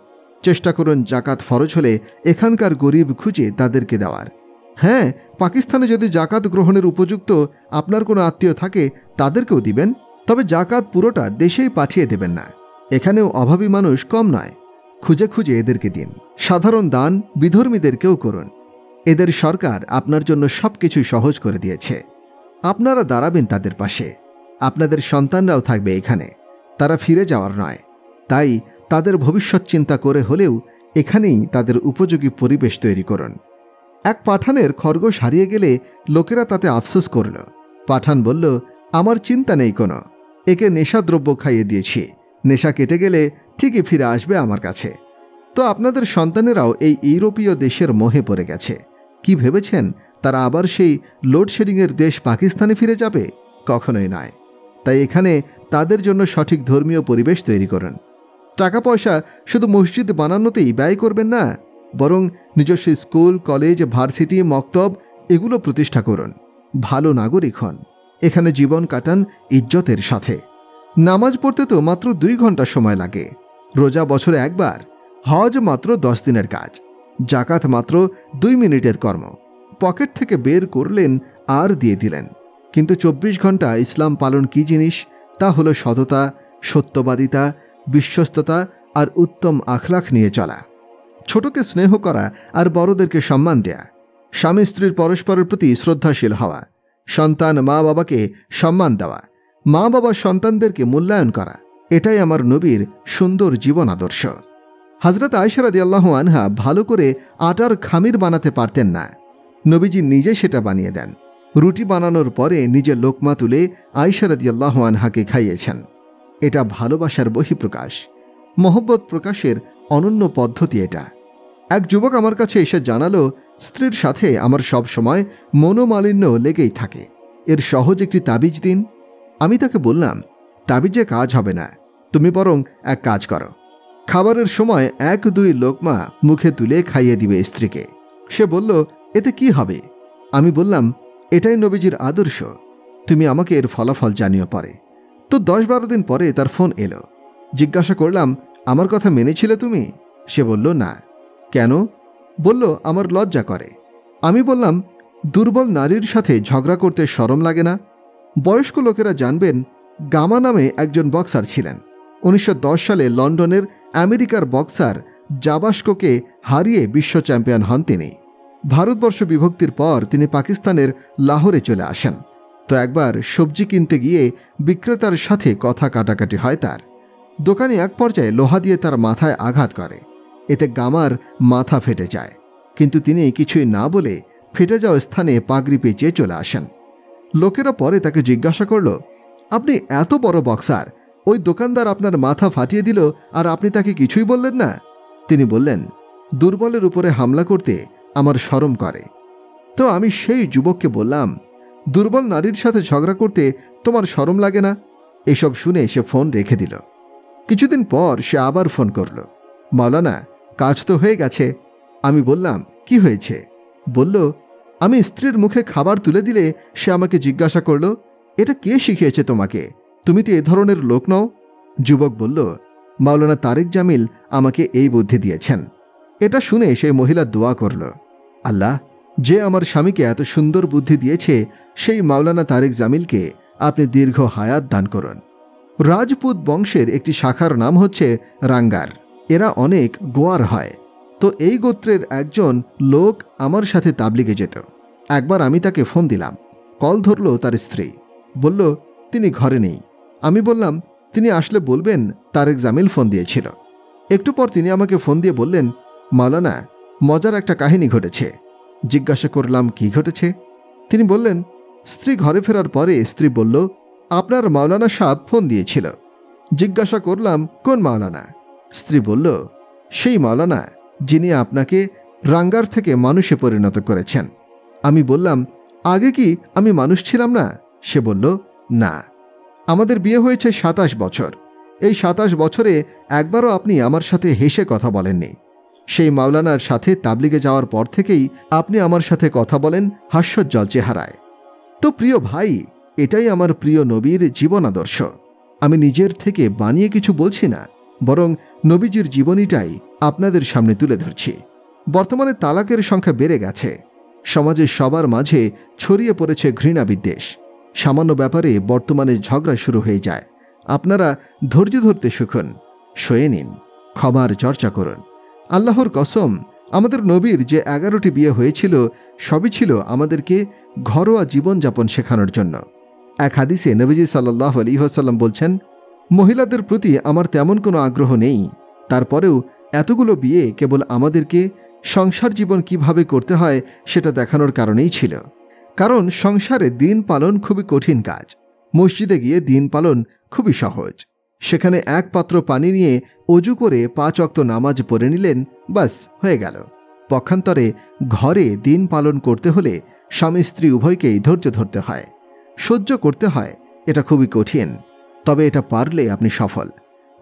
চেষ্টা করুন জাকাত ফরজ হলে এখানকার গরিব খুঁজে তাদেরকে দেওয়ার। হ্যাঁ, পাকিস্তানে যদি জাকাত গ্রহণের উপযুক্ত আপনার কোনো আত্মীয় থাকে তাদেরকেও দিবেন, তবে জাকাত পুরোটা দেশেই পাঠিয়ে দেবেন না। এখানেও অভাবী মানুষ কম নয়, খুঁজে খুঁজে এদেরকে দিন। সাধারণ দান বিধর্মীদেরকেও করুন। এদের সরকার আপনার জন্য সব কিছুই সহজ করে দিয়েছে। আপনারা দাঁড়াবেন তাদের পাশে। আপনাদের সন্তানরাও থাকবে এখানে, তারা ফিরে যাওয়ার নয়। তাই তাদের ভবিষ্যৎ চিন্তা করে হলেও এখানেই তাদের উপযোগী পরিবেশ তৈরি করুন। এক পাঠানের খরগোশ হারিয়ে গেলে লোকেরা তাতে আফসোস করল। পাঠান বলল, আমার চিন্তা নেই কোনো, একে নেশাদ্রব্য খাইয়ে দিয়েছি, নেশা কেটে গেলে ঠিকই ফিরে আসবে আমার কাছে। তো আপনাদের সন্তানেরাও এই ইউরোপীয় দেশের মোহে পড়ে গেছে। কি ভেবেছেন তারা আবার সেই লোডশেডিংয়ের দেশ পাকিস্তানে ফিরে যাবে? কখনোই নয়। তাই এখানে তাদের জন্য সঠিক ধর্মীয় পরিবেশ তৈরি করুন। টাকা পয়সা শুধু মসজিদ বানানোতেই ব্যয় করবেন না, বরং নিজস্ব স্কুল, কলেজ, ভার্সিটি, মক্তব এগুলো প্রতিষ্ঠা করুন। ভালো নাগরিক হন। এখানে জীবন কাটান ইজ্জতের সাথে। নামাজ পড়তে তো মাত্র 2 ঘন্টা সময় লাগে। রোজা বছরে একবার। হজ মাত্র 10 দিনের কাজ। জাকাত মাত্র 2 মিনিটের কর্ম। পকেট থেকে বের করলেন আর দিয়ে দিলেন। কিন্তু 24 ঘন্টা ইসলাম পালন কি জিনিস? তা হলো সততা, সত্যবাদিতা, বিশ্বস্ততা আর উত্তম আখলাখ নিয়ে চলা। ছোটকে স্নেহ করা আর বড়দেরকে সম্মান দেয়া। স্বামী স্ত্রীর পরস্পরের প্রতি শ্রদ্ধাশীল হওয়া। সন্তান মা বাবাকে সম্মান দেওয়া। মা বাবা সন্তানদেরকে মূল্যায়ন করা। এটাই আমার নবীর সুন্দর জীবন আদর্শ। হযরত আয়েশা রাদিয়াল্লাহু আনহা ভালো করে আটার খামির বানাতে পারতেন না। নবীজি নিজে সেটা বানিয়ে দেন। রুটি বানানোর পরে নিজে লোকমা তুলে আয়েশা রাদিয়াল্লাহু আনহাকে খাইয়েছেন। এটা ভালোবাসার বহিঃপ্রকাশ, মহব্বত প্রকাশের অনন্য পদ্ধতি এটা। এক যুবক আমার কাছে এসে জানালো, স্ত্রীর সাথে আমার সব সময় মনোমালিন্য লেগেই থাকে, এর সহজ একটি তাবিজ দিন। আমি তাকে বললাম, তাবিজে কাজ হবে না, তুমি বরং এক কাজ করো, খাবারের সময় 1-2 লোকমা মুখে তুলে খাইয়ে দিবে স্ত্রীকে। সে বলল, এতে কি হবে? আমি বললাম, এটাই নবীজির আদর্শ, তুমি আমাকে এর ফলাফল জানিও পরে। তো 10-12 দিন পরে তার ফোন এলো। জিজ্ঞাসা করলাম, আমার কথা মেনেছিলে তুমি? সে বলল, না। কেন? বলল, আমার লজ্জা করে। আমি বললাম, দুর্বল নারীর সাথে ঝগড়া করতে শরম লাগে না? বয়স্ক লোকেরা জানবেন, গামা নামে একজন বক্সার ছিলেন। 1910 সালে লন্ডনের আমেরিকার বক্সার জাবাস্কোকে হারিয়ে বিশ্ব চ্যাম্পিয়ন হন তিনি। ভারতবর্ষ বিভক্তির পর তিনি পাকিস্তানের লাহোরে চলে আসেন। তো একবার সবজি কিনতে গিয়ে বিক্রেতার সাথে কথা কাটাকাটি হয় তার। দোকানে এক পর্যায়ে লোহা দিয়ে তার মাথায় আঘাত করে। এতে গামার মাথা ফেটে যায়, কিন্তু তিনি কিছুই না বলে ফেটে যাওয়া স্থানে পাগড়ি পেঁচিয়ে চলে আসেন। লোকেরা পরে তাকে জিজ্ঞাসা করল, আপনি এত বড় বক্সার, ওই দোকানদার আপনার মাথা ফাটিয়ে দিল আর আপনি তাকে কিছুই বললেন না? তিনি বললেন, দুর্বলের উপরে হামলা করতে আমার শরম করে। তো আমি সেই যুবককে বললাম, দুর্বল নারীর সাথে ঝগড়া করতে তোমার শরম লাগে না? এসব শুনে সে ফোন রেখে দিল। কিছুদিন পর সে আবার ফোন করল, মাওলানা কাজ তো হয়ে গেছে। আমি বললাম, কি হয়েছে? বলল, আমি স্ত্রীর মুখে খাবার তুলে দিলে সে আমাকে জিজ্ঞাসা করল, এটা কে শিখিয়েছে তোমাকে? তুমি তো এ ধরনের লোক নও। যুবক বলল, মাওলানা তারেক জামিল আমাকে এই বুদ্ধি দিয়েছেন। এটা শুনে সেই মহিলা দোয়া করল, আল্লাহ, যে আমার স্বামীকে এত সুন্দর বুদ্ধি দিয়েছে সেই মাওলানা তারেক জামিলকে আপনি দীর্ঘ হায়াত দান করুন। রাজপুত বংশের একটি শাখার নাম হচ্ছে রাঙ্গার। এরা অনেক গোয়ার হয়। তো এই গোত্রের একজন লোক আমার সাথে তাবলিগে যেত। একবার আমি তাকে ফোন দিলাম। কল ধরল তার স্ত্রী। বলল, তিনি ঘরে নেই। আমি বললাম, তিনি আসলে বলবেন তারেক জামিল ফোন দিয়েছিল। একটু পর তিনি আমাকে ফোন দিয়ে বললেন, মাওলানা, মজার একটা কাহিনী ঘটেছে। জিজ্ঞাসা করলাম, কি ঘটেছে? তিনি বললেন, স্ত্রী ঘরে ফেরার পরে স্ত্রী বলল, আপনার মাওলানা সাহেব ফোন দিয়েছিল। জিজ্ঞাসা করলাম, কোন মাওলানা? স্ত্রী বলল, সেই মাওলানা যিনি আপনাকে রাঙ্গার থেকে মানুষে পরিণত করেছেন। আমি বললাম, আগে কি আমি মানুষ ছিলাম না? সে বলল, না। আমাদের বিয়ে হয়েছে 27 বছর। এই 27 বছরে একবারও আপনি আমার সাথে হেসে কথা বলেননি। সেই মাওলানার সাথে তাবলিগে যাওয়ার পর থেকেই আপনি আমার সাথে কথা বলেন হাস্যোজ্জ্বল চেহারায়। তো প্রিয় ভাই, এটাই আমার প্রিয় নবীর জীবন আদর্শ। আমি নিজের থেকে বানিয়ে কিছু বলছি না, বরং নবীজির জীবনীটাই আপনাদের সামনে তুলে ধরছি। বর্তমানে তালাকের সংখ্যা বেড়ে গেছে। সমাজের সবার মাঝে ছড়িয়ে পড়েছে ঘৃণা বিদ্বেষ। সামান্য ব্যাপারে বর্তমানে ঝগড়া শুরু হয়ে যায়। আপনারা ধৈর্য ধরতে শিখুন, সয়ে নিন, ক্ষমার চর্চা করুন। আল্লাহর কসম, আমাদের নবীর যে 11টি বিয়ে হয়েছিল সবই ছিল আমাদেরকে ঘরোয়া জীবনযাপন শেখানোর জন্য। এক হাদিসে নবীজি সাল্লাল্লাহু আলাইহি ওয়াসাল্লাম বলছেন, মহিলাদের প্রতি আমার তেমন কোনো আগ্রহ নেই, তারপরেও এতগুলো বিয়ে কেবল আমাদেরকে সংসার জীবন কিভাবে করতে হয় সেটা দেখানোর কারণেই ছিল। কারণ সংসারে দিন পালন খুবই কঠিন কাজ। মসজিদে গিয়ে দিন পালন খুবই সহজ। সেখানে এক পাত্র পানি নিয়ে অজু করে 5 ওয়াক্ত নামাজ পড়ে নিলেন, বাস হয়ে গেল। পক্ষান্তরে ঘরে দিন পালন করতে হলে স্বামী স্ত্রী উভয়কেই ধৈর্য ধরতে হয়, সহ্য করতে হয়। এটা খুবই কঠিন, তবে এটা পারলে আপনি সফল।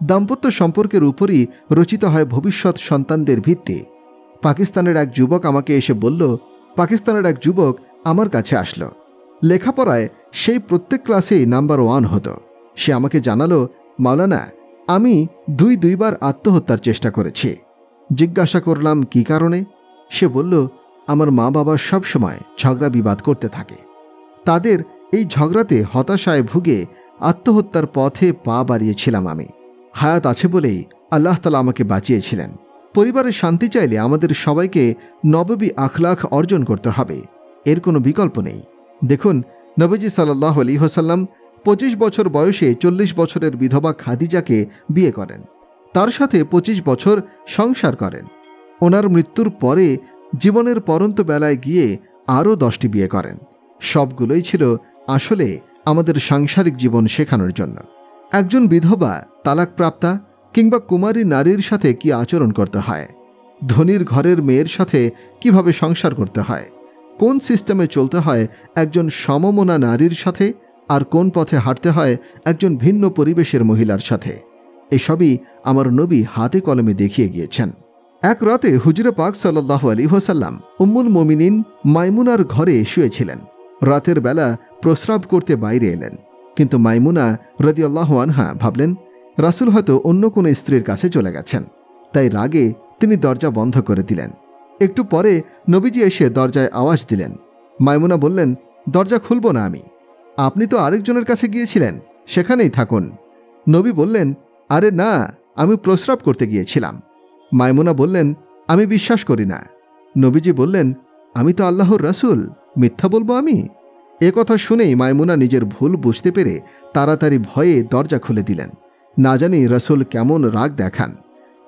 দাম্পত্য সম্পর্কের উপরই রচিত হয় ভবিষ্যৎ সন্তানদের ভিত্তি। পাকিস্তানের এক যুবক আমাকে এসে বলল, পাকিস্তানের এক যুবক আমার কাছে আসলো। লেখাপড়ায় সেই প্রত্যেক ক্লাসেই নাম্বার 1 হতো। সে আমাকে জানালো, মাওলানা, আমি দুইবার আত্মহত্যার চেষ্টা করেছি। জিজ্ঞাসা করলাম, কি কারণে? সে বলল, আমার মা বাবা সবসময় ঝগড়া বিবাদ করতে থাকে। তাদের এই ঝগড়াতে হতাশায় ভুগে আত্মহত্যার পথে পা বাড়িয়েছিলাম আমি। হায়াত আছে বলেই আল্লাহ তাআলা আমাকে বাঁচিয়েছিলেন। পরিবারের শান্তি চাইলে আমাদের সবাইকে নববী আখলাখ অর্জন করতে হবে, এর কোনো বিকল্প নেই। দেখুন, নবীজি সাল্লাল্লাহু আলাইহি ওয়াসাল্লাম 25 বছর বয়সে 40 বছরের বিধবা খাদিজাকে বিয়ে করেন। তার সাথে 25 বছর সংসার করেন। ওনার মৃত্যুর পরে জীবনের পরন্ত বেলায় গিয়ে আরও 10টি বিয়ে করেন। সবগুলোই ছিল আসলে আমাদের সাংসারিক জীবন শেখানোর জন্য। একজন বিধবা, তালাকপ্রাপ্তা কিংবা কুমারী নারীর সাথে কি আচরণ করতে হয়, ধনীর ঘরের মেয়ের সাথে কিভাবে সংসার করতে হয়, কোন সিস্টেমে চলতে হয় একজন সমমনা নারীর সাথে, আর কোন পথে হাঁটতে হয় একজন ভিন্ন পরিবেশের মহিলার সাথে, এসবই আমার নবী হাতে কলমে দেখিয়ে গিয়েছেন। এক রাতে হুজুরে পাক সাল্লাল্লাহু আলাইহি ওয়াসাল্লাম উম্মুল মুমিনিন মাইমুনার ঘরে শুয়েছিলেন। রাতের বেলা প্রস্রাব করতে বাইরে এলেন, কিন্তু মাইমুনা রাদিয়াল্লাহু আনহা ভাবলেন রাসূল হয়তো অন্য কোনো স্ত্রীর কাছে চলে গেছেন। তাই রাগে তিনি দরজা বন্ধ করে দিলেন। একটু পরে নবীজি এসে দরজায় আওয়াজ দিলেন। মাইমুনা বললেন, দরজা খুলব না আমি, আপনি তো আরেকজনের কাছে গিয়েছিলেন, সেখানেই থাকুন। নবী বললেন, আরে না, আমি প্রস্রাব করতে গিয়েছিলাম। মাইমুনা বললেন, আমি বিশ্বাস করি না। নবীজি বললেন, আমি তো আল্লাহর রাসূল, মিথ্যা বলবো আমি? এ কথা শুনেই মাইমুনা নিজের ভুল বুঝতে পেরে তাড়াতাড়ি ভয়ে দরজা খুলে দিলেন। না জানি রাসূল কেমন রাগ দেখান,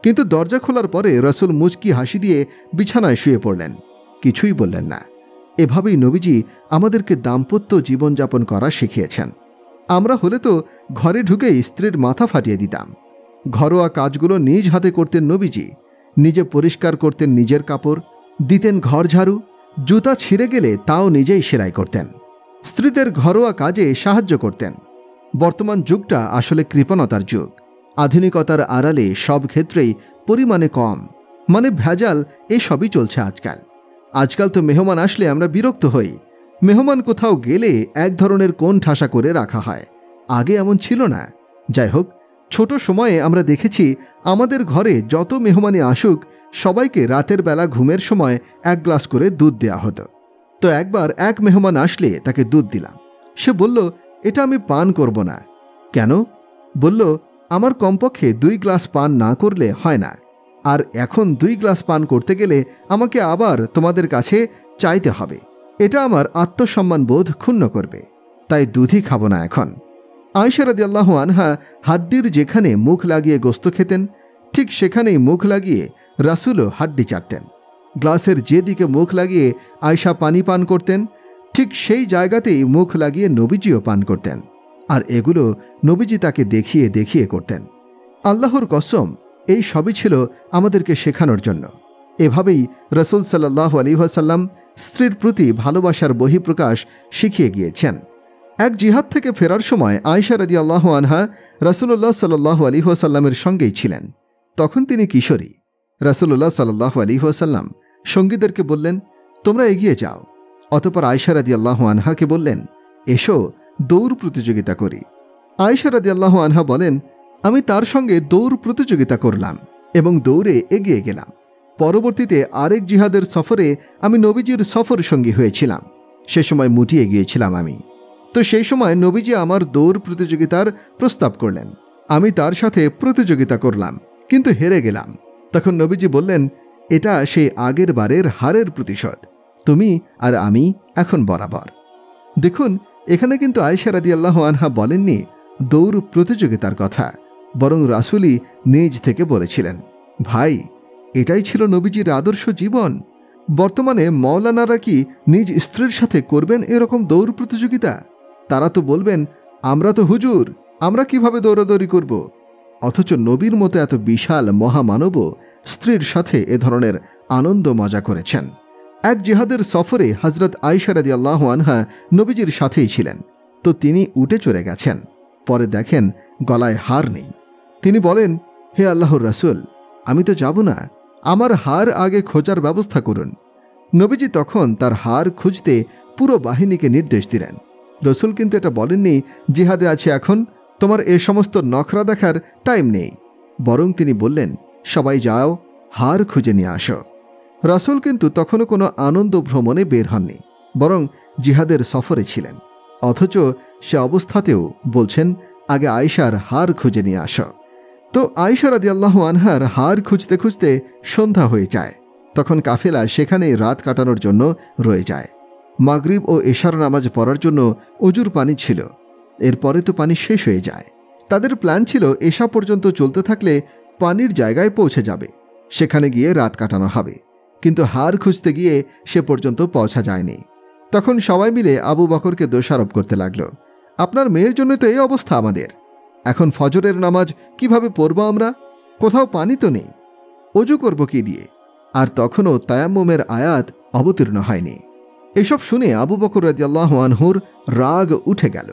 কিন্তু দরজা খোলার পরে রাসূল মুচকি হাসি দিয়ে বিছানায় শুয়ে পড়লেন, কিছুই বললেন না। এভাবেই নবীজি আমাদেরকে দাম্পত্য জীবনযাপন করা শিখিয়েছেন। আমরা হলে তো ঘরে ঢুকেই স্ত্রীর মাথা ফাটিয়ে দিতাম। ঘরোয়া কাজগুলো নিজ হাতে করতেন নবীজি। নিজে পরিষ্কার করতেন নিজের কাপড়, দিতেন ঘর ঝাড়ু, জুতা ছিঁড়ে গেলে তাও নিজেই সেলাই করতেন, স্ত্রীদের ঘরোয়া কাজে সাহায্য করতেন। বর্তমান যুগটা আসলে কৃপণতার যুগ। আধুনিকতার আড়ালে সব ক্ষেত্রেই পরিমাণে কম, মানে ভেজাল, এসবই চলছে আজকাল। আজকাল তো মেহমান আসলে আমরা বিরক্ত হই। মেহমান কোথাও গেলে এক ধরনের কোণ ঠাসা করে রাখা হয়, আগে এমন ছিল না। যাই হোক, ছোট সময়ে আমরা দেখেছি আমাদের ঘরে যত মেহমানি আসুক সবাইকে রাতের বেলা ঘুমের সময় 1 গ্লাস করে দুধ দেওয়া হতো। তো একবার এক মেহমান আসলে তাকে দুধ দিলাম। সে বলল, এটা আমি পান করব না। কেন? বলল, আমার কমপক্ষে 2 গ্লাস পান না করলে হয় না, আর এখন 2 গ্লাস পান করতে গেলে আমাকে আবার তোমাদের কাছে চাইতে হবে। এটা আমার আত্মসম্মান বোধ ক্ষুণ্ণ করবে, তাই দুধই খাবো না এখন। আয়েশা রাদিয়াল্লাহু আনহা হাড্ডির যেখানে মুখ লাগিয়ে গোস্ত খেতেন, ঠিক সেখানেই মুখ লাগিয়ে রাসূলও হাড্ডি চাটতেন। গ্লাসের যেদিকে মুখ লাগিয়ে আয়েশা পানি পান করতেন, ঠিক সেই জায়গাতেই মুখ লাগিয়ে নবীজিও পান করতেন। আর এগুলো নবীজি তাকে দেখিয়ে দেখিয়ে করতেন। আল্লাহর কসম, এই সবই ছিল আমাদেরকে শেখানোর জন্য। এভাবেই রাসূল সাল্লাল্লাহু আলাইহি ওয়াসাল্লাম স্ত্রীর প্রতি ভালোবাসার বহিঃপ্রকাশ শিখিয়ে গিয়েছেন। এক জিহাদ থেকে ফেরার সময় আয়েশা রাদিয়াল্লাহু আনহা রাসূলুল্লাহ সাল্লাল্লাহু আলাইহি ওয়াসাল্লামের সঙ্গেই ছিলেন। তখন তিনি কিশোরী। রাসূলুল্লাহ সাল্লাল্লাহু আলাইহি ওয়াসাল্লাম সঙ্গীদেরকে বললেন, তোমরা এগিয়ে যাও। অতঃপর আয়েশা রাদিয়াল্লাহু আনহাকে বললেন, এসো দৌড় প্রতিযোগিতা করি। আয়েশা রাদিয়াল্লাহু আনহা বলেন, আমি তার সঙ্গে দৌড় প্রতিযোগিতা করলাম এবং দৌড়ে এগিয়ে গেলাম। পরবর্তীতে আরেক জিহাদের সফরে আমি নবীজির সফর সঙ্গী হয়েছিলাম। সে সময় মুটিয়ে গিয়েছিলাম আমি। তো সেই সময় নবীজি আমার দৌড় প্রতিযোগিতার প্রস্তাব করলেন। আমি তার সাথে প্রতিযোগিতা করলাম, কিন্তু হেরে গেলাম। তখন নবীজি বললেন, এটা সেই আগের বারের হারের প্রতিশোধ। তুমি আর আমি এখন বরাবর। দেখুন, এখানে কিন্তু আয়েশা রাদিয়াল্লাহু আনহা বলেননি দৌড় প্রতিযোগিতার কথা, বরং রাসূলই নিজ থেকে বলেছিলেন। ভাই, এটাই ছিল নবীজির আদর্শ জীবন। বর্তমানে মওলানারা কি নিজ স্ত্রীর সাথে করবেন এরকম দৌড় প্রতিযোগিতা? তারা তো বলবেন, আমরা তো হুজুর, আমরা কিভাবে দৌড়াদৌড়ি করব? অথচ নবীর মতো এত বিশাল মহামানবও স্ত্রীর সাথে এ ধরনের আনন্দ মজা করেছেন। এক জিহাদের সফরে হযরত আয়েশা রাদিয়াল্লাহু আনহা নবীজির সাথেই ছিলেন। তো তিনি উঠে চলে গেছেন। পরে দেখেন গলায় হার নেই। তিনি বলেন, হে আল্লাহর রাসূল, আমি তো যাব না, আমার হার আগে খোঁজার ব্যবস্থা করুন। নবীজি তখন তার হার খুঁজতে পুরো বাহিনীকে নির্দেশ দিলেন। রসুল কিন্তু এটা বলেননি, জিহাদে আছে এখন, তোমার এ সমস্ত নখরা দেখার টাইম নেই। বরং তিনি বললেন, সবাই যাও, হার খুঁজে নিয়ে আসো। রাসূল কিন্তু তখনও কোনো আনন্দ ভ্রমণে বের হননি, বরং জিহাদের সফরে ছিলেন। অথচ সে অবস্থাতেও বলছেন, আগে আয়েশার হার খুঁজে নিয়ে আসো। তো আয়েশা রাদিয়াল্লাহু আনহার হার খুঁজতে খুঁজতে সন্ধ্যা হয়ে যায়। তখন কাফেলা সেখানেই রাত কাটানোর জন্য রয়ে যায়। মাগরিব ও এশার নামাজ পড়ার জন্য অজুর পানি ছিল। এরপরে তো পানি শেষ হয়ে যায়। তাদের প্ল্যান ছিল এশা পর্যন্ত চলতে থাকলে পানির জায়গায় পৌঁছে যাবে, সেখানে গিয়ে রাত কাটানো হবে। কিন্তু হার খুঁজতে গিয়ে সে পর্যন্ত পৌঁছা যায়নি। তখন সবাই মিলে আবু বকরকে দোষারোপ করতে লাগলো, আপনার মেয়ের জন্য তো এই অবস্থা আমাদের, এখন ফজরের নামাজ কিভাবে পড়ব আমরা? কোথাও পানি তো নেই, অজু করব কি দিয়ে? আর তখনও তায়াম্মুমের আয়াত অবতীর্ণ হয়নি। এসব শুনে আবু বকর রাদিয়াল্লাহু আনহুর রাগ উঠে গেল।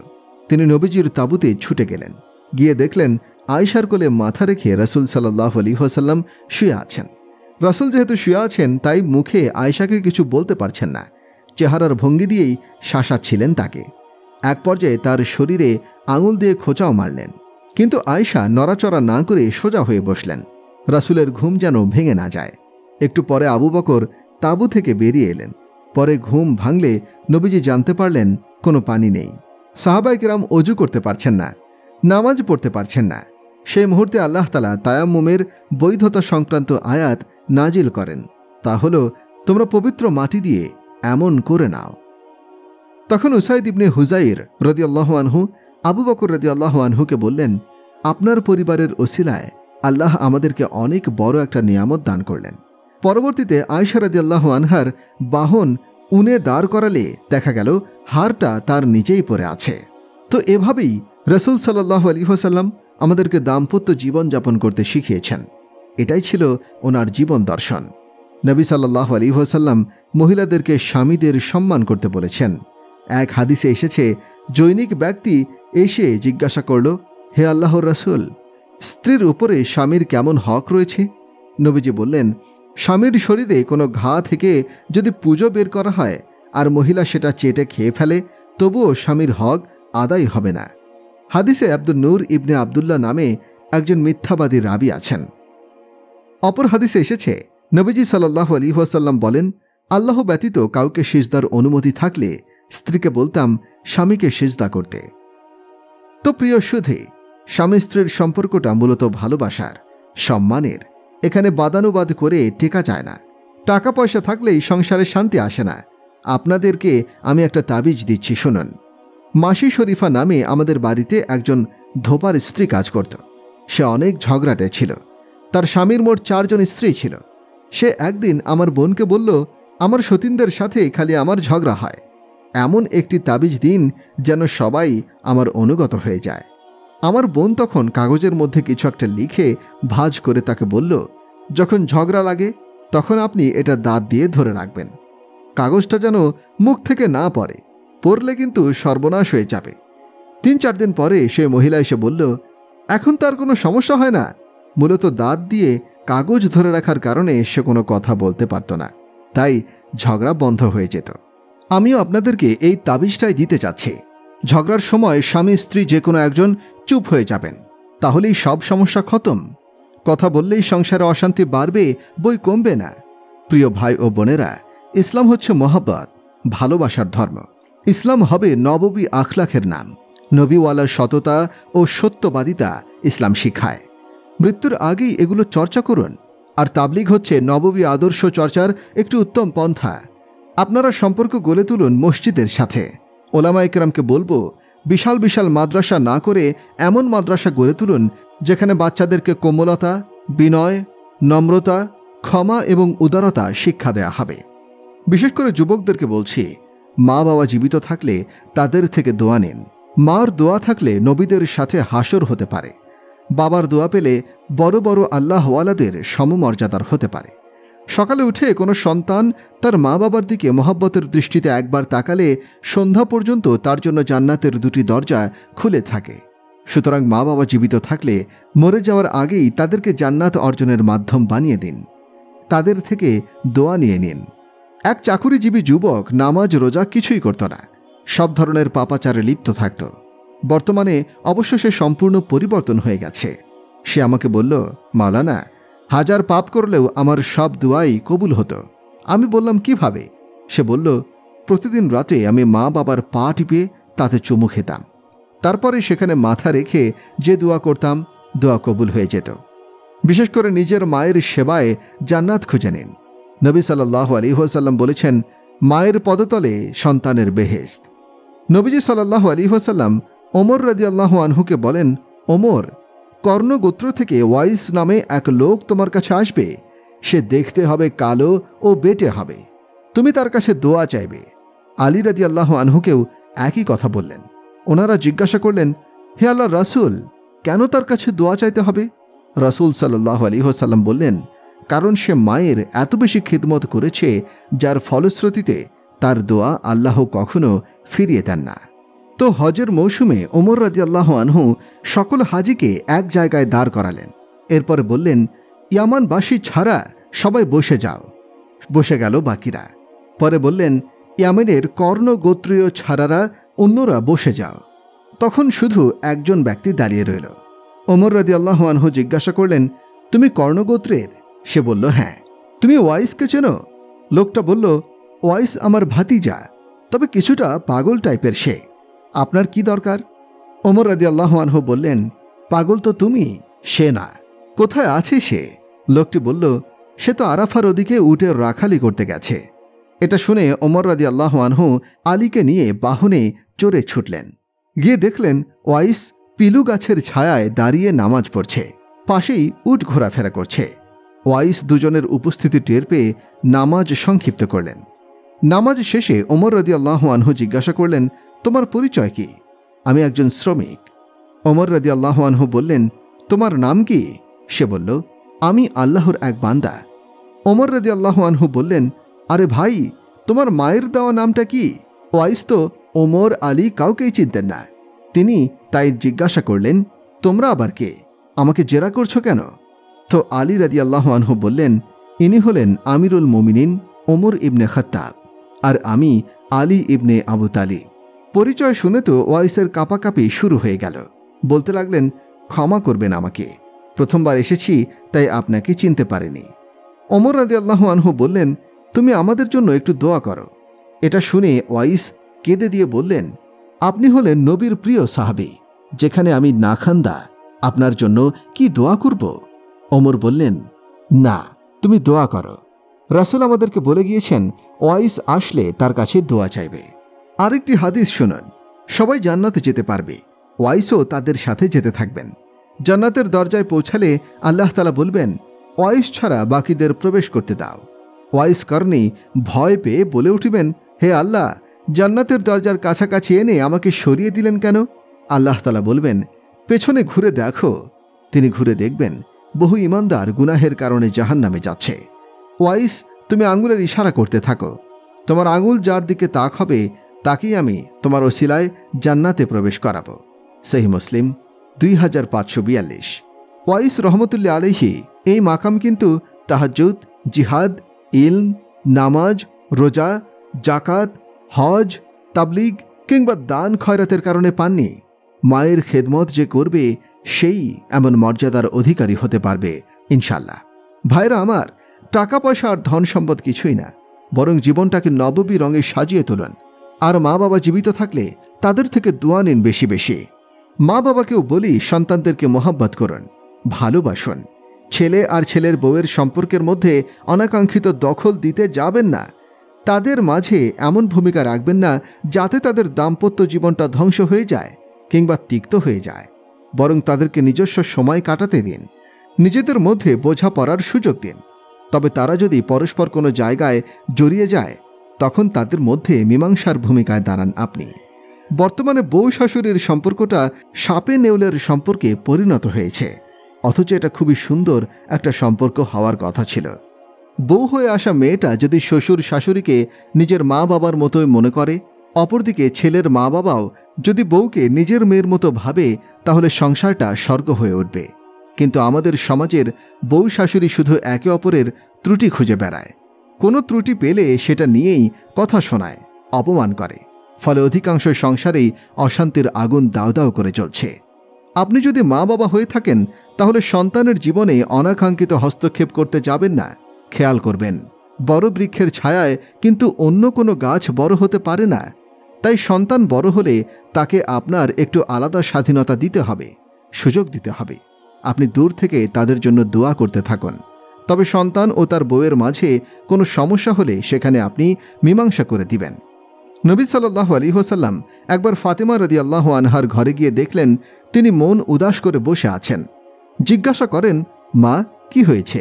তিনি নবীজির তাঁবুতে ছুটে গেলেন। গিয়ে দেখলেন আয়েশার কোলে মাথা রেখে রাসূল সাল্লাল্লাহু আলাইহি ওয়াসাল্লাম শুয়ে আছেন। রাসূল যেহেতু শুয়ে আছেন, তাই মুখে আয়েশাকে কিছু বলতে পারছেন না। চেহারার ভঙ্গি দিয়েই শাসাচ্ছিলেন তাকে। এক পর্যায়ে তার শরীরে আঙুল দিয়ে খোঁচাও মারলেন, কিন্তু আয়েশা নড়াচড়া না করে সোজা হয়ে বসলেন। রাসূলের ঘুম যেন ভেঙে না যায়। একটু পরে আবু বকর তাঁবু থেকে বেরিয়ে এলেন। পরে ঘুম ভাঙলে নবীজি জানতে পারলেন কোনো পানি নেই। সাহাবায়ে কেরাম অজু করতে পারছেন না, নামাজ পড়তে পারছেন না। সেই মুহূর্তে আল্লাহ তাআলা তায়াম্মুমের বৈধতা সংক্রান্ত আয়াত নাজিল করেন। তা হলো, তোমরা পবিত্র মাটি দিয়ে এমন করে নাও। তখন উসাইদ ইবনে হুজাইর রাদিয়াল্লাহু আনহু আবু বকর রাদিয়াল্লাহু আনহুকে বললেন, আপনার পরিবারের ওসিলায় আল্লাহ আমাদেরকে অনেক বড় একটা নিয়ামত দান করলেন। পরবর্তীতে আয়েশা রাদিয়াল্লাহু আনহার বাহন উনে দাঁড় করালে দেখা গেল হারটা তার নিচেই পড়ে আছে। তো এভাবেই রাসূল সাল্লাল্লাহু আলাইহি ওয়াসাল্লাম আমাদেরকে দাম্পত্য জীবন যাপন করতে শিখিয়েছেন। এটাই ছিল ওনার জীবন দর্শন। নবী সাল্লাল্লাহু আলাইহি ওয়াসাল্লাম মহিলাদেরকে স্বামীদের সম্মান করতে বলেছেন। এক হাদিসে এসেছে, জৈনিক ব্যক্তি এসে জিজ্ঞাসা করল, হে আল্লাহর রাসূল, স্ত্রীর উপরে স্বামীর কেমন হক রয়েছে? নবীজি বললেন, স্বামীর শরীরে কোনো ঘা থেকে যদি পুজো বের করা হয় আর মহিলা সেটা চেটে খেয়ে ফেলে, তবুও স্বামীর হক আদায় হবে না। হাদিসে আব্দুল নূর ইবনে আবদুল্লাহ নামে একজন মিথ্যাবাদী রাবী আছেন। অপর হাদিসে এসেছে, নবীজি সাল্লাল্লাহু আলাইহি ওয়াসাল্লাম বলেন, আল্লাহ ব্যতীত কাউকে সিজদার অনুমতি থাকলে স্ত্রীকে বলতাম স্বামীকে সিজদা করতে। তো প্রিয় সুধী, স্বামী স্ত্রীর সম্পর্কটা মূলত ভালোবাসার, সম্মানের। এখানে বাদানুবাদ করে টেকা যায় না। টাকা পয়সা থাকলেই সংসারে শান্তি আসে না। আপনাদেরকে আমি একটা তাবিজ দিচ্ছি, শুনুন। মাসি শরীফা নামে আমাদের বাড়িতে একজন ধোপার স্ত্রী কাজ করত। সে অনেক ঝগড়াটে ছিল। তার স্বামীর মোট 4 জন স্ত্রী ছিল। সে একদিন আমার বোনকে বলল, আমার সতীনদের সাথে খালি আমার ঝগড়া হয়, এমন একটি তাবিজ দিন যেন সবাই আমার অনুগত হয়ে যায়। আমার বোন তখন কাগজের মধ্যে কিছু একটা লিখে ভাঁজ করে তাকে বলল, যখন ঝগড়া লাগে তখন আপনি এটা দাঁত দিয়ে ধরে রাখবেন, কাগজটা যেন মুখ থেকে না পড়ে, পড়লে কিন্তু সর্বনাশ হয়ে যাবে। 3-4 দিন পরে সে মহিলা এসে বলল, এখন তার কোনো সমস্যা হয় না। মূলত দাঁত দিয়ে কাগজ ধরে রাখার কারণে সে কোনো কথা বলতে পারত না, তাই ঝগড়া বন্ধ হয়ে যেত। আমিও আপনাদেরকে এই তাবিজটাই দিতে চাচ্ছি। ঝগড়ার সময় স্বামী স্ত্রী যে কোনো একজন চুপ হয়ে যাবেন, তাহলেই সব সমস্যা খতম। কথা বললেই সংসারে অশান্তি বাড়বে, বই কমবে না। প্রিয় ভাই ও বোনেরা, ইসলাম হচ্ছে মহব্বত, ভালোবাসার ধর্ম। ইসলাম হবে নববী আখলাখের নাম। নবীওয়ালার সততা ও সত্যবাদিতা ইসলাম শিখায়। মৃত্যুর আগেই এগুলো চর্চা করুন। আর তাবলিগ হচ্ছে নববী আদর্শ চর্চার একটি উত্তম পন্থা। আপনারা সম্পর্ক গড়ে তুলুন মসজিদের সাথে। ওলামায়ে কেরামকে বলবো, বিশাল বিশাল মাদ্রাসা না করে এমন মাদ্রাসা গড়ে তুলুন যেখানে বাচ্চাদেরকে কোমলতা, বিনয়, নম্রতা, ক্ষমা এবং উদারতা শিক্ষা দেয়া হবে। বিশেষ করে যুবকদেরকে বলছি, মা বাবা জীবিত থাকলে তাদের থেকে দোয়া নিন। মার দোয়া থাকলে নবীদের সাথে হাসর হতে পারে। বাবার দোয়া পেলে বড় বড় আল্লাহওয়ালাদের সমমর্যাদার হতে পারে। সকালে উঠে কোনো সন্তান তার মা বাবার দিকে মহব্বতের দৃষ্টিতে একবার তাকালে সন্ধ্যা পর্যন্ত তার জন্য জান্নাতের 2টি দরজা খুলে থাকে। সুতরাং মা বাবা জীবিত থাকলে মরে যাওয়ার আগেই তাদেরকে জান্নাত অর্জনের মাধ্যম বানিয়ে দিন। তাদের থেকে দোয়া নিয়ে নিন। এক চাকুরিজীবী যুবক নামাজ রোজা কিছুই করত না, সব ধরনের পাপাচারে লিপ্ত থাকত। বর্তমানে অবশ্য সে সম্পূর্ণ পরিবর্তন হয়ে গেছে। সে আমাকে বলল, মাওলানা, 1000 পাপ করলেও আমার সব দোয়াই কবুল হতো। আমি বললাম, কিভাবে? সে বলল, প্রতিদিন রাতে আমি মা বাবার পা টিপে তাতে চুমু খেতাম। তারপরে সেখানে মাথা রেখে যে দোয়া করতাম, দোয়া কবুল হয়ে যেত। বিশেষ করে নিজের মায়ের সেবায় জান্নাত খুঁজে নিন। নবী সাল্লাল্লাহু আলাইহি ওয়াসাল্লাম বলেছেন, মায়ের পদতলে সন্তানের বেহেশত। নবীজি সাল্লাল্লাহু আলাইহি ওয়াসাল্লাম ওমর রাদিয়াল্লাহু আনহুকে বলেন, ওমর, কর্ণ গোত্র থেকে ওয়াইস নামে এক লোক তোমার কাছে আসবে। সে দেখতে হবে কালো ও বেটে হবে। তুমি তার কাছে দোয়া চাইবে। আলী রাদিয়াল্লাহু আনহুকেও একই কথা বললেন। ওনারা জিজ্ঞাসা করলেন, হে আল্লাহর রাসূল, কেন তার কাছে দোয়া চাইতে হবে? রাসূল সাল্লাল্লাহু আলাইহি ওয়াসাল্লাম বললেন, কারণ সে মায়ের এত বেশি খিদমত করেছে, যার ফলশ্রুতিতে তার দোয়া আল্লাহ কখনো ফিরিয়ে দেন না। তো হজের মৌসুমে ওমর রাদিয়াল্লাহু আনহু সকল হাজিকে এক জায়গায় দাঁড় করালেন। এরপর বললেন, ইয়ামানবাসী ছাড়া সবাই বসে যাও। বসে গেল বাকিরা। পরে বললেন, ইয়ামেনের কর্ণ গোত্রীয় ছাড়ারা অন্যরা বসে যাও। তখন শুধু একজন ব্যক্তি দাঁড়িয়ে রইল। ওমর রাদিয়াল্লাহু আনহু জিজ্ঞাসা করলেন, তুমি কর্ণগোত্রের? সে বলল, হ্যাঁ। তুমি ওয়াইসকে চেনো? লোকটা বলল, ওয়াইস আমার ভাতিজা, তবে কিছুটা পাগল টাইপের সে। আপনার কি দরকার? ওমর রাদিয়াল্লাহু আনহু বললেন, পাগল তো তুমি, সে না। কোথায় আছে সে? লোকটি বলল, সে তো আরাফার ওদিকে উটের রাখালি করতে গেছে। এটা শুনে ওমর রাদিয়াল্লাহু আনহু আলীকে নিয়ে বাহনে চড়ে ছুটলেন। গিয়ে দেখলেন ওয়াইস পিলু গাছের ছায়ায় দাঁড়িয়ে নামাজ পড়ছে, পাশেই উট ঘোরাফেরা করছে। ওয়াইস দুজনের উপস্থিতি টের পেয়ে নামাজ সংক্ষিপ্ত করলেন। নামাজ শেষে ওমর রাদিয়াল্লাহু আনহু জিজ্ঞাসা করলেন, তোমার পরিচয় কি? আমি একজন শ্রমিক। ওমর রাদিয়াল্লাহু আনহু বললেন, তোমার নাম কি? সে বলল, আমি আল্লাহর এক বান্দা। ওমর রাদিয়াল্লাহু আনহু বললেন, আরে ভাই, তোমার মায়ের দেওয়া নামটা কি? ওয়াইস তো ওমর আলী কাউকেই চিনতেন না। তিনি তাই জিজ্ঞাসা করলেন, তোমরা আবার কে? আমাকে জেরা করছো কেন? তো আলী রাদিয়াল্লাহু আনহু বললেন, ইনি হলেন আমিরুল মুমিনিন ওমর ইবনে খাত্তাব, আর আমি আলী ইবনে আবু তালিব। পরিচয় শুনে তো ওয়াইসের কাঁপাকাঁপি শুরু হয়ে গেল। বলতে লাগলেন, ক্ষমা করবেন আমাকে, প্রথমবার এসেছি তাই আপনাকে চিনতে পারিনি। ওমর রাদিয়াল্লাহু আনহু বললেন, তুমি আমাদের জন্য একটু দোয়া করো। এটা শুনে ওয়াইস কেঁদে দিয়ে বললেন, আপনি হলেন নবীর প্রিয় সাহাবী, যেখানে আমি নাখান্দা, আপনার জন্য কি দোয়া করব? ওমর বললেন, না, তুমি দোয়া করো। রাসূল আমাদেরকে বলে গিয়েছেন ওয়াইস আসলে তার কাছে দোয়া চাইবে। আরেকটি হাদিস শুনুন, সবাই জান্নাতে যেতে পারবে, ওয়াইসও তাদের সাথে যেতে থাকবেন। জান্নাতের দরজায় পৌঁছালে আল্লাহ তাআলা বলবেন, ওয়াইস ছাড়া বাকিদের প্রবেশ করতে দাও। ওয়াইস করনি ভয় পেয়ে বলে উঠবেন, হে আল্লাহ, জান্নাতের দরজার কাছাকাছি এনে আমাকে সরিয়ে দিলেন কেন? আল্লাহ তাআলা বলবেন, পেছনে ঘুরে দেখো। তিনি ঘুরে দেখবেন বহু ইমানদার গুনাহের কারণে জাহান্নামে যাচ্ছে। ওয়াইস, তুমি আঙ্গুলের ইশারা করতে থাকো, তোমার আঙ্গুল যার দিকে তাক হবে তাকেই আমি তোমার ওসিলায় জান্নাতে প্রবেশ করাবো। সহিহ মুসলিম 2542। ওয়াইস রহমতুল্লাহ আলাইহি এই মাকাম কিন্তু তাহাজ্জুদ, জিহাদ, ইলম, নামাজ, রোজা, জাকাত, হজ, তাবলিগ কিংবা দান খয়রাতের কারণে পাননি। মায়ের খেদমত যে করবে সেই এমন মর্যাদার অধিকারী হতে পারবে ইনশাল্লাহ। ভাইরা আমার, টাকা পয়সা আর ধন সম্পদ কিছুই না, বরং জীবনটাকে নববী রঙে সাজিয়ে তুলুন। আর মা বাবা জীবিত থাকলে তাদের থেকে দোয়া নিন বেশি বেশি। মা বাবাকেও বলি, সন্তানদেরকে মোহাব্বত করুন, ভালোবাসুন। ছেলে আর ছেলের বউয়ের সম্পর্কের মধ্যে অনাকাঙ্ক্ষিত দখল দিতে যাবেন না। তাদের মাঝে এমন ভূমিকা রাখবেন না যাতে তাদের দাম্পত্য জীবনটা ধ্বংস হয়ে যায় কিংবা তিক্ত হয়ে যায়, বরং তাদেরকে নিজস্ব সময় কাটাতে দিন, নিজেদের মধ্যে বোঝাপড়ার সুযোগ দিন। তবে তারা যদি পরস্পর কোনো জায়গায় জড়িয়ে যায়, তখন তাদের মধ্যে মীমাংসার ভূমিকায় দাঁড়ান আপনি। বর্তমানে বউ শাশুড়ির সম্পর্কটা সাপে নেউলের সম্পর্কে পরিণত হয়েছে, অথচ এটা খুবই সুন্দর একটা সম্পর্ক হওয়ার কথা ছিল। বউ হয়ে আসা মেয়েটা যদি শ্বশুর শাশুড়িকে নিজের মা বাবার মতোই মনে করে, অপরদিকে ছেলের মা বাবাও যদি বউকে নিজের মেয়ের মতো ভাবে, তাহলে সংসারটা স্বর্গ হয়ে উঠবে। কিন্তু আমাদের সমাজের বউ শাশুড়ি শুধু একে অপরের ত্রুটি খুঁজে বেড়ায়, কোনো ত্রুটি পেলে সেটা নিয়েই কথা শোনায়, অপমান করে। ফলে অধিকাংশ সংসারেই অশান্তির আগুন দাউ দাউ করে চলছে। আপনি যদি মা বাবা হয়ে থাকেন, তাহলে সন্তানের জীবনে অনাকাঙ্ক্ষিত হস্তক্ষেপ করতে যাবেন না। খেয়াল করবেন, বড় বৃক্ষের ছায়ায় কিন্তু অন্য কোনো গাছ বড় হতে পারে না। তাই সন্তান বড় হলে তাকে আপনার একটু আলাদা স্বাধীনতা দিতে হবে, সুযোগ দিতে হবে। আপনি দূর থেকে তাদের জন্য দোয়া করতে থাকুন। তবে সন্তান ও তার বউয়ের মাঝে কোনো সমস্যা হলে সেখানে আপনি মীমাংসা করে দিবেন। নবী সাল্লাল্লাহু আলাইহি ওয়াসাল্লাম একবার ফাতেমা রাদিয়াল্লাহু আনহার ঘরে গিয়ে দেখলেন তিনি মন উদাস করে বসে আছেন। জিজ্ঞাসা করেন, মা, কি হয়েছে?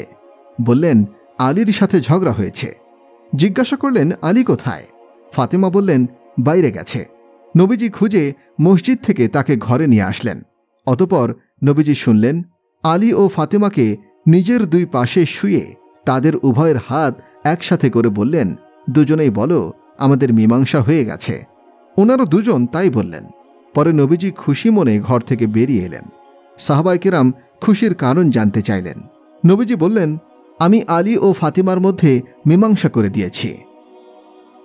বললেন, আলীর সাথে ঝগড়া হয়েছে। জিজ্ঞাসা করলেন, আলী কোথায়? ফাতেমা বললেন, বাইরে গেছে। নবীজি খুঁজে মসজিদ থেকে তাকে ঘরে নিয়ে আসলেন। অতঃপর নবীজি শুনলেন আলী ও ফাতেমাকে নিজের দুই পাশে শুয়ে তাদের উভয়ের হাত একসাথে করে বললেন, দুজনেই বলো, আমাদের মীমাংসা হয়ে গেছে। ওনারা দুজন তাই বললেন। পরে নবীজি খুশি মনে ঘর থেকে বেরিয়ে এলেন। সাহাবায়ে কেরাম খুশির কারণ জানতে চাইলেন। নবীজি বললেন, আমি আলী ও ফাতিমার মধ্যে মীমাংসা করে দিয়েছি।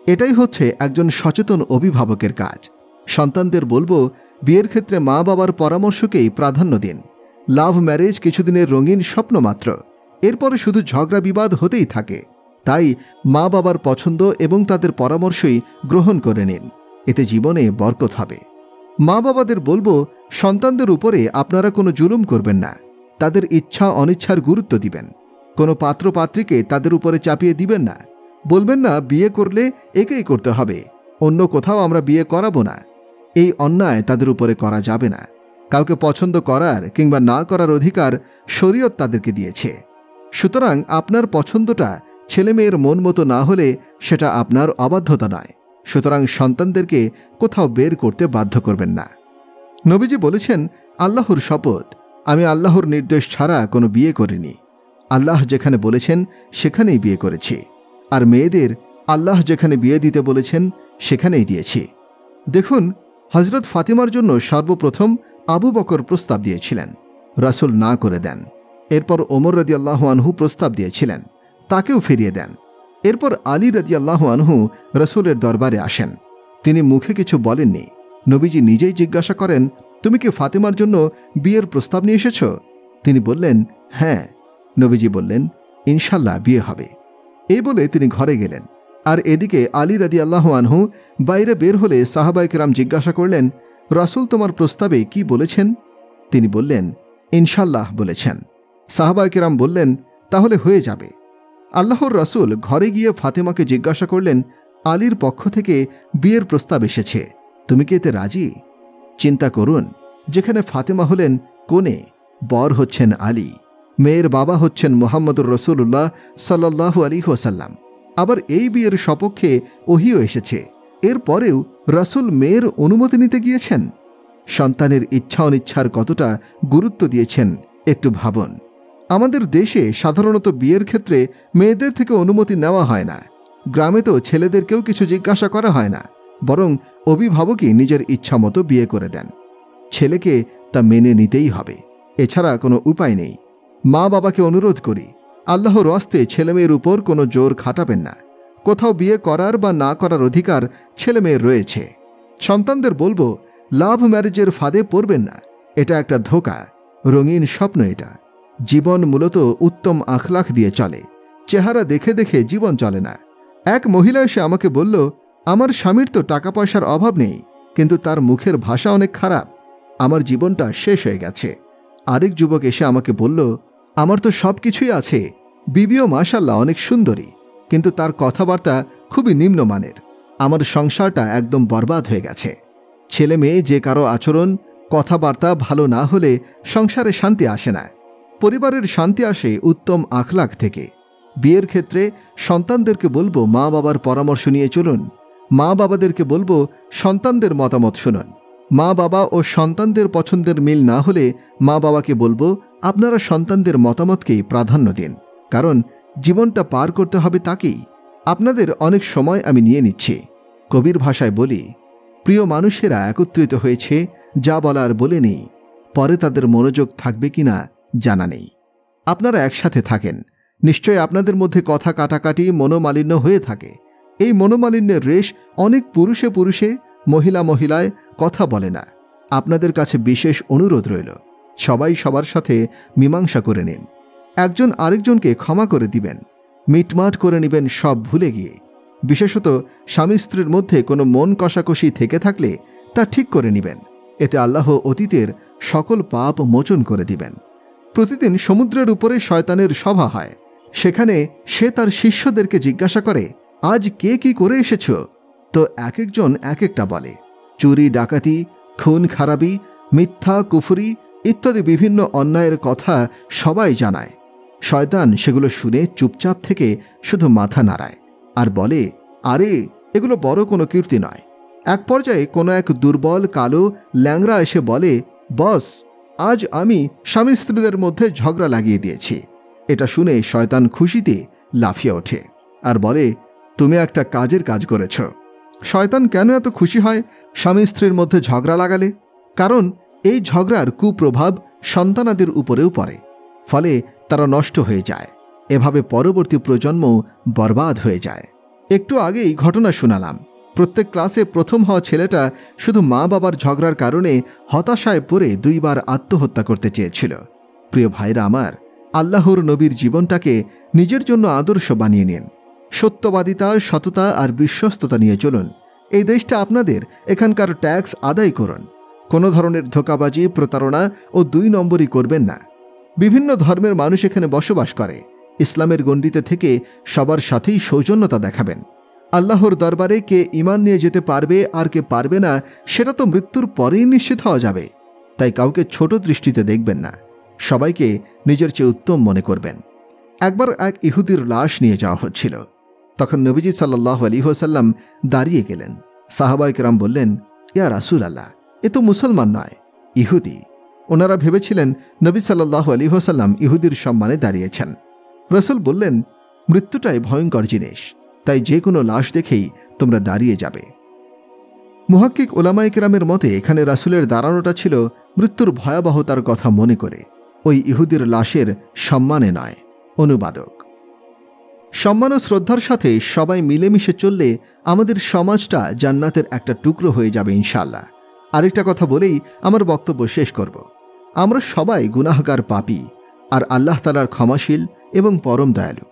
এটাই হচ্ছে একজন সচেতন অভিভাবকের কাজ। সন্তানদের বলবো, বিয়ের ক্ষেত্রে মা বাবার পরামর্শকেই প্রাধান্য দিন। লাভ ম্যারেজ কিছুদিনের রঙিন স্বপ্ন মাত্র, এরপরে শুধু ঝগড়া বিবাদ হতেই থাকে। তাই মা বাবার পছন্দ এবং তাদের পরামর্শই গ্রহণ করে নিন, এতে জীবনে বরকত হবে। মা বাবাদের বলবো, সন্তানদের উপরে আপনারা কোনো জুলুম করবেন না, তাদের ইচ্ছা অনিচ্ছার গুরুত্ব দিবেন। কোনো পাত্রপাত্রীকে তাদের উপরে চাপিয়ে দিবেন না। বলবেন না, বিয়ে করলে একেই করতে হবে, অন্য কোথাও আমরা বিয়ে করাবো না। এই অন্যায় তাদের উপরে করা যাবে না। কাউকে পছন্দ করার কিংবা না করার অধিকার শরীয়ত তাদেরকে দিয়েছে। সুতরাং আপনার পছন্দটা ছেলেমেয়ের মন মতো না হলে সেটা আপনার অবাধ্যতা নয়। সুতরাং সন্তানদেরকে কোথাও বের করতে বাধ্য করবেন না। নবীজি বলেছেন, আল্লাহর শপথ, আমি আল্লাহর নির্দেশ ছাড়া কোনো বিয়ে করিনি। আল্লাহ যেখানে বলেছেন সেখানেই বিয়ে করেছি, আর মেয়েদের আল্লাহ যেখানে বিয়ে দিতে বলেছেন সেখানেই দিয়েছি। দেখুন, হজরত ফাতিমার জন্য সর্বপ্রথম আবু বকর প্রস্তাব দিয়েছিলেন, রাসূল না করে দেন। এরপর ওমর রাদিয়াল্লাহু আনহু প্রস্তাব দিয়েছিলেন, তাকেও ফিরিয়ে দেন। এরপর আলী রাদিয়াল্লাহু আনহু রাসূলের দরবারে আসেন। তিনি মুখে কিছু বলেননি। নবীজি নিজেই জিজ্ঞাসা করেন, তুমি কি ফাতিমার জন্য বিয়ের প্রস্তাব নিয়ে এসেছ? তিনি বললেন, হ্যাঁ। নবীজি বললেন, ইনশাল্লাহ বিয়ে হবে। এই বলে তিনি ঘরে গেলেন। আর এদিকে আলী রাদিয়াল্লাহু আনহু বাইরে বের হলে সাহাবায়ে কেরাম জিজ্ঞাসা করলেন, রাসূল তোমার প্রস্তাবে কি বলেছেন? তিনি বললেন, ইনশাল্লাহ বলেছেন। সাহাবায়ে কেরাম বললেন, তাহলে হয়ে যাবে। আল্লাহর রাসূল ঘরে গিয়ে ফাতেমাকে জিজ্ঞাসা করলেন, আলীর পক্ষ থেকে বিয়ের প্রস্তাব এসেছে, তুমি কি এতে রাজি? চিন্তা করুন, যেখানে ফাতেমা হলেন কনে, বর হচ্ছেন আলী, মেয়ের বাবা হচ্ছেন মুহাম্মদুর রাসূলুল্লাহ সাল্লাল্লাহু আলাইহি ওয়াসাল্লাম। আবার এই বিয়ের সপক্ষে ওহীও এসেছে। এরপরেও রাসূল মেয়ের অনুমতি নিতে গিয়েছেন। সন্তানের ইচ্ছা অনিচ্ছার কতটা গুরুত্ব দিয়েছেন একটু ভাবুন। আমাদের দেশে সাধারণত বিয়ের ক্ষেত্রে মেয়েদের থেকে অনুমতি নেওয়া হয় না। গ্রামে তো ছেলেদেরকেও কিছু জিজ্ঞাসা করা হয় না, বরং অভিভাবকই নিজের ইচ্ছা মতো বিয়ে করে দেন। ছেলেকে তা মেনে নিতেই হবে, এছাড়া কোনো উপায় নেই। মা বাবাকে অনুরোধ করি, আল্লাহর ওয়াস্তে ছেলেমেয়ের উপর কোনো জোর খাটাবেন না। কোথাও বিয়ে করার বা না করার অধিকার ছেলেমেয়ের রয়েছে। সন্তানদের বলবো, লাভ ম্যারেজের ফাঁদে পড়বেন না। এটা একটা ধোঁকা, রঙিন স্বপ্ন। এটা জীবন মূলত উত্তম আখলাখ দিয়ে চলে, চেহারা দেখে দেখে জীবন চলে না। এক মহিলা এসে আমাকে বলল, আমার স্বামীর তো টাকা পয়সার অভাব নেই, কিন্তু তার মুখের ভাষা অনেক খারাপ, আমার জীবনটা শেষ হয়ে গেছে। আরেক যুবক এসে আমাকে বলল, আমার তো সব কিছুই আছে, বিবিও মাশাল্লাহ অনেক সুন্দরী, কিন্তু তার কথাবার্তা খুবই নিম্নমানের, আমার সংসারটা একদম বরবাদ হয়ে গেছে। ছেলে মেয়ে যে কারো আচরণ কথাবার্তা ভালো না হলে সংসারে শান্তি আসে না। পরিবারের শান্তি আসে উত্তম আখলাক থেকে। বিয়ের ক্ষেত্রে সন্তানদেরকে বলবো, মা বাবার পরামর্শ নিয়ে চলুন। মা বাবাদেরকে বলবো, সন্তানদের মতামত শুনুন। মা বাবা ও সন্তানদের পছন্দের মিল না হলে মা বাবাকে বলবো, আপনারা সন্তানদের মতামতকেই প্রাধান্য দিন, কারণ জীবনটা পার করতে হবে তাকেই। আপনাদের অনেক সময় আমি নিয়ে নিচ্ছি। কবির ভাষায় বলি, প্রিয় মানুষেরা একত্রিত হয়েছে, যা বলার বলে নেই, পরে তাদের মনোযোগ থাকবে কিনা জানা নেই। আপনারা একসাথে থাকেন, নিশ্চয় আপনাদের মধ্যে কথা কাটাকাটি মনোমালিন্য হয়ে থাকে। এই মনোমালিন্যের রেশ অনেক পুরুষে পুরুষে, মহিলা মহিলায় কথা বলে না। আপনাদের কাছে বিশেষ অনুরোধ রইল, সবাই সবার সাথে মীমাংসা করে নিন। একজন আরেকজনকে ক্ষমা করে দিবেন, মিটমাট করে নেবেন সব ভুলে গিয়ে। বিশেষত স্বামী স্ত্রীর মধ্যে কোনো মন কষাকষি থেকে থাকলে তা ঠিক করে নেবেন। এতে আল্লাহ অতীতের সকল পাপ মোচন করে দিবেন। প্রতিদিন সমুদ্রের উপরে শয়তানের সভা হয়। সেখানে সে তার শিষ্যদেরকে জিজ্ঞাসা করে, আজ কে কি করে এসেছ? তো এক একজন এক একটা বলে। চুরি, ডাকাতি, খুন খারাপি, মিথ্যা, কুফরি ইত্যাদি বিভিন্ন অন্যায়ের কথা সবাই জানায়। শয়তান সেগুলো শুনে চুপচাপ থেকে শুধু মাথা নাড়ায় আর বলে, আরে এগুলো বড় কোনো কীর্তি নয়। এক পর্যায়ে কোনো এক দুর্বল কালো ল্যাংড়া এসে বলে, বস, আজ আমি স্বামী স্ত্রীদের মধ্যে ঝগড়া লাগিয়ে দিয়েছি। এটা শুনে শয়তান খুশিতে লাফিয়ে ওঠে আর বলে, তুমি একটা কাজের কাজ করেছ। শয়তান কেন এত খুশি হয় স্বামী স্ত্রীর মধ্যে ঝগড়া লাগালে? কারণ এই ঝগড়ার কুপ্রভাব সন্তানাদের উপরেও পড়ে, ফলে তারা নষ্ট হয়ে যায়। এভাবে পরবর্তী প্রজন্ম বরবাদ হয়ে যায়। একটু আগেই ঘটনা শোনালাম। প্রত্যেক ক্লাসে প্রথম হওয়া ছেলেটা শুধু মা বাবার ঝগড়ার কারণে হতাশায় পড়ে 2 বার আত্মহত্যা করতে চেয়েছিল। প্রিয় ভাইরা আমার, আল্লাহর নবীর জীবনটাকে নিজের জন্য আদর্শ বানিয়ে নিন। সত্যবাদিতা, সততা আর বিশ্বস্ততা নিয়ে চলুন। এই দেশটা আপনাদের, এখানকার ট্যাক্স আদায় করুন। কোনো ধরনের ধোঁকাবাজি, প্রতারণা ও 2 নম্বরই করবেন না। বিভিন্ন ধর্মের মানুষ এখানে বসবাস করে। ইসলামের গণ্ডিতে থেকে সবার সাথেই সৌজন্যতা দেখাবেন। আল্লাহর দরবারে কে ঈমান নিয়ে যেতে পারবে আর কে পারবে না সেটা তো মৃত্যুর পরেই নিশ্চিত হওয়া যাবে। তাই কাউকে ছোট দৃষ্টিতে দেখবেন না, সবাইকে নিজের চেয়ে উত্তম মনে করবেন। একবার এক ইহুদির লাশ নিয়ে যাওয়া হচ্ছিল। তখন নবীজি সাল্লাল্লাহু আলাইহি ওয়াসাল্লাম দাঁড়িয়ে গেলেন। সাহাবায়ে কেরাম বললেন, ইয়া রাসূলুল্লাহ, এ তো মুসলমান নয়, ইহুদি। ওনারা ভেবেছিলেন নবী সাল্লাল্লাহু আলাইহি ওয়াসাল্লাম ইহুদির সম্মানে দাঁড়িয়েছেন। রাসূল বললেন, মৃত্যুটাই ভয়ঙ্কর জিনিস, তাই যে কোনো লাশ দেখেই তোমরা দাঁড়িয়ে যাবে। মুহাক্কিক ওলামায়ে কেরামের মতে এখানে রাসূলের দাঁড়ানোটা ছিল মৃত্যুর ভয়াবহতার কথা মনে করে, ওই ইহুদির লাশের সম্মানে নয়। অনুবাদক: সম্মান ও শ্রদ্ধার সাথে সবাই মিলেমিশে চললে আমাদের সমাজটা জান্নাতের একটা টুকরো হয়ে যাবে ইনশাআল্লাহ। আরেকটা কথা বলেই আমার বক্তব্য শেষ করব। আমরা সবাই গুনাহগার পাপী, আর আল্লাহ তাআলার ক্ষমাশীল এবং পরম দয়ালু।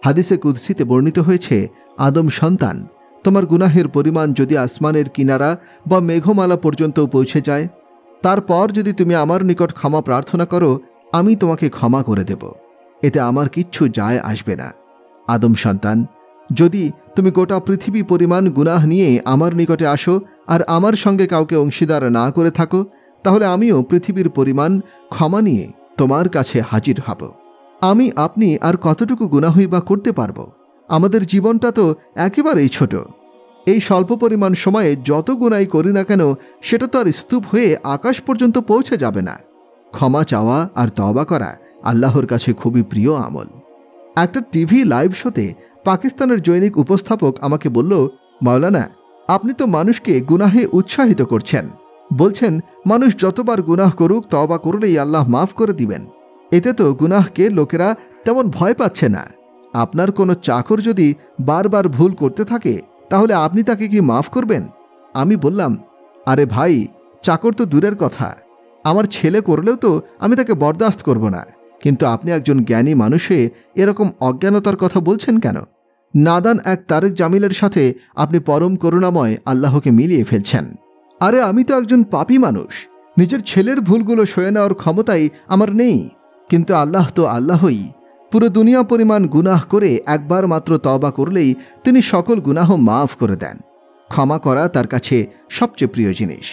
হাদিসে কুদসিতে বর্ণিত হয়েছে, আদম সন্তান, তোমার গুনাহের পরিমাণ যদি আসমানের কিনারা বা মেঘমালা পর্যন্ত পৌঁছে যায়, তারপর যদি তুমি আমার নিকট ক্ষমা প্রার্থনা করো, আমি তোমাকে ক্ষমা করে দেব, এতে আমার কিচ্ছু যায় আসবে না। আদম সন্তান, যদি তুমি গোটা পৃথিবী পরিমাণ গুনাহ নিয়ে আমার নিকটে আসো আর আমার সঙ্গে কাউকে অংশীদার না করে থাকো, তাহলে আমিও পৃথিবীর পরিমাণ ক্ষমা নিয়ে তোমার কাছে হাজির হব। আমি আপনি আর কতটুকু গুনাহই বা করতে পারব? আমাদের জীবনটা তো একেবারেই ছোট। এই স্বল্প পরিমাণ সময়ে যত গুনাই করি না কেন, সেটা তো আর স্তূপ হয়ে আকাশ পর্যন্ত পৌঁছে যাবে না। ক্ষমা চাওয়া আর তওবা করা আল্লাহর কাছে খুবই প্রিয় আমল। একটা টিভি লাইভ শোতে পাকিস্তানের জৈনিক উপস্থাপক আমাকে বলল, মাওলানা, আপনি তো মানুষকে গুনাহে উৎসাহিত করছেন। বলছেন মানুষ যতবার গুনাহ করুক তওবা করলেই আল্লাহ মাফ করে দিবেন। এতে তো গুনাহকে লোকেরা তেমন ভয় পাচ্ছে না। আপনার কোনো চাকর যদি বারবার ভুল করতে থাকে, তাহলে আপনি তাকে কি মাফ করবেন? আমি বললাম, আরে ভাই, চাকর তো দূরের কথা, আমার ছেলে করলেও তো আমি তাকে বরদাস্ত করব না। কিন্তু আপনি একজন জ্ঞানী মানুষে এরকম অজ্ঞানতার কথা বলছেন কেন? নাদান এক তারেক জামিলের সাথে আপনি পরম করুণাময় আল্লাহকে মিলিয়ে ফেলছেন। আরে আমি তো একজন পাপী মানুষ, নিজের ছেলের ভুলগুলো সয়ে নেওয়ার ক্ষমতাই আমার নেই। কিন্তু আল্লাহ তো আল্লাহই, পুরো দুনিয়া পরিমাণ গুনাহ করে একবার মাত্র তওবা করলেই তিনি সকল গুনাহ মাফ করে দেন। ক্ষমা করা তার কাছে সবচেয়ে প্রিয় জিনিস।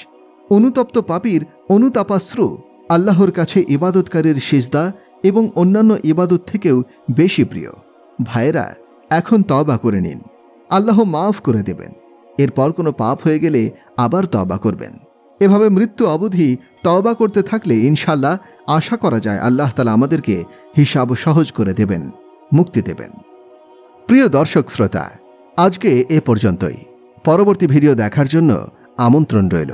অনুতপ্ত পাপীর অনুতাপাশ্রু আল্লাহর কাছে ইবাদতকারীর সিজদা এবং অন্যান্য ইবাদত থেকেও বেশি প্রিয়। ভাইয়েরা, এখন তওবা করে নিন, আল্লাহ মাফ করে দেবেন। এরপর কোনো পাপ হয়ে গেলে আবার তওবা করবেন। এভাবে মৃত্যু অবধি তওবা করতে থাকলে ইনশাআল্লাহ আশা করা যায় আল্লাহ তাআলা আমাদেরকে হিসাব সহজ করে দেবেন, মুক্তি দেবেন। প্রিয় দর্শক শ্রোতা, আজকে এ পর্যন্তই। পরবর্তী ভিডিও দেখার জন্য আমন্ত্রণ রইল।